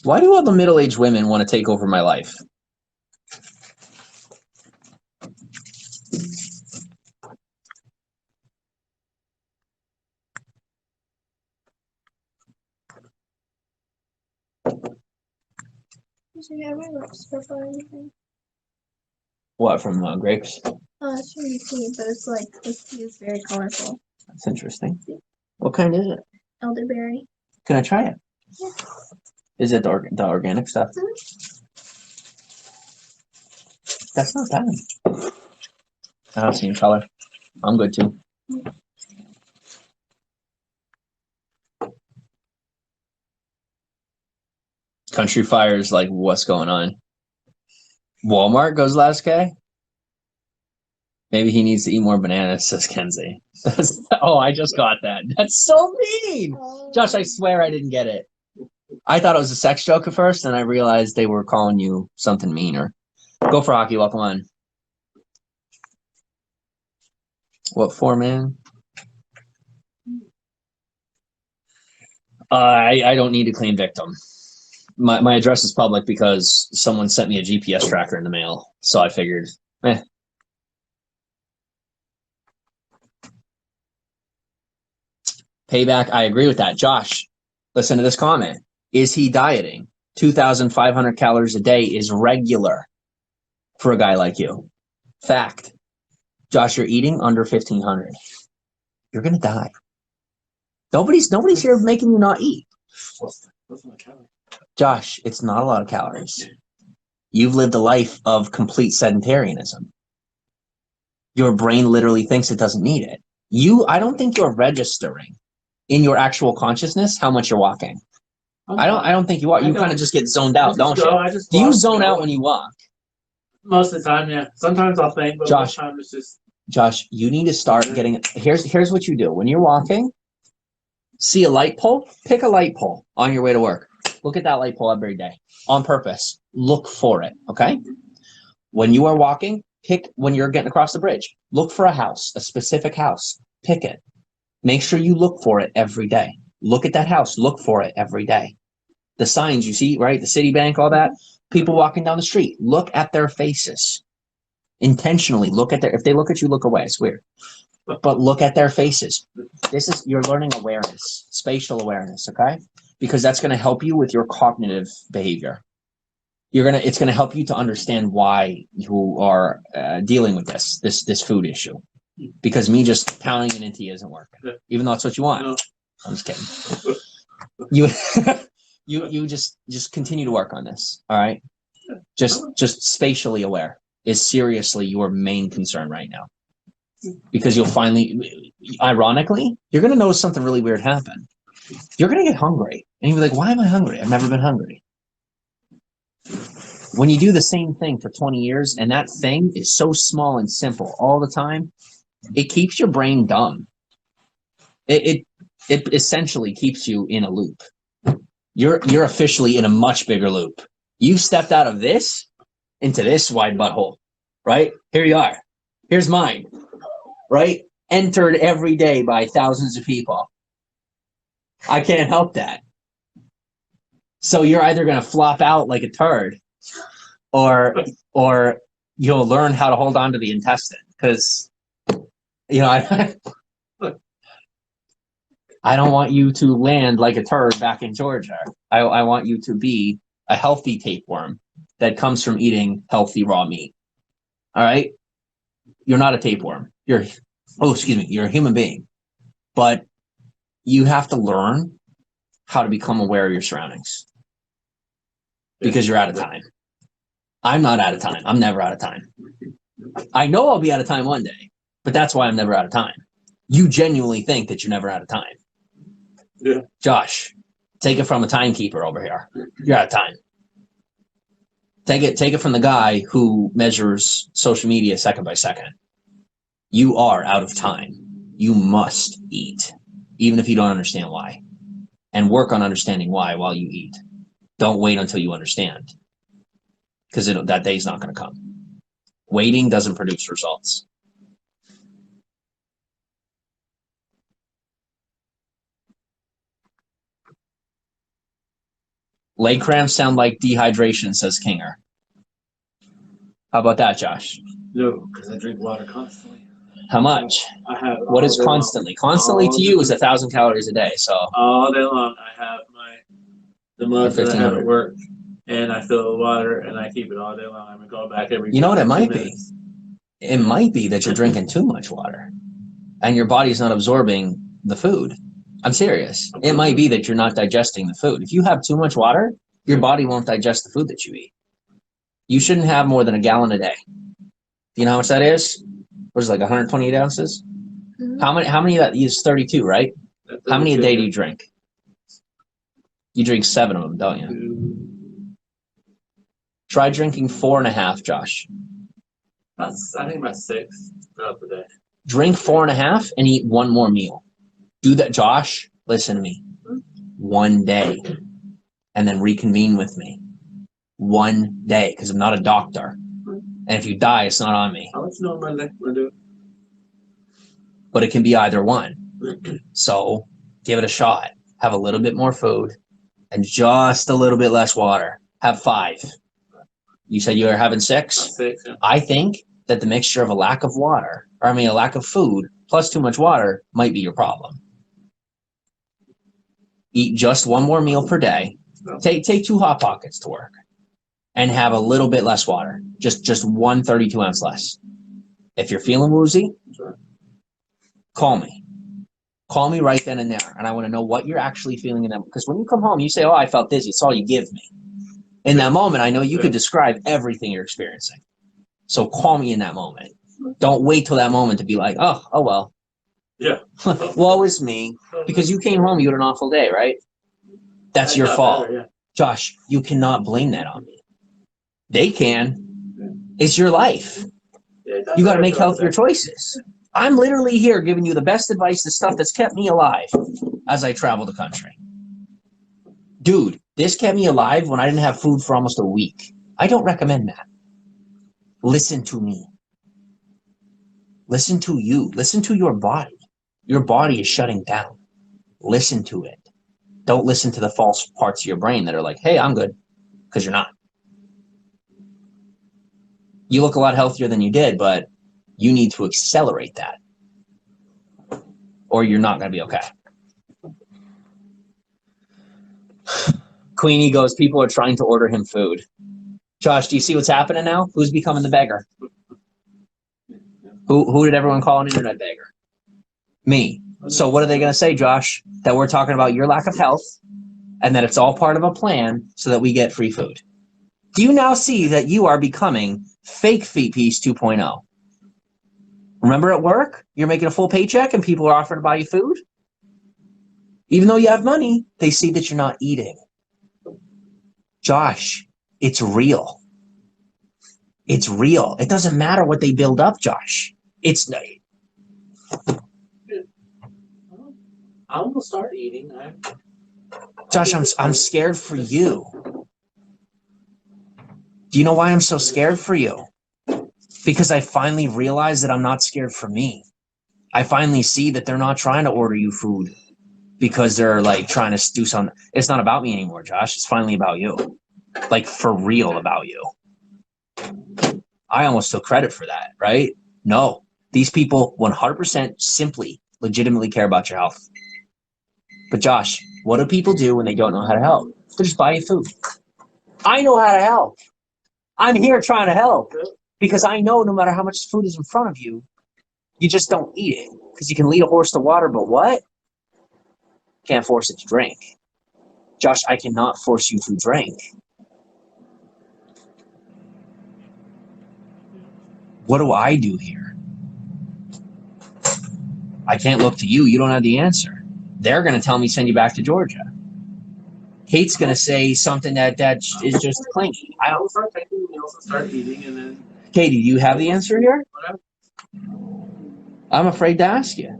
Why do all the middle-aged women want to take over my life? Yeah, my lips purple or anything. What, from grapes? It shouldn't be tea, but it's like this tea is very colorful. That's interesting. What kind is it? Elderberry. Can I try it? Yeah. Is it the organic stuff? That's not bad. I don't see any color. I'm good too. Country Fire is like, what's going on? Walmart goes last K? Maybe he needs to eat more bananas, says Kenzie. Oh, I just got that. That's so mean. Josh, I swear I didn't get it. I thought it was a sex joke at first, and I realized they were calling you something meaner. Go for hockey, welcome on. What for, man? I don't need to claim victim. My address is public because someone sent me a GPS tracker in the mail, so I figured, Payback, I agree with that. Josh, listen to this comment. Is he dieting? 2,500 calories a day is regular for a guy like you. Fact. Josh, you're eating under 1,500. You're going to die. Nobody's here making you not eat. Josh, it's not a lot of calories. You've lived a life of complete sedentarianism. Your brain literally thinks it doesn't need it. I don't think you're registering in your actual consciousness how much you're walking. I don't think you are. You kind of just get zoned out, don't you? Do you zone out when you walk? Most of the time, yeah. Sometimes I'll think, but most time it's just. Josh, you need to start getting. Here's what you do when you're walking. See a light pole? Pick a light pole on your way to work. Look at that light pole every day on purpose. Look for it. Okay. When you are walking, when you're getting across the bridge. Look for a house, a specific house. Pick it. Make sure you look for it every day. Look at that house. Look for it every day. The signs you see, right? The Citibank, all that. People walking down the street. Look at their faces. Intentionally look at if they look at you, look away. It's weird. But look at their faces. You're learning awareness, spatial awareness, okay? Because that's going to help you with your cognitive behavior. It's going to help you to understand why you are dealing with this food issue. Because me just pounding it into you isn't working, even though that's what you want. No. I'm just kidding. You just continue to work on this. All right. Just spatially aware is seriously your main concern right now, because you'll finally, ironically, you're going to notice something really weird happen. You're going to get hungry, and you'll be like, "Why am I hungry? I've never been hungry." When you do the same thing for 20 years, and that thing is so small and simple all the time, it keeps your brain dumb. It essentially keeps you in a loop. You're officially in a much bigger loop. You stepped out of this into this wide butthole, right? Here you are. Here's mine, right? Entered every day by thousands of people. I can't help that. So you're either going to flop out like a turd, or you'll learn how to hold on to the intestine. Because, you know, I don't want you to land like a turd back in Georgia. I want you to be a healthy tapeworm that comes from eating healthy raw meat. All right? You're not a tapeworm. You're a human being. But you have to learn how to become aware of your surroundings. Because you're out of time. I'm not out of time. I'm never out of time. I know I'll be out of time one day, but that's why I'm never out of time. You genuinely think that you're never out of time. Yeah. Josh, take it from a timekeeper over here. You're out of time. Take it from the guy who measures social media second by second. You are out of time. You must eat, even if you don't understand why. And work on understanding why while you eat. Don't wait until you understand. Because that day's not going to come. Waiting doesn't produce results. Leg cramps sound like dehydration, says Conger. How about that, Josh? No, because I drink water constantly. How much? I have. What is constantly? Constantly to you is 1,000 calories a day. So all day long, I have the mugs that I have at 1,500. work, and I fill it with water, and I keep it all day long. I'm gonna go back every. You know what it 2 might minutes. be? It might be that you're drinking too much water, and your body's not absorbing the food. I'm serious. It might be that you're not digesting the food. If you have too much water, your body won't digest the food that you eat. You shouldn't have more than a gallon a day. Do you know how much that is? What is it, like 128 ounces? Mhm. How many of that is 32, right? How many a day do you drink? You drink 7 of them, don't you? Try drinking 4.5, Josh. I think about 6 throughout the day. Drink 4.5 and eat 1 more meal. Do that, Josh. Listen to me. 1 day, and then reconvene with me. 1 day, because I'm not a doctor. And if you die, it's not on me. I'll let you know on Monday. We'll do it. But it can be either one. So give it a shot. Have a little bit more food and just a little bit less water. Have 5. You said you were having 6? 6. Yeah. I think that the mixture of a lack of a lack of food plus too much water might be your problem. Eat just 1 more meal per day. Take 2 Hot Pockets to work and have a little bit less water. Just 1 32-ounce less. If you're feeling woozy, call me. Call me right then and there. And I want to know what you're actually feeling in that. Because when you come home, you say, oh, I felt dizzy. It's all you give me. In that moment, I know you could describe everything you're experiencing. So call me in that moment. Don't wait till that moment to be like, oh well. Yeah. Woe is me. Because you came home, you had an awful day, right? That's your fault. Better, yeah. Josh, you cannot blame that on me. They can. It's your life. Yeah, You got to make healthier choices. I'm literally here giving you the best advice, the stuff that's kept me alive as I travel the country. Dude, this kept me alive when I didn't have food for almost a week. I don't recommend that. Listen to me. Listen to you. Listen to your body. Your body is shutting down. Listen to it. Don't listen to the false parts of your brain that are like, hey, I'm good, because you're not. You look a lot healthier than you did, but you need to accelerate that, or you're not going to be okay. Queenie goes, people are trying to order him food. Josh, do you see what's happening now? Who's becoming the beggar? Who did everyone call an internet beggar? Me. So what are they going to say, Josh? That we're talking about your lack of health and that it's all part of a plan so that we get free food. Do you now see that you are becoming fake feet piece 2.0? Remember at work, you're making a full paycheck and people are offering to buy you food? Even though you have money, they see that you're not eating. Josh, it's real. It's real. It doesn't matter what they build up, Josh. It's I will start eating. Josh, I'm scared for you. Do you know why I'm so scared for you? Because I finally realized that I'm not scared for me. I finally see that they're not trying to order you food. because they're like trying to do something. It's not about me anymore, Josh. It's finally about you. Like for real about you. I almost took credit for that, right? No, these people 100% simply, legitimately care about your health. But Josh, what do people do when they don't know how to help? They just buy you food. I know how to help. I'm here trying to help because I know no matter how much food is in front of you, you just don't eat it because you can lead a horse to water, but what? Can't force it to drink. Josh, I cannot force you to drink. What do I do here? I can't look to you. You don't have the answer. They're going to tell me send you back to Georgia. Kate's going to say something that is just clingy. I always start taking meals and start eating, and then Katie, do you have the answer here? whatever. I'm afraid to ask you.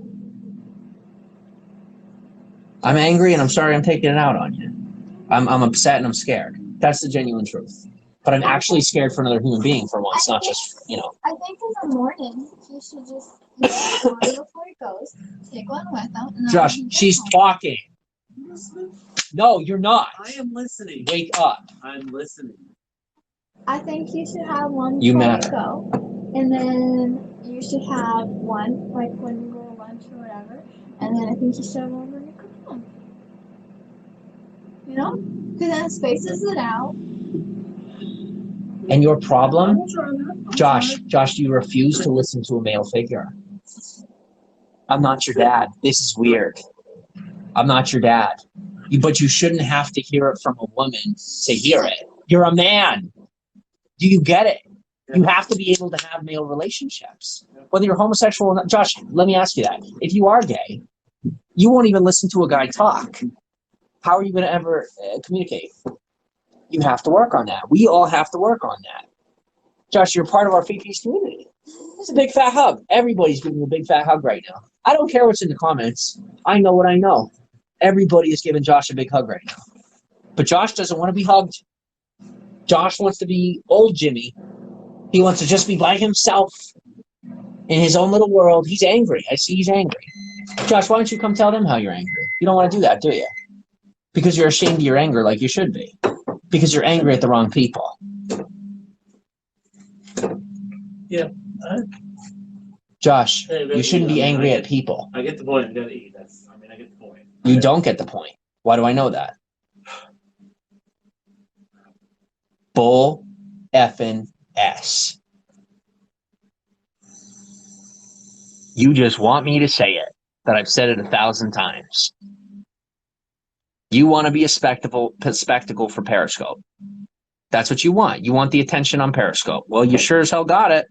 I'm angry and I'm sorry I'm taking it out on you. I'm upset and I'm scared. That's the genuine truth. But I'm actually scared for another human being for once, not just, you know. I think in the morning you should just eat one before it goes, take one with them, and then Josh, you can she's get home. talking. No, you're not. I am listening. Wake up. I'm listening. I think you should have one You before matter. you go, and then you should have one like when you go to lunch or whatever, and then I think you should have one when you come home. You know, because then it spaces it out. And your problem, I'm trying that. Josh, do you refuse to listen to a male figure? I'm not your dad. This is weird. I'm not your dad. But you shouldn't have to hear it from a woman to hear it. You're a man. Do you get it? You have to be able to have male relationships. Whether you're homosexual or not. Josh, let me ask you that. If you are gay, you won't even listen to a guy talk. How are you going to ever communicate? You have to work on that. We all have to work on that. Josh, you're part of our free peace community. It's a big fat hug. Everybody's giving you a big fat hug right now. I don't care what's in the comments. I know what I know. Everybody is giving Josh a big hug right now. But Josh doesn't want to be hugged. Josh wants to be old Jimmy. He wants to just be by himself in his own little world. He's angry. I see he's angry. Josh, why don't you come tell them how you're angry? You don't want to do that, do you? Because you're ashamed of your anger like you should be. Because you're angry at the wrong people. Yeah. Josh, you shouldn't be angry at people. I get the point. I gotta eat. I get the point. You don't get the point. Why do I know that? Bull effing S. You just want me to say it, that I've said it 1,000 times. You want to be a spectacle for Periscope. That's what you want. You want the attention on Periscope. Well, you sure as hell got it.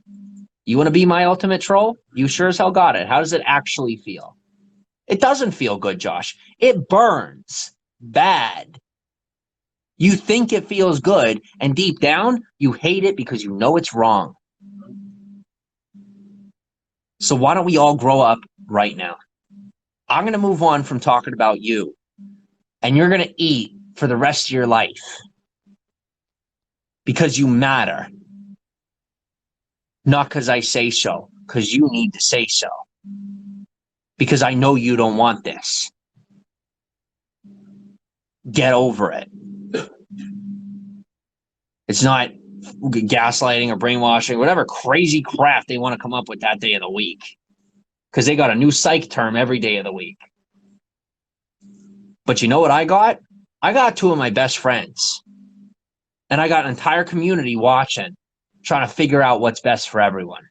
You want to be my ultimate troll? You sure as hell got it. How does it actually feel? It doesn't feel good, Josh. It burns bad. You think it feels good, and deep down, you hate it because you know it's wrong. So why don't we all grow up right now? I'm going to move on from talking about you, and you're going to eat for the rest of your life because you matter. Not because I say so, because you need to say so. Because I know you don't want this. Get over it. It's not gaslighting or brainwashing, whatever crazy crap they want to come up with that day of the week. Because they got a new psych term every day of the week. But you know what I got? I got 2 of my best friends. And I got an entire community watching, trying to figure out what's best for everyone.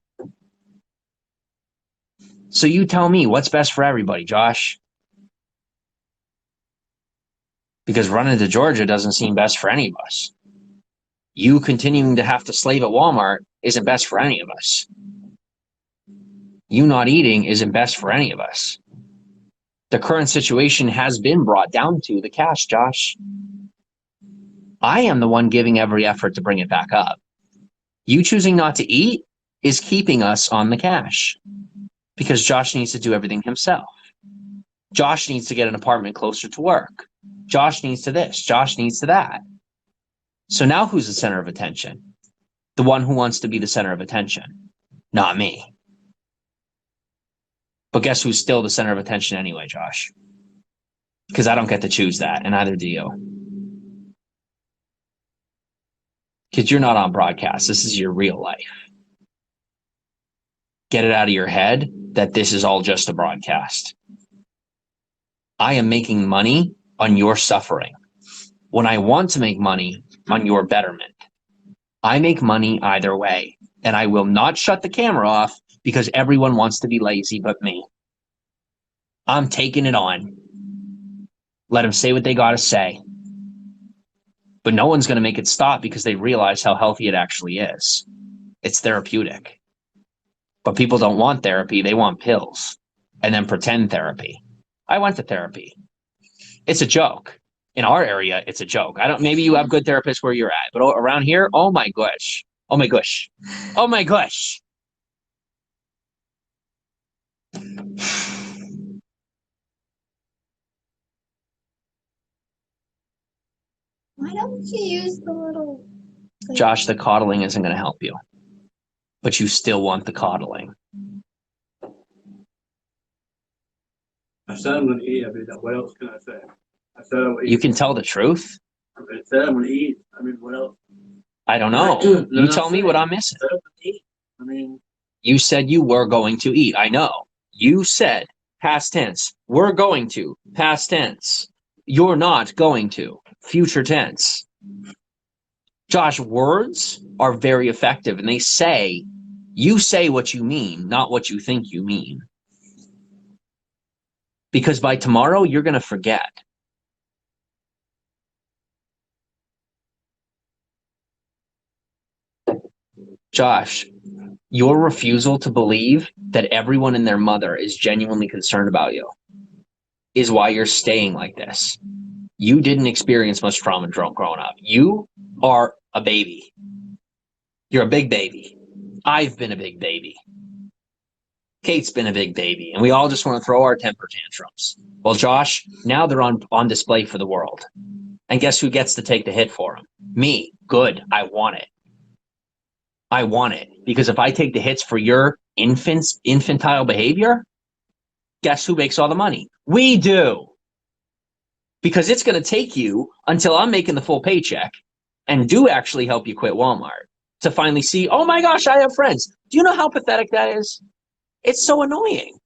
So you tell me what's best for everybody, Josh. Because running to Georgia doesn't seem best for any of us. You continuing to have to slave at Walmart isn't best for any of us. You not eating isn't best for any of us. The current situation has been brought down to the cash, Josh. I am the one giving every effort to bring it back up. You choosing not to eat is keeping us on the cash. Because Josh needs to do everything himself. Josh needs to get an apartment closer to work. Josh needs to this. Josh needs to that. So now who's the center of attention? The one who wants to be the center of attention. Not me. But guess who's still the center of attention anyway, Josh? Because I don't get to choose that, and neither do you. Because you're not on broadcast. This is your real life. Get it out of your head that this is all just a broadcast. I am making money on your suffering. When I want to make money on your betterment, I make money either way. And I will not shut the camera off because everyone wants to be lazy but me. I'm taking it on. Let them say what they got to say. But no one's going to make it stop because they realize how healthy it actually is. It's therapeutic. But people don't want therapy. They want pills and then pretend therapy. I went to therapy. It's a joke. In our area, it's a joke. Maybe you have good therapists where you're at, but around here, oh my gosh. Oh my gosh. Oh my gosh. Why don't you use the little... Josh, the coddling isn't going to help you. But you still want the coddling. I said I'm going to eat. I mean, what else can I say? I said I'm going to eat. You can tell the truth. I said I'm going to eat. I mean, what else? I don't know. You tell me what I'm missing. I said I'm going to eat. I mean, you said you were going to eat. I know. You said past tense. We're going to. Past tense. You're not going to. Future tense. Josh, words are very effective, and you say what you mean, not what you think you mean. Because by tomorrow, you're going to forget. Josh, your refusal to believe that everyone and their mother is genuinely concerned about you is why you're staying like this. You didn't experience much trauma growing up. You are a baby. You're a big baby. I've been a big baby. Kate's been a big baby. And we all just want to throw our temper tantrums. Well, Josh, now they're on display for the world. And guess who gets to take the hit for them? Me. Good. I want it. I want it. Because if I take the hits for your infantile behavior, guess who makes all the money? We do. Because it's going to take you until I'm making the full paycheck and do actually help you quit Walmart to finally see, oh my gosh, I have friends. Do you know how pathetic that is? It's so annoying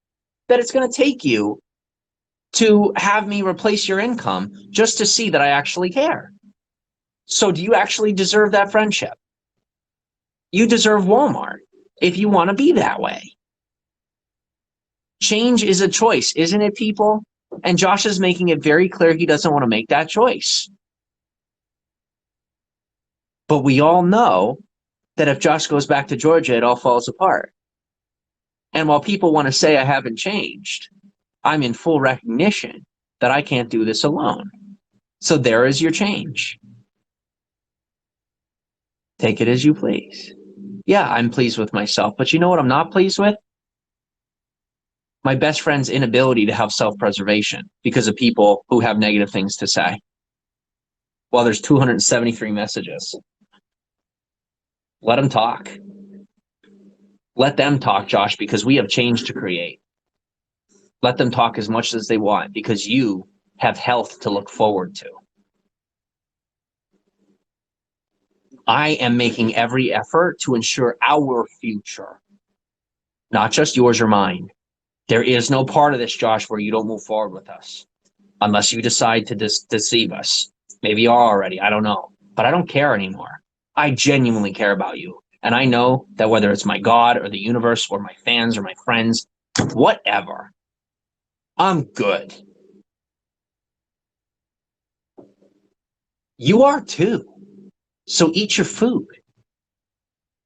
that it's going to take you to have me replace your income just to see that I actually care. So do you actually deserve that friendship? You deserve Walmart if you want to be that way. Change is a choice, isn't it, people? And Josh is making it very clear he doesn't want to make that choice. But we all know that if Josh goes back to Georgia, it all falls apart. And while people want to say I haven't changed, I'm in full recognition that I can't do this alone. So there is your change. Take it as you please. Yeah, I'm pleased with myself, but you know what I'm not pleased with? My best friend's inability to have self-preservation because of people who have negative things to say. Well, there's 273 messages. Let them talk. Let them talk, Josh, because we have change to create. Let them talk as much as they want because you have health to look forward to. I am making every effort to ensure our future, not just yours or mine. There is no part of this, Josh, where you don't move forward with us unless you decide to deceive us. Maybe you are already. I don't know. But I don't care anymore. I genuinely care about you. And I know that whether it's my God or the universe or my fans or my friends, whatever, I'm good. You are too. So eat your food.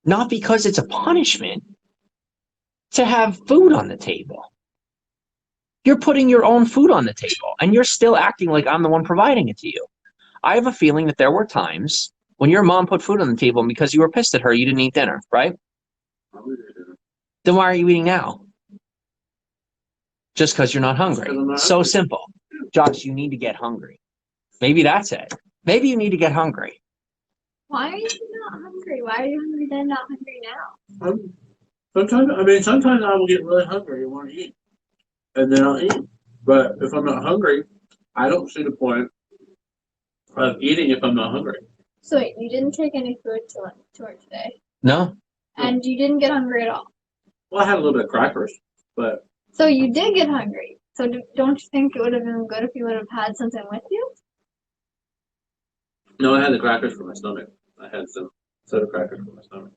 Not because it's a punishment to have food on the table. You're putting your own food on the table, and you're still acting like I'm the one providing it to you. I have a feeling that there were times when your mom put food on the table and because you were pissed at her, you didn't eat dinner, right? Then why are you eating now? Just because you're not hungry. So simple. Josh, you need to get hungry. Maybe that's it. Maybe you need to get hungry. Why are you not hungry? Why are you hungry then, not hungry now? Sometimes I will get really hungry and want to eat. And then I'll eat. But if I'm not hungry, I don't see the point of eating if I'm not hungry. So wait, you didn't take any food to work today, No, and you didn't get hungry at all. Well, I had a little bit of crackers, but So you did get hungry. So don't you think it would have been good if you would have had something with you? no, I had the crackers for my stomach. I had some soda crackers for my stomach.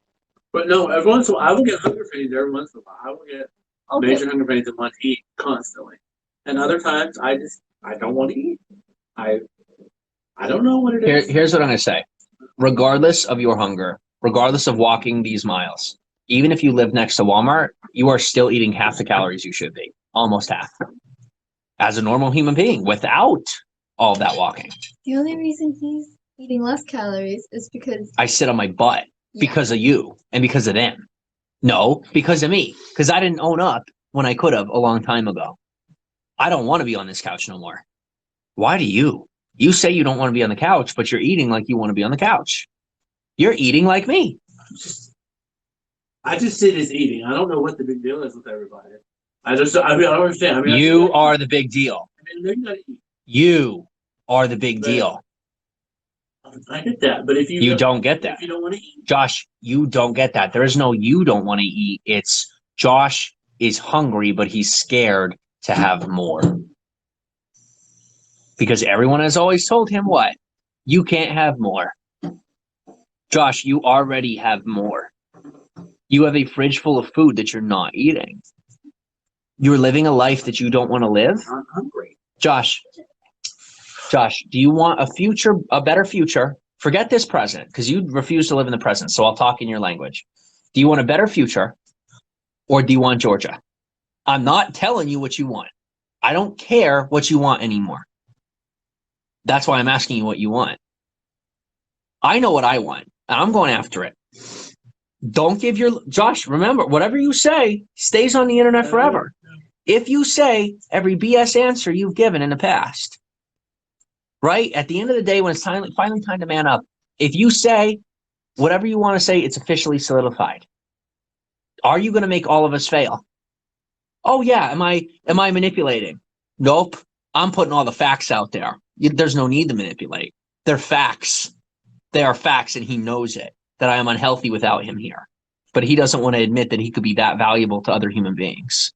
But no, every once in a while, I will get hunger pains every once in a while. I will get Okay. major hunger pains and want to eat constantly. And other times, I don't want to eat. I don't know what it is. here's what I'm going to say. Regardless of your hunger, regardless of walking these miles, even if you live next to Walmart, you are still eating half the calories you should be, almost half, as a normal human being without all of that walking. The only reason he's eating less calories is because I sit on my butt because of you and because of them. No, because of me, because I didn't own up when I could have a long time ago. I don't want to be on this couch no more. Why do you? You say you don't want to be on the couch, but you're eating like you want to be on the couch. You're eating like me. I just see this eating. I don't know what the big deal is with everybody. I don't understand. I mean, You are the big deal. I mean, you gotta eat. You are the big But- deal. I get that, but if you don't get that. if you don't want to eat, Josh, you don't get that. There is no you don't want to eat. It's Josh is hungry, but he's scared to have more. Because everyone has always told him what? You can't have more. Josh, you already have more. You have a fridge full of food that you're not eating. You're living a life that you don't want to live. I'm hungry. Josh, do you want a future, a better future? Forget this present, because you refuse to live in the present, so I'll talk in your language. Do you want a better future, or do you want Georgia? I'm not telling you what you want. I don't care what you want anymore. That's why I'm asking you what you want. I know what I want, and I'm going after it. Don't give your... Josh, remember, whatever you say stays on the internet forever. If you say every BS answer you've given in the past, right? At the end of the day, when it's finally time to man up, if you say whatever you want to say, it's officially solidified. Are you going to make all of us fail? Oh yeah, am I manipulating? Nope. I'm putting all the facts out there. There's no need to manipulate. They're facts. They are facts, and he knows it, that I am unhealthy without him here. But he doesn't want to admit that he could be that valuable to other human beings.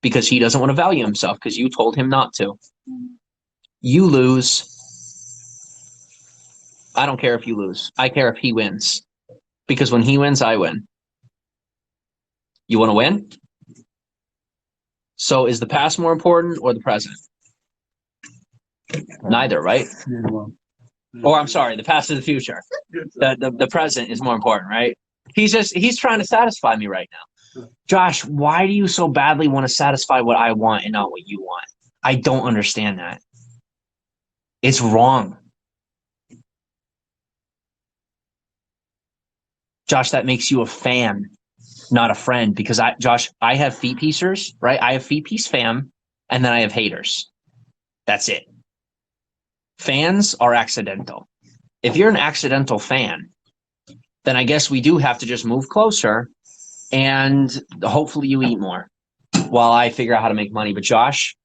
Because he doesn't want to value himself, because you told him not to. You lose. I don't care if you lose. I care if he wins. Because when he wins, I win. You want to win? So is the past more important or the present? Neither, right? Or I'm sorry, the past or the future. The present is more important, right? He's trying to satisfy me right now. Josh, why do you so badly want to satisfy what I want and not what you want? I don't understand that. It's wrong. Josh, that makes you a fan, not a friend, because Josh, I have feet piecers, right? I have feet piece fam, and then I have haters. That's it. Fans are accidental. If you're an accidental fan, then I guess we do have to just move closer, and hopefully you eat more while I figure out how to make money. But Josh,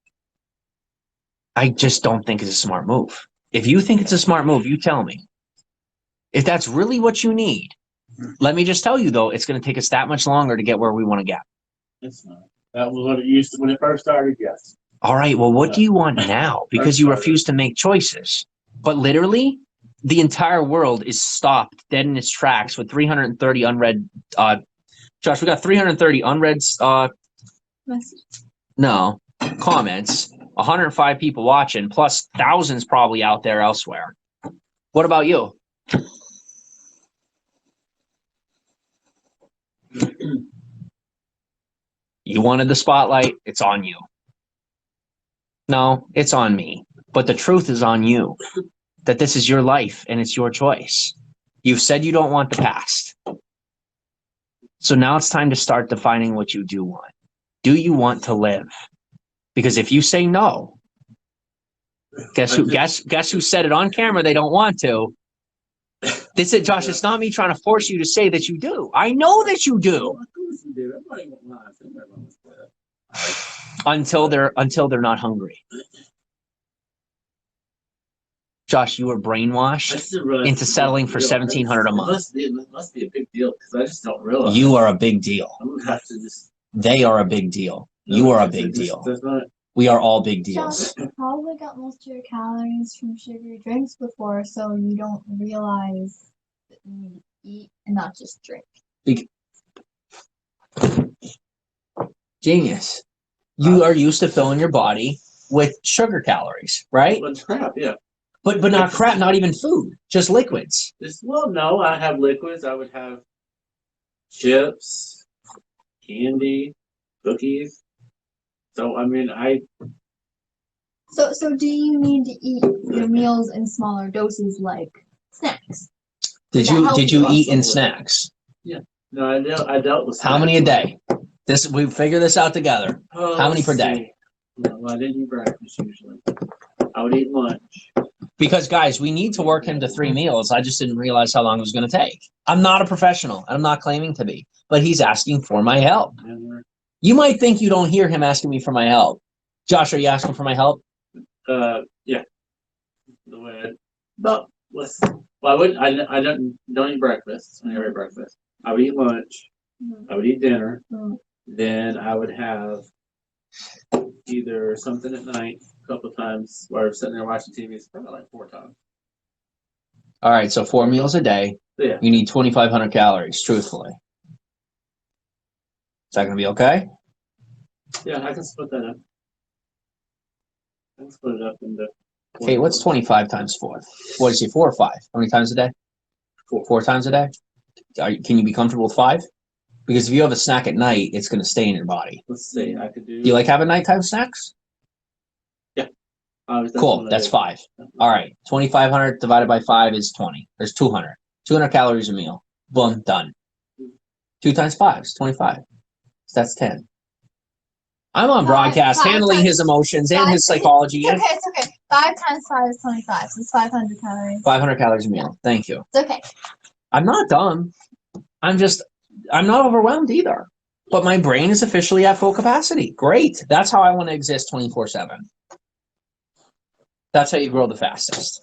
I just don't think it's a smart move. If you think it's a smart move, you tell me. If that's really what you need, let me just tell you, though, it's going to take us that much longer to get where we want to get. It's not. That was what it used to when it first started, yes. All right, well, what do you want now? Because you refuse to make choices. But literally, the entire world is stopped dead in its tracks with 330 unread... Josh, we got 330 unread... comments. 105 people watching, plus thousands probably out there elsewhere. What about you? You wanted the spotlight, it's on you. No, it's on me. But the truth is on you. That this is your life and it's your choice. You've said you don't want the past. So now it's time to start defining what you do want. Do you want to live? Because if you say no, guess who said it on camera they don't want to? They said, Josh, it's not me trying to force you to say that you do. I know that you do. Until they're not hungry. Josh, you were brainwashed just didn't realize into it was a settling big for deal. $1,700 a month. It must be a big deal because I just don't realize. You are a big deal. I'm gonna have to just. They are a big deal. You are a big deal. That's not. We are all big deals. Josh, you probably got most of your calories from sugary drinks before, so you don't realize that you need to eat and not just drink. Genius. You are used to filling your body with sugar calories, right? Well, it's crap, yeah. But not crap, not even food, just liquids. No, I have liquids. I would have chips, candy, cookies. So I mean, So do you need to eat your meals in smaller doses like snacks? Did you eat in snacks? no, I dealt with. How many a day? We figure this out together. Oh, How many per day? No, I didn't eat breakfast usually. I would eat lunch. Because guys, we need to work him to 3 meals. I just didn't realize how long it was going to take. I'm not a professional. I'm not claiming to be, but he's asking for my help. You might think you don't hear him asking me for my help. Josh, are you asking for my help? Yeah. The way but listen. Well, I don't eat breakfast. I never eat breakfast. I would eat lunch. I would eat dinner. Then I would have either something at night a couple of times while I'm sitting there watching TV. It's probably like 4 times. All right, so 4 meals a day. Yeah. You need 2,500 calories, truthfully. Is that going to be okay? Yeah, I can split that up. I can split it up into. Okay, what's 25 times 4? What is it, 4 or 5? How many times a day? 4 times a day? Can you be comfortable with 5? Because if you have a snack at night, it's going to stay in your body. Let's see. I could do. Do you like having nighttime snacks? Yeah. Cool. That's 5. All right. 2,500 divided by 5 is 20. There's 200. 200 calories a meal. Boom. Done. 2 times 5 is 25. So that's 10. I'm on broadcast handling his emotions and his psychology. It's okay. 5 times 5 is 25. So it's 500 calories. 500 calories a meal. Thank you. It's okay. I'm not dumb. I'm not overwhelmed either. But my brain is officially at full capacity. Great. That's how I want to exist 24/7. That's how you grow the fastest.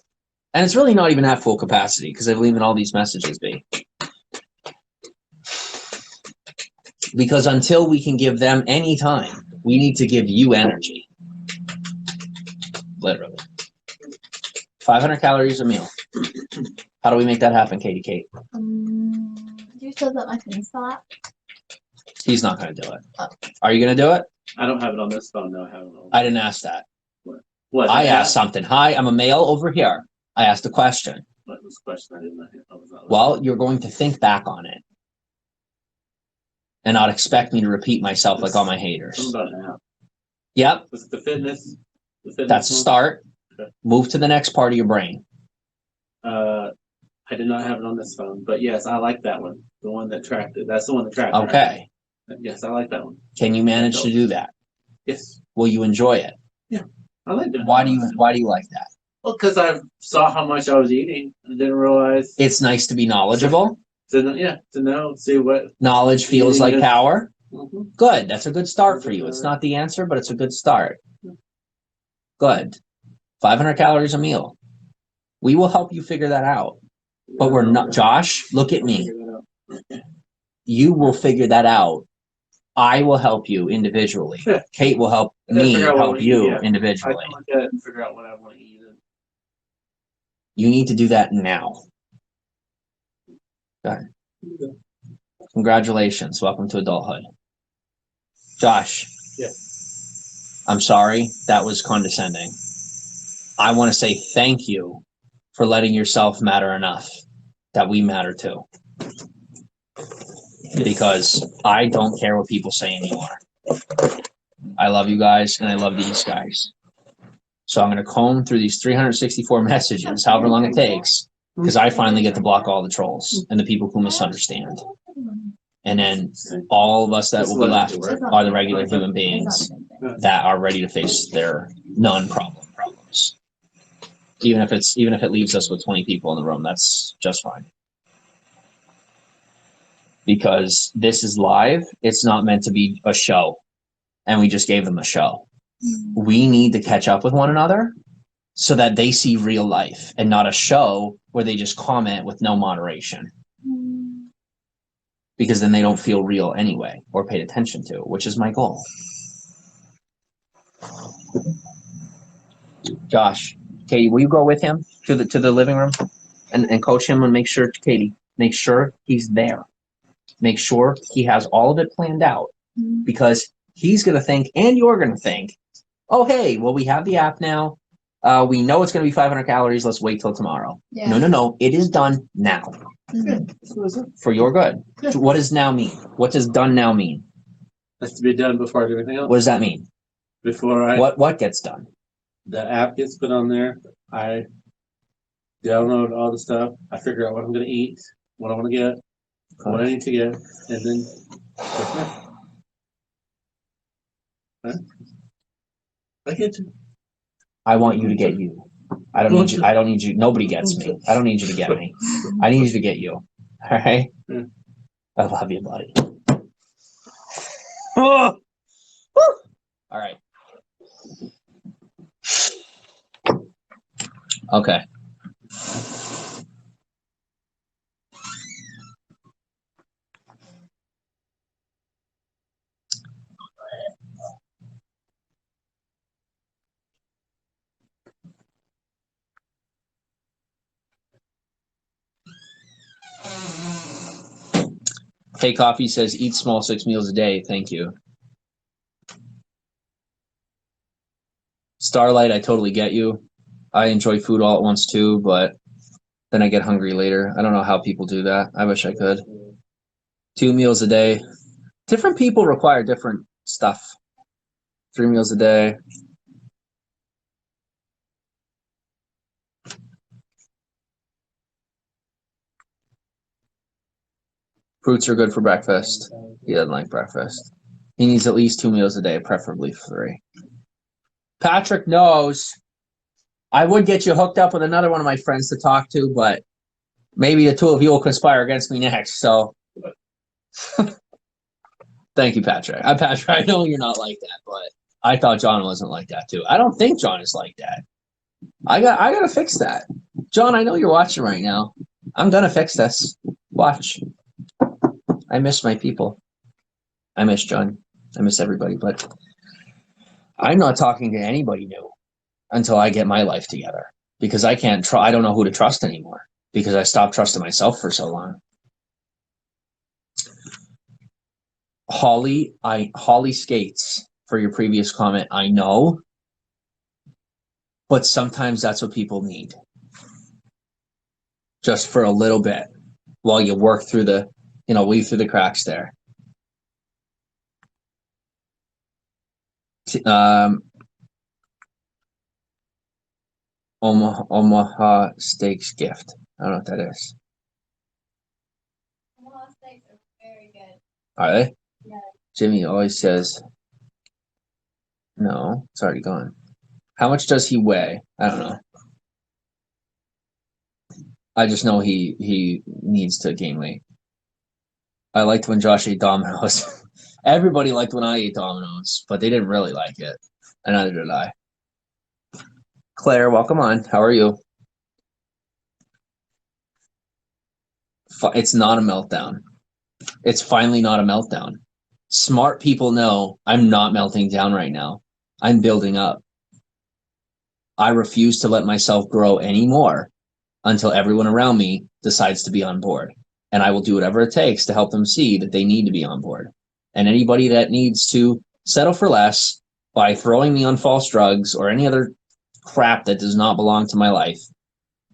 And it's really not even at full capacity because I'm leaving all these messages be. Because until we can give them any time, we need to give you energy. Literally. 500 calories a meal. How do we make that happen, Katie Kate? Do you still got my fitness app? He's not going to do it. Oh. Are you going to do it? I don't have it on this phone. No, I have it on. I didn't ask that. What? I asked something. Hi, I'm a male over here. I asked a question. What was the question? I didn't know. I was not Well, you're going to think back on it and not expect me to repeat myself like all my haters. Something about an app. Yep, Was it the fitness? that's a one? start. Okay. Move to the next part of your brain. I did not have it on this phone, but yes, I like that one. The one that tracked it. That's the one that tracked it. Okay. Yes, I like that one. Can you manage to do that? Yes, Will you enjoy it? I like that. Why do you like that? Well, because I saw how much I was eating and didn't realize. It's nice to be knowledgeable. To know, see what. Knowledge feels Eating like is- power. Mhm. Good. That's a good start for you. It's not the answer, but it's a good start. Good. 500 calories a meal. We will help you figure that out. But we're not, Josh, look at me. You will figure that out. I will help you individually. Yeah. Kate will help And then me figure out what help we you eat, yeah. I individually. can look at it and figure out what I want to eat. You need to do that now. Go ahead. Congratulations. Welcome to adulthood. Josh. Yeah. I'm sorry. That was condescending. I want to say thank you for letting yourself matter enough that we matter too. Because I don't care what people say anymore. I love you guys and I love these guys. So I'm going to comb through these 364 messages, however long it takes, because I finally get to block all the trolls and the people who misunderstand. And then all of us that will be left are the regular human beings that are ready to face their non-problem problems. Even if it leaves us with 20 people in the room, that's just fine. Because this is live, it's not meant to be a show. And we just gave them a show. We need to catch up with one another so that they see real life and not a show where they just comment with no moderation. Because then they don't feel real anyway or paid attention to, which is my goal. Josh, Katie, will you go with him to the living room and coach him and make sure, Katie, make sure he's there. Make sure he has all of it planned out because he's going to think and you're going to think, oh, hey, well, we have the app now. We know it's going to be 500 calories. Let's wait till tomorrow. Yeah. No. It is done now. For your good. What does now mean? What does done now mean? That's to be done before I do anything else. What does that mean? Before I What gets done? the app gets put on there, I download all the stuff. I figure out what I'm going to eat, what I want to get, what I need to get, and then that's it. Huh? I get to. I want you to get you. I don't need you. I don't need you. Nobody gets me. I don't need you to get me. I need you to get you. All right. Yeah. I love you, buddy. Oh! Woo! All right. Okay. Hey, Coffee says, eat small 6 meals a day. Thank you. Starlight, I totally get you. I enjoy food all at once too, but then I get hungry later. I don't know how people do that. I wish I could. 2 meals a day. Different people require different stuff. 3 meals a day. Fruits are good for breakfast. He doesn't like breakfast. He needs at least 2 meals a day, preferably 3. Patrick knows. I would get you hooked up with another one of my friends to talk to, but maybe the two of you will conspire against me next. So thank you, Patrick. Patrick, I know you're not like that, but I thought John wasn't like that too. I don't think John is like that. I gotta fix that. John, I know you're watching right now. I'm gonna fix this. Watch. I miss my people. I miss John. I miss everybody, but I'm not talking to anybody new until I get my life together because I can't I don't know who to trust anymore because I stopped trusting myself for so long. Holly skates for your previous comment. I know, but sometimes that's what people need. Just for a little bit while you work through weave through the cracks there. Omaha Steaks gift. I don't know what that is. Omaha steaks are very good. Are they? Yeah. Jimmy always says, no, it's already gone. How much does he weigh? I don't know. I just know he needs to gain weight. I liked when Josh ate Domino's. Everybody liked when I ate Domino's, but they didn't really like it. And neither did I. Claire, welcome on. How are you? It's not a meltdown. It's finally not a meltdown. Smart people know I'm not melting down right now. I'm building up. I refuse to let myself grow anymore until everyone around me decides to be on board. And I will do whatever it takes to help them see that they need to be on board. And anybody that needs to settle for less by throwing me on false drugs or any other crap that does not belong to my life,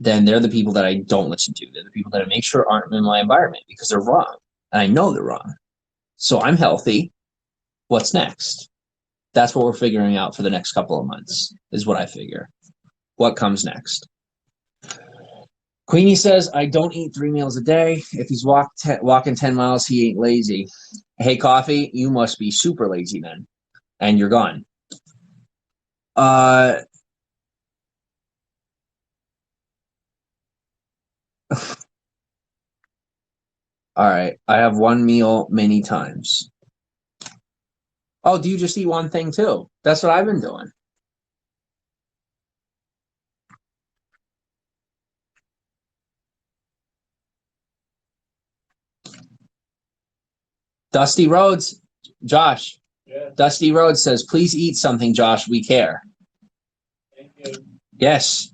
then they're the people that I don't listen to. They're the people that I make sure aren't in my environment because they're wrong. And I know they're wrong. So I'm healthy. What's next? That's what we're figuring out for the next couple of months, is what I figure. What comes next? Queenie says, I don't eat 3 meals a day. If he's walking 10 miles, he ain't lazy. Hey, Coffee, you must be super lazy then. And you're gone. All right. I have 1 meal many times. Oh, do you just eat one thing too? That's what I've been doing. Dusty Rhodes, Josh. Yeah. Dusty Rhodes says, please eat something, Josh. We care. Thank you. Yes.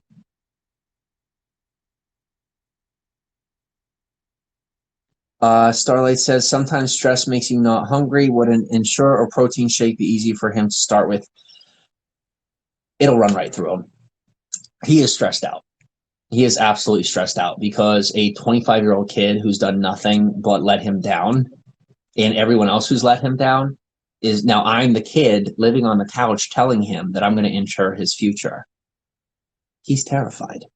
Starlight says, sometimes stress makes you not hungry. Would an Ensure or protein shake be easy for him to start with? It'll run right through him. He is stressed out. He is absolutely stressed out because a 25-year-old kid who's done nothing but let him down, and everyone else who's let him down, is now I'm the kid living on the couch telling him that I'm going to ensure his future. He's terrified.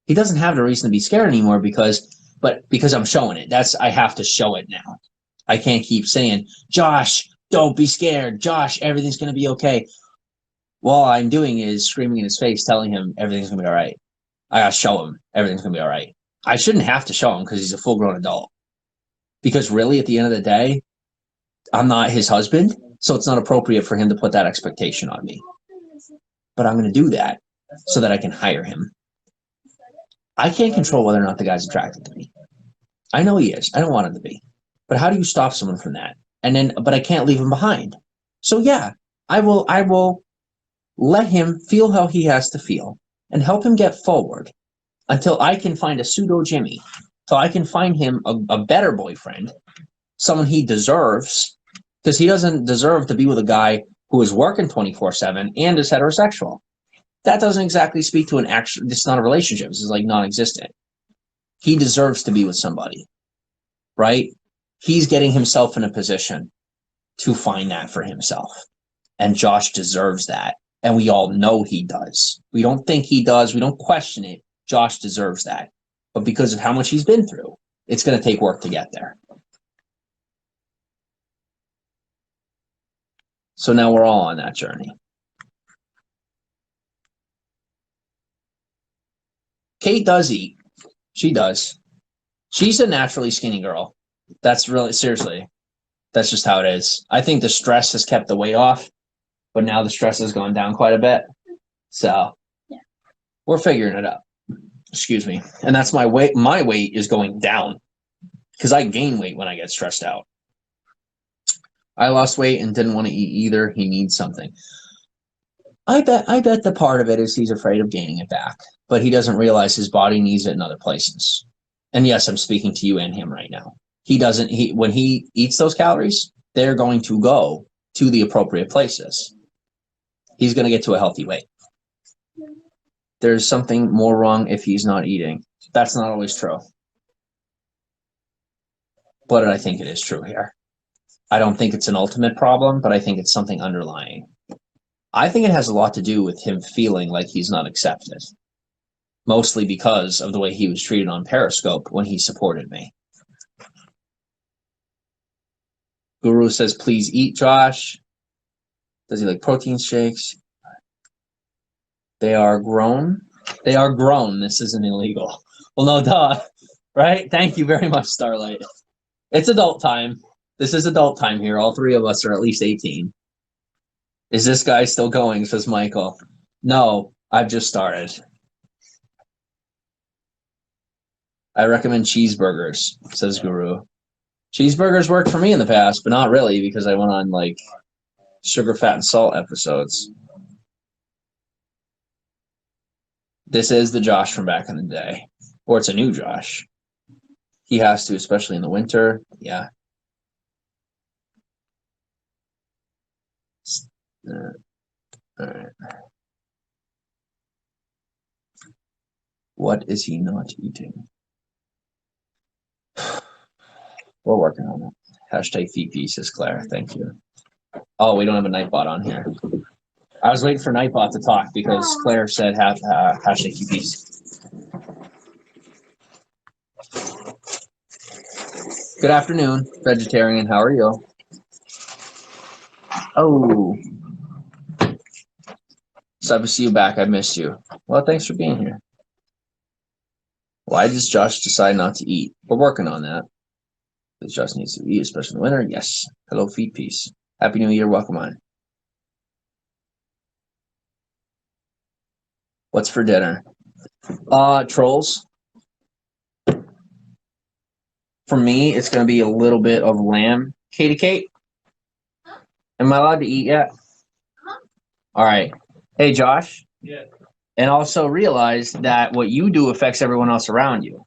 He doesn't have the reason to be scared anymore because I'm showing it. I have to show it now. I can't keep saying, Josh, don't be scared. Josh, everything's going to be okay. All I'm doing is screaming in his face, telling him everything's going to be all right. I got to show him everything's going to be all right. I shouldn't have to show him because he's a full-grown adult. Because really, at the end of the day, I'm not his husband, so it's not appropriate for him to put that expectation on me. But I'm going to do that so that I can hire him. I can't control whether or not the guy's attracted to me. I know he is. I don't want him to be. But how do you stop someone from that? But I can't leave him behind. So yeah, I will let him feel how he has to feel and help him get forward until I can find a pseudo Jimmy. So I can find him a better boyfriend, someone he deserves, because he doesn't deserve to be with a guy who is working 24/7 and is heterosexual. That doesn't exactly speak to it's not a relationship. This is like non-existent. He deserves to be with somebody, right? He's getting himself in a position to find that for himself. And Josh deserves that. And we all know he does. We don't think he does. We don't question it. Josh deserves that. But because of how much he's been through, it's going to take work to get there. So now we're all on that journey. Kate does eat. She does. She's a naturally skinny girl. That's really, seriously, that's just how it is. I think the stress has kept the weight off, but now the stress has gone down quite a bit. So yeah, we're figuring it out. Excuse me. And that's my weight. My weight is going down because I gain weight when I get stressed out. I lost weight and didn't want to eat either. He needs something. I bet the part of it is he's afraid of gaining it back, but he doesn't realize his body needs it in other places. And yes, I'm speaking to you and him right now. When he eats those calories, they're going to go to the appropriate places. He's going to get to a healthy weight. There's something more wrong if he's not eating. That's not always true. But I think it is true here. I don't think it's an ultimate problem, but I think it's something underlying. I think it has a lot to do with him feeling like he's not accepted. Mostly because of the way he was treated on Periscope when he supported me. Guru says, please eat, Josh. Does he like protein shakes? They are grown. They are grown. This isn't illegal. Well, no, duh. Right? Thank you very much, Starlight. It's adult time. This is adult time here. All three of us are at least 18. Is this guy still going, says Michael. No, I've just started. I recommend cheeseburgers, says Guru. Cheeseburgers worked for me in the past, but not really because I went on like sugar, fat, and salt episodes. This is the Josh from back in the day. Or it's a new Josh. He has to, especially in the winter. Yeah. All right. What is he not eating? We're working on it. Hashtag VP, says Claire. Thank you. Oh, we don't have a Nightbot on here. I was waiting for Nightbot to talk because Claire said hashtag VPs. Good afternoon, vegetarian. How are you? Oh. Sad to see you back. I missed you. Well, thanks for being here. Why does Josh decide not to eat? We're working on that. Does Josh needs to eat, especially in the winter? Yes. Hello, Feet Piece. Happy New Year. Welcome on. What's for dinner? Trolls. For me, it's going to be a little bit of lamb Katie Kate? Am I allowed to eat yet? All right. Hey, Josh. Yeah. And also realize that what you do affects everyone else around you.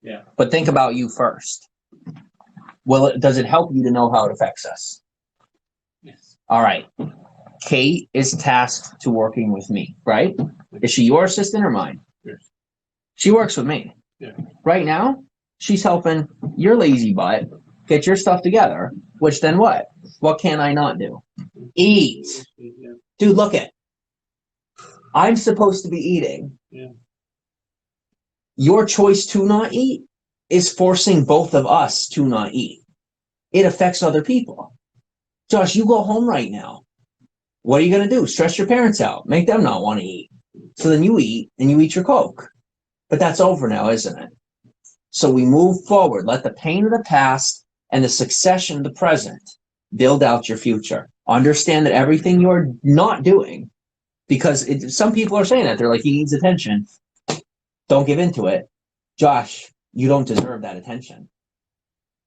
Yeah. But think about you first. Well, does it help you to know how it affects us? Yes. All right. Kate is tasked to working with me, right? Is she your assistant or mine? Yes. She works with me. Yeah. Right now, she's helping your lazy butt get your stuff together, which then what? What can I not do? Eat. Yeah. Dude, look it. I'm supposed to be eating. Yeah. Your choice to not eat is forcing both of us to not eat. It affects other people. Josh, you go home right now. What are you going to do? Stress your parents out. Make them not want to eat. So then you eat and you eat your Coke. But that's over now, isn't it? So we move forward. Let the pain of the past and the succession of the present build out your future. Understand that everything you're not doing, because some people are saying that. They're like, he needs attention. Don't give into it. Josh, you don't deserve that attention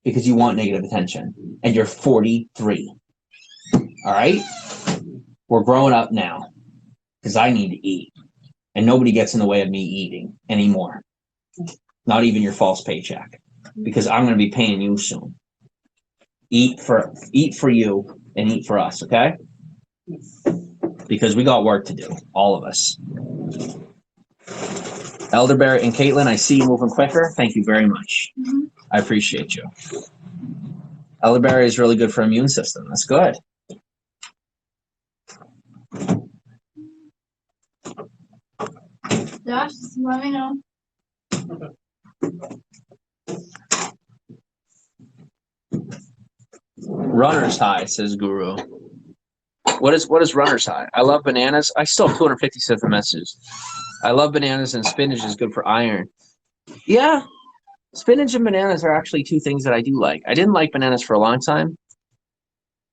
because you want negative attention. And you're 43. All right? We're growing up now because I need to eat. And nobody gets in the way of me eating anymore. Not even your false paycheck. Because I'm going to be paying you soon. Eat for you and eat for us, okay? Because we got work to do, all of us. Elderberry and Caitlin, I see you moving quicker. Thank you very much. I appreciate you. Elderberry is really good for immune system. That's good. Josh, let me know. Runner's high, says Guru. What is runner's high? I love bananas. I still have 257 messages. I love bananas and spinach is good for iron. Yeah, spinach and bananas are actually two things that I do like. I didn't like bananas for a long time.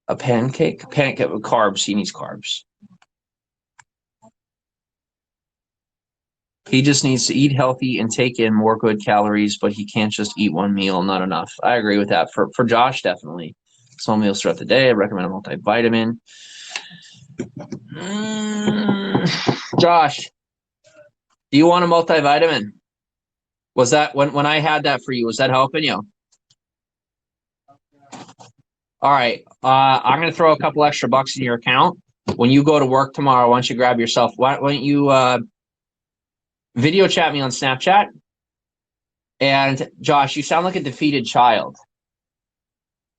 A pancake with carbs. He needs carbs. He just needs to eat healthy and take in more good calories, but he can't just eat one meal, not enough. I agree with that. For Josh, definitely. Small meals throughout the day. I recommend a multivitamin. Josh, do you want a multivitamin? Was that when I had that for you, was that helping you? All right. I'm gonna throw a couple extra bucks in your account. When you go to work tomorrow, why don't you grab yourself, why don't you video chat me on Snapchat? And Josh, you sound like a defeated child.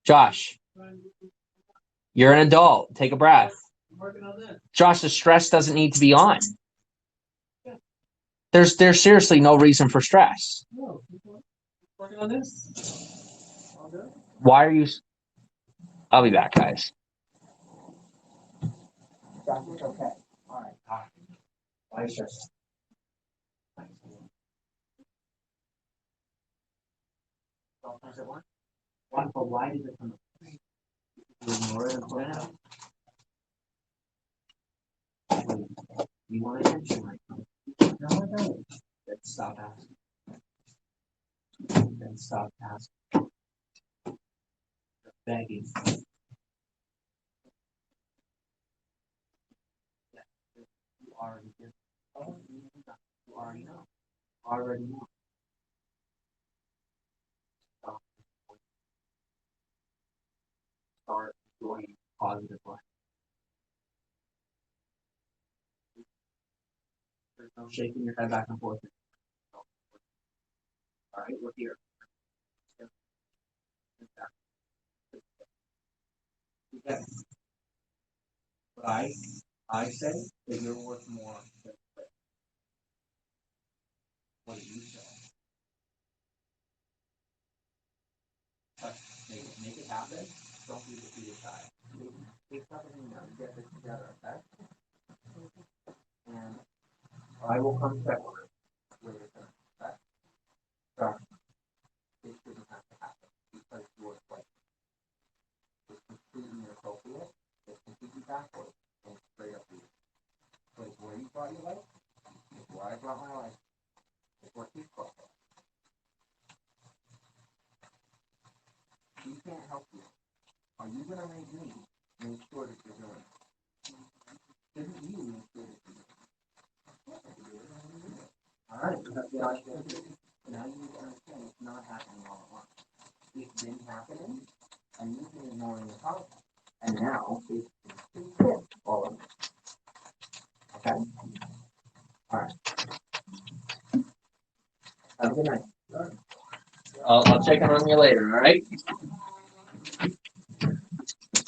Josh, you're an adult. Take a breath. Josh, the stress doesn't need to be on. There's seriously no reason for stress. Working on this. Why are you? I'll be back, guys. Josh, it's okay. All right. Why are you stressed? But why did it come up? You ignore it and put it out. You want attention right now. No, I don't. Then stop asking. Then stop asking. Begging. You already did. Oh, you already know. Already know. Stop. Start doing positive life. There's no shaking your head back and forth. All right, we're here. Okay. But I say that you're worth more than what do you say? Make it happen. Don't be defeated by it. Take something down, get this together, okay? And I will come check on it later. Okay? Sorry. It shouldn't have to happen because you're like it's completely inappropriate. It's completely backwards and straight up weird. So it's where you brought your life, it's where I brought my life, it's where he's brought it. He can't help you. Are you gonna make me make sure that you're doing it? Shouldn't you make sure that you're doing it? All right, you have the idea. Now you need to understand it's not happening all at once. It's been happening, and you've been ignoring the problem. And now it's all of it. Okay? All right. Have a good night. I'll check in on you later, all right?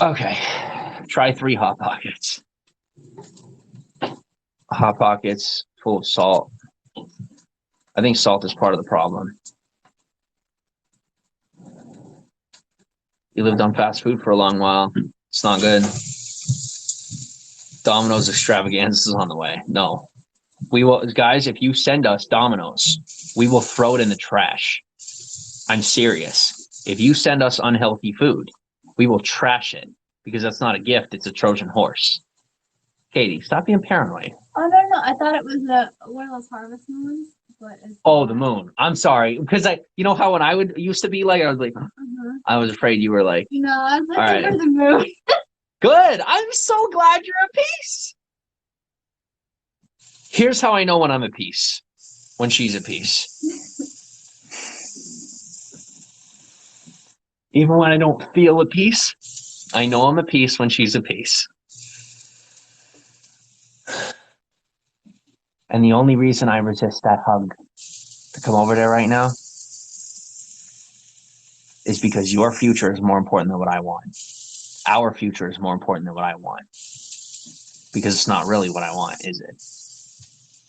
Okay. Try 3 Hot Pockets. Hot Pockets full of salt. I think salt is part of the problem. You lived on fast food for a long while. It's not good. Domino's extravaganza is on the way. No. We will, guys, if you send us Domino's, we will throw it in the trash. I'm serious. If you send us unhealthy food, we will trash it because that's not a gift, it's a Trojan horse. Katie, stop being paranoid. Oh, no, I thought it was one of those harvest moons. But oh, the moon. I'm sorry. Because you know how when I used to be like, I was like, I was afraid you were like. No, I was all looking right. for the moon. Good. I'm so glad you're at peace. Here's how I know when I'm at peace. When she's at peace. Even when I don't feel at peace, I know I'm at peace when she's at peace. And the only reason I resist that hug to come over there right now is because your future is more important than what I want. Our future is more important than what I want. Because it's not really what I want, is it?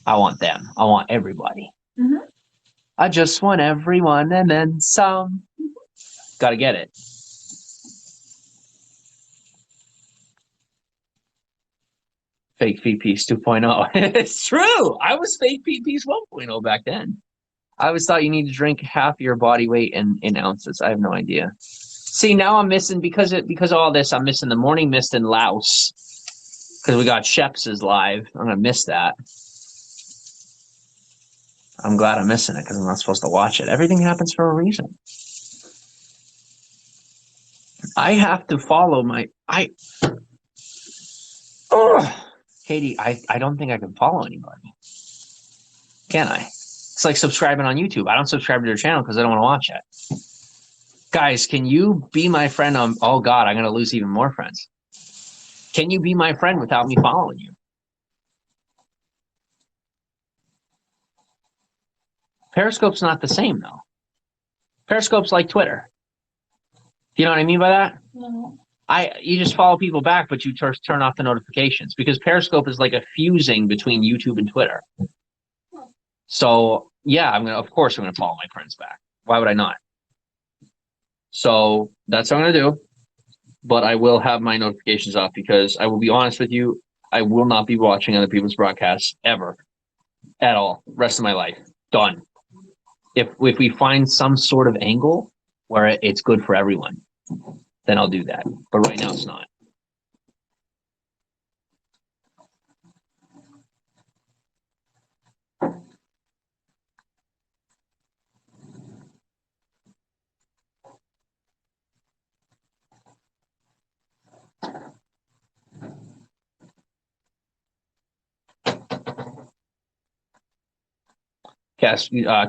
I want them. I want everybody. Mm-hmm. I just want everyone and then some. Gotta get it. Fake feet piece 2.0. It's true. I was fake feet piece 1.0 back then. I always thought you need to drink half your body weight in ounces. I have no idea. See, now I'm missing because of all this. I'm missing the morning mist in Laos because we got Sheps' live. I'm gonna miss that. I'm glad I'm missing it because I'm not supposed to watch it. Everything happens for a reason. I have to follow Katie, I don't think I can follow anybody. Can I? It's like subscribing on YouTube. I don't subscribe to their channel because I don't want to watch it. Guys, can you be my friend on... Oh, God, I'm going to lose even more friends. Can you be my friend without me following you? Periscope's not the same, though. Periscope's like Twitter. You know what I mean by that? No. You just follow people back, but you turn off the notifications because Periscope is like a fusing between YouTube and Twitter. So yeah, of course I'm gonna follow my friends back. Why would I not? So that's what I'm gonna do. But I will have my notifications off because I will be honest with you, I will not be watching other people's broadcasts ever. At all. Rest of my life. Done. If we find some sort of angle where it's good for everyone, then I'll do that. But right now it's not.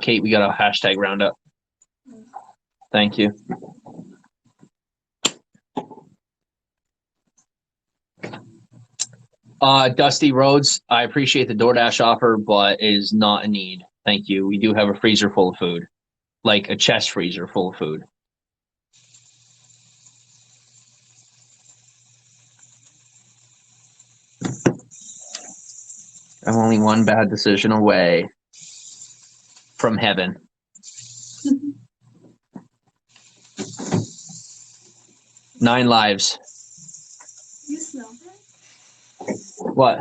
Kate, we got a hashtag roundup. Thank you. Dusty Rhodes, I appreciate the DoorDash offer, but it is not a need. Thank you. We do have a freezer full of food, like a chest freezer full of food. I'm only one bad decision away from heaven. Nine lives. You smell it? What?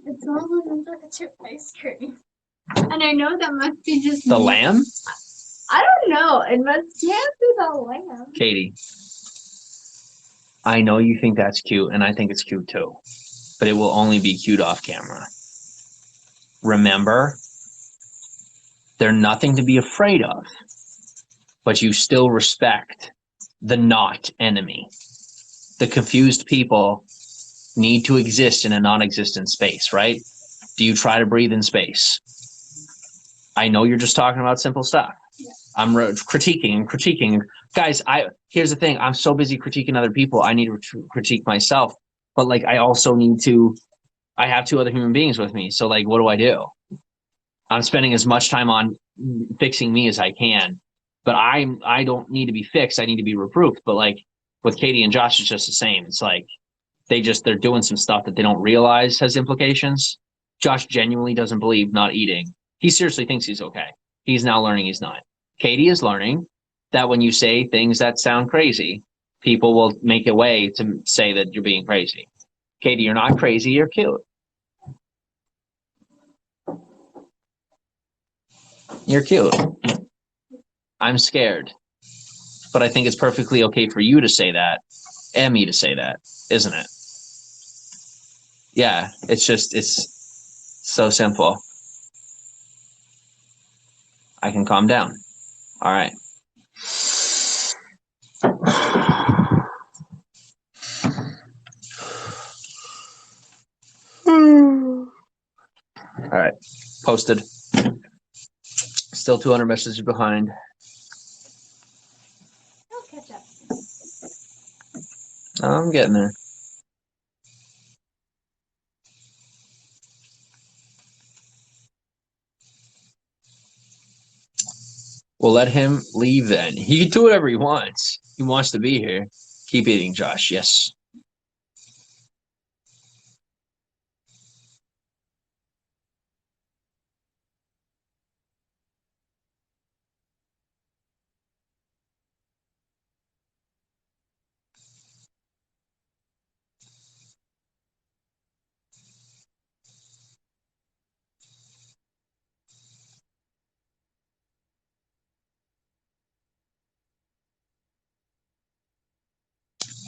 It smells like a ice cream. And I know that must be just The me. lamb? I don't know. It can't be the lamb. Katie, I know you think that's cute, and I think it's cute too. But it will only be cute off camera. Remember, they're nothing to be afraid of, but you still respect the not enemy. the confused people need to exist in a non-existent space, right? Do you try to breathe in space? I know you're just talking about simple stuff. Yeah. I'm critiquing. Guys, here's the thing. I'm so busy critiquing other people. I need to critique myself. But like, I also need to, I have two other human beings with me. So like, what do? I'm spending as much time on fixing me as I can. But I don't need to be fixed. I need to be reproved. But like with Katie and Josh, it's just the same. It's like, they're doing some stuff that they don't realize has implications. Josh genuinely doesn't believe not eating. He seriously thinks he's okay. He's now learning he's not. Katie is learning that when you say things that sound crazy, people will make a way to say that you're being crazy. Katie, you're not crazy, you're cute. You're cute. I'm scared. But I think it's perfectly okay for you to say that and me to say that, isn't it? Yeah, it's so simple. I can calm down. All right. All right. Posted. Still 200 messages behind. I'll catch up. I'm getting there. We'll let him leave then. He can do whatever he wants. He wants to be here. Keep eating, Josh. Yes.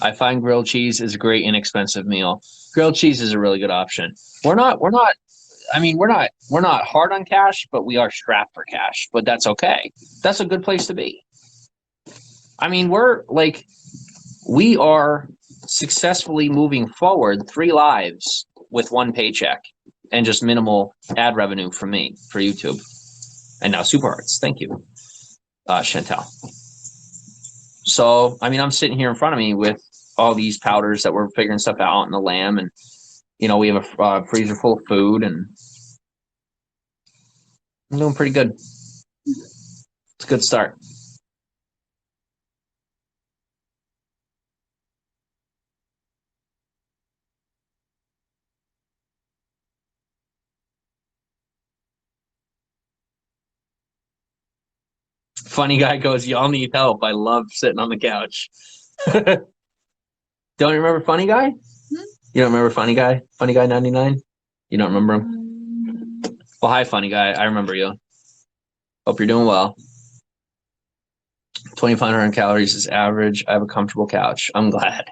I find grilled cheese is a great inexpensive meal. Grilled cheese is a really good option. I mean, we're not hard on cash, but we are strapped for cash, but that's okay. That's a good place to be. I mean, we are successfully moving forward 3 lives with 1 paycheck and just minimal ad revenue from me for YouTube. And now Super Hearts. Thank you, Chantel. So, I mean, I'm sitting here in front of me with all these powders that we're figuring stuff out in the lamb. And, you know, we have a freezer full of food and I'm doing pretty good. It's a good start. Funny guy goes, y'all need help. I love sitting on the couch. Don't you remember Funny Guy? You don't remember Funny Guy? Funny Guy 99? You don't remember him? Well, hi, Funny Guy. I remember you. Hope you're doing well. 2,500 calories is average. I have a comfortable couch. I'm glad.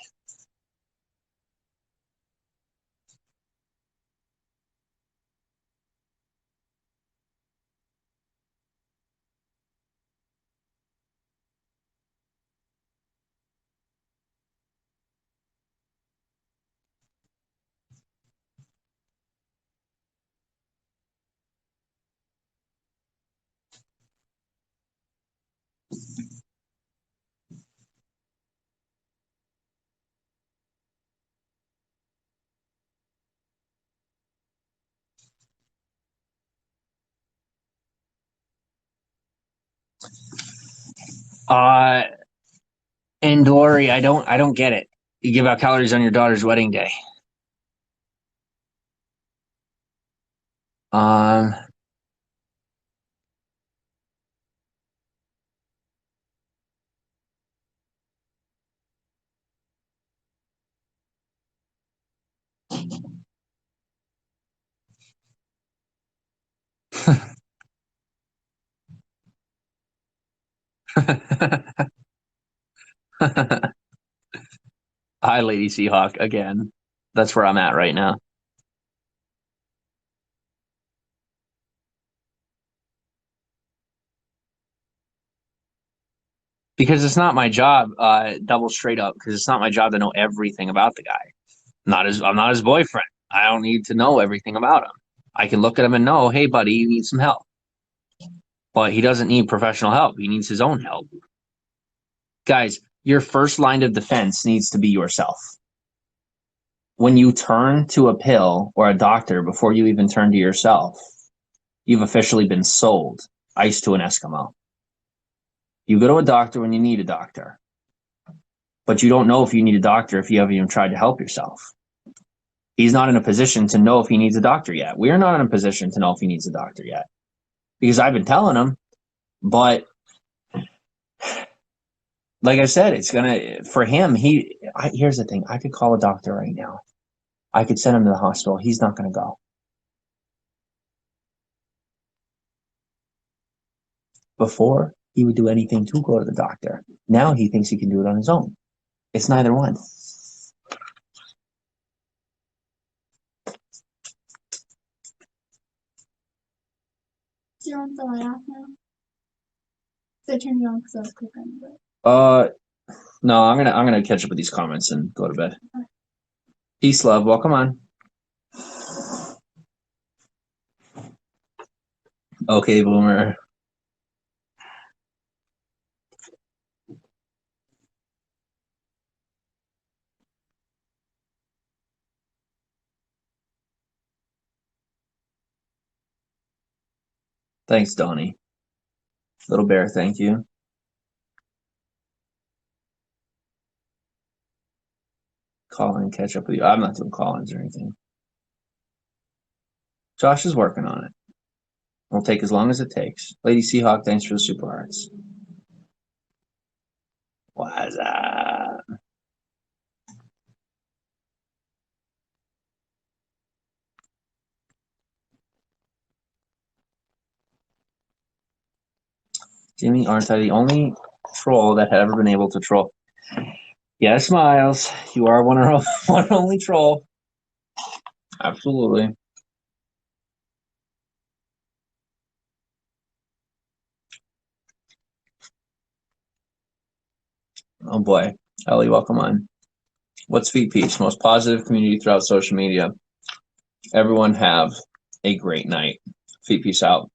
Uh, and Dory, I don't get it. You give out calories on your daughter's wedding day. Um, Hi, Lady Seahawk again. That's where I'm at right now. Because it's not my job, double straight up, because it's not my job to know everything about the guy. I'm not his boyfriend. I don't need to know everything about him. I can look at him and know, hey, buddy, you need some help. But he doesn't need professional help. He needs his own help. Guys, your first line of defense needs to be yourself. When you turn to a pill or a doctor before you even turn to yourself, you've officially been sold ice to an Eskimo. You go to a doctor when you need a doctor, but you don't know if you need a doctor if you haven't even tried to help yourself. He's not in a position to know if he needs a doctor yet. We're not in a position to know if he needs a doctor yet because I've been telling him, but like I said, it's gonna, for him, here's the thing. I could call a doctor right now. I could send him to the hospital. He's not gonna go. Before, he would do anything to go to the doctor. Now he thinks he can do it on his own. It's neither one. Do you want the light off now? So I turned it on because I was clicking on it. No, I'm gonna catch up with these comments and go to bed. Peace, love. Welcome on. Okay, boomer. Thanks, Donnie. Little Bear, thank you. Call in, catch up with you. I'm not doing call-ins or anything. Josh is working on it. It'll take as long as it takes. Lady Seahawk, thanks for the super hearts. What's up? Jimmy, aren't I the only troll that had ever been able to troll? Yes, Miles, you are one only troll. Absolutely. Oh boy. Ellie, welcome on. What's Feet Peace? Most positive community throughout social media. Everyone have a great night. Feet Peace out.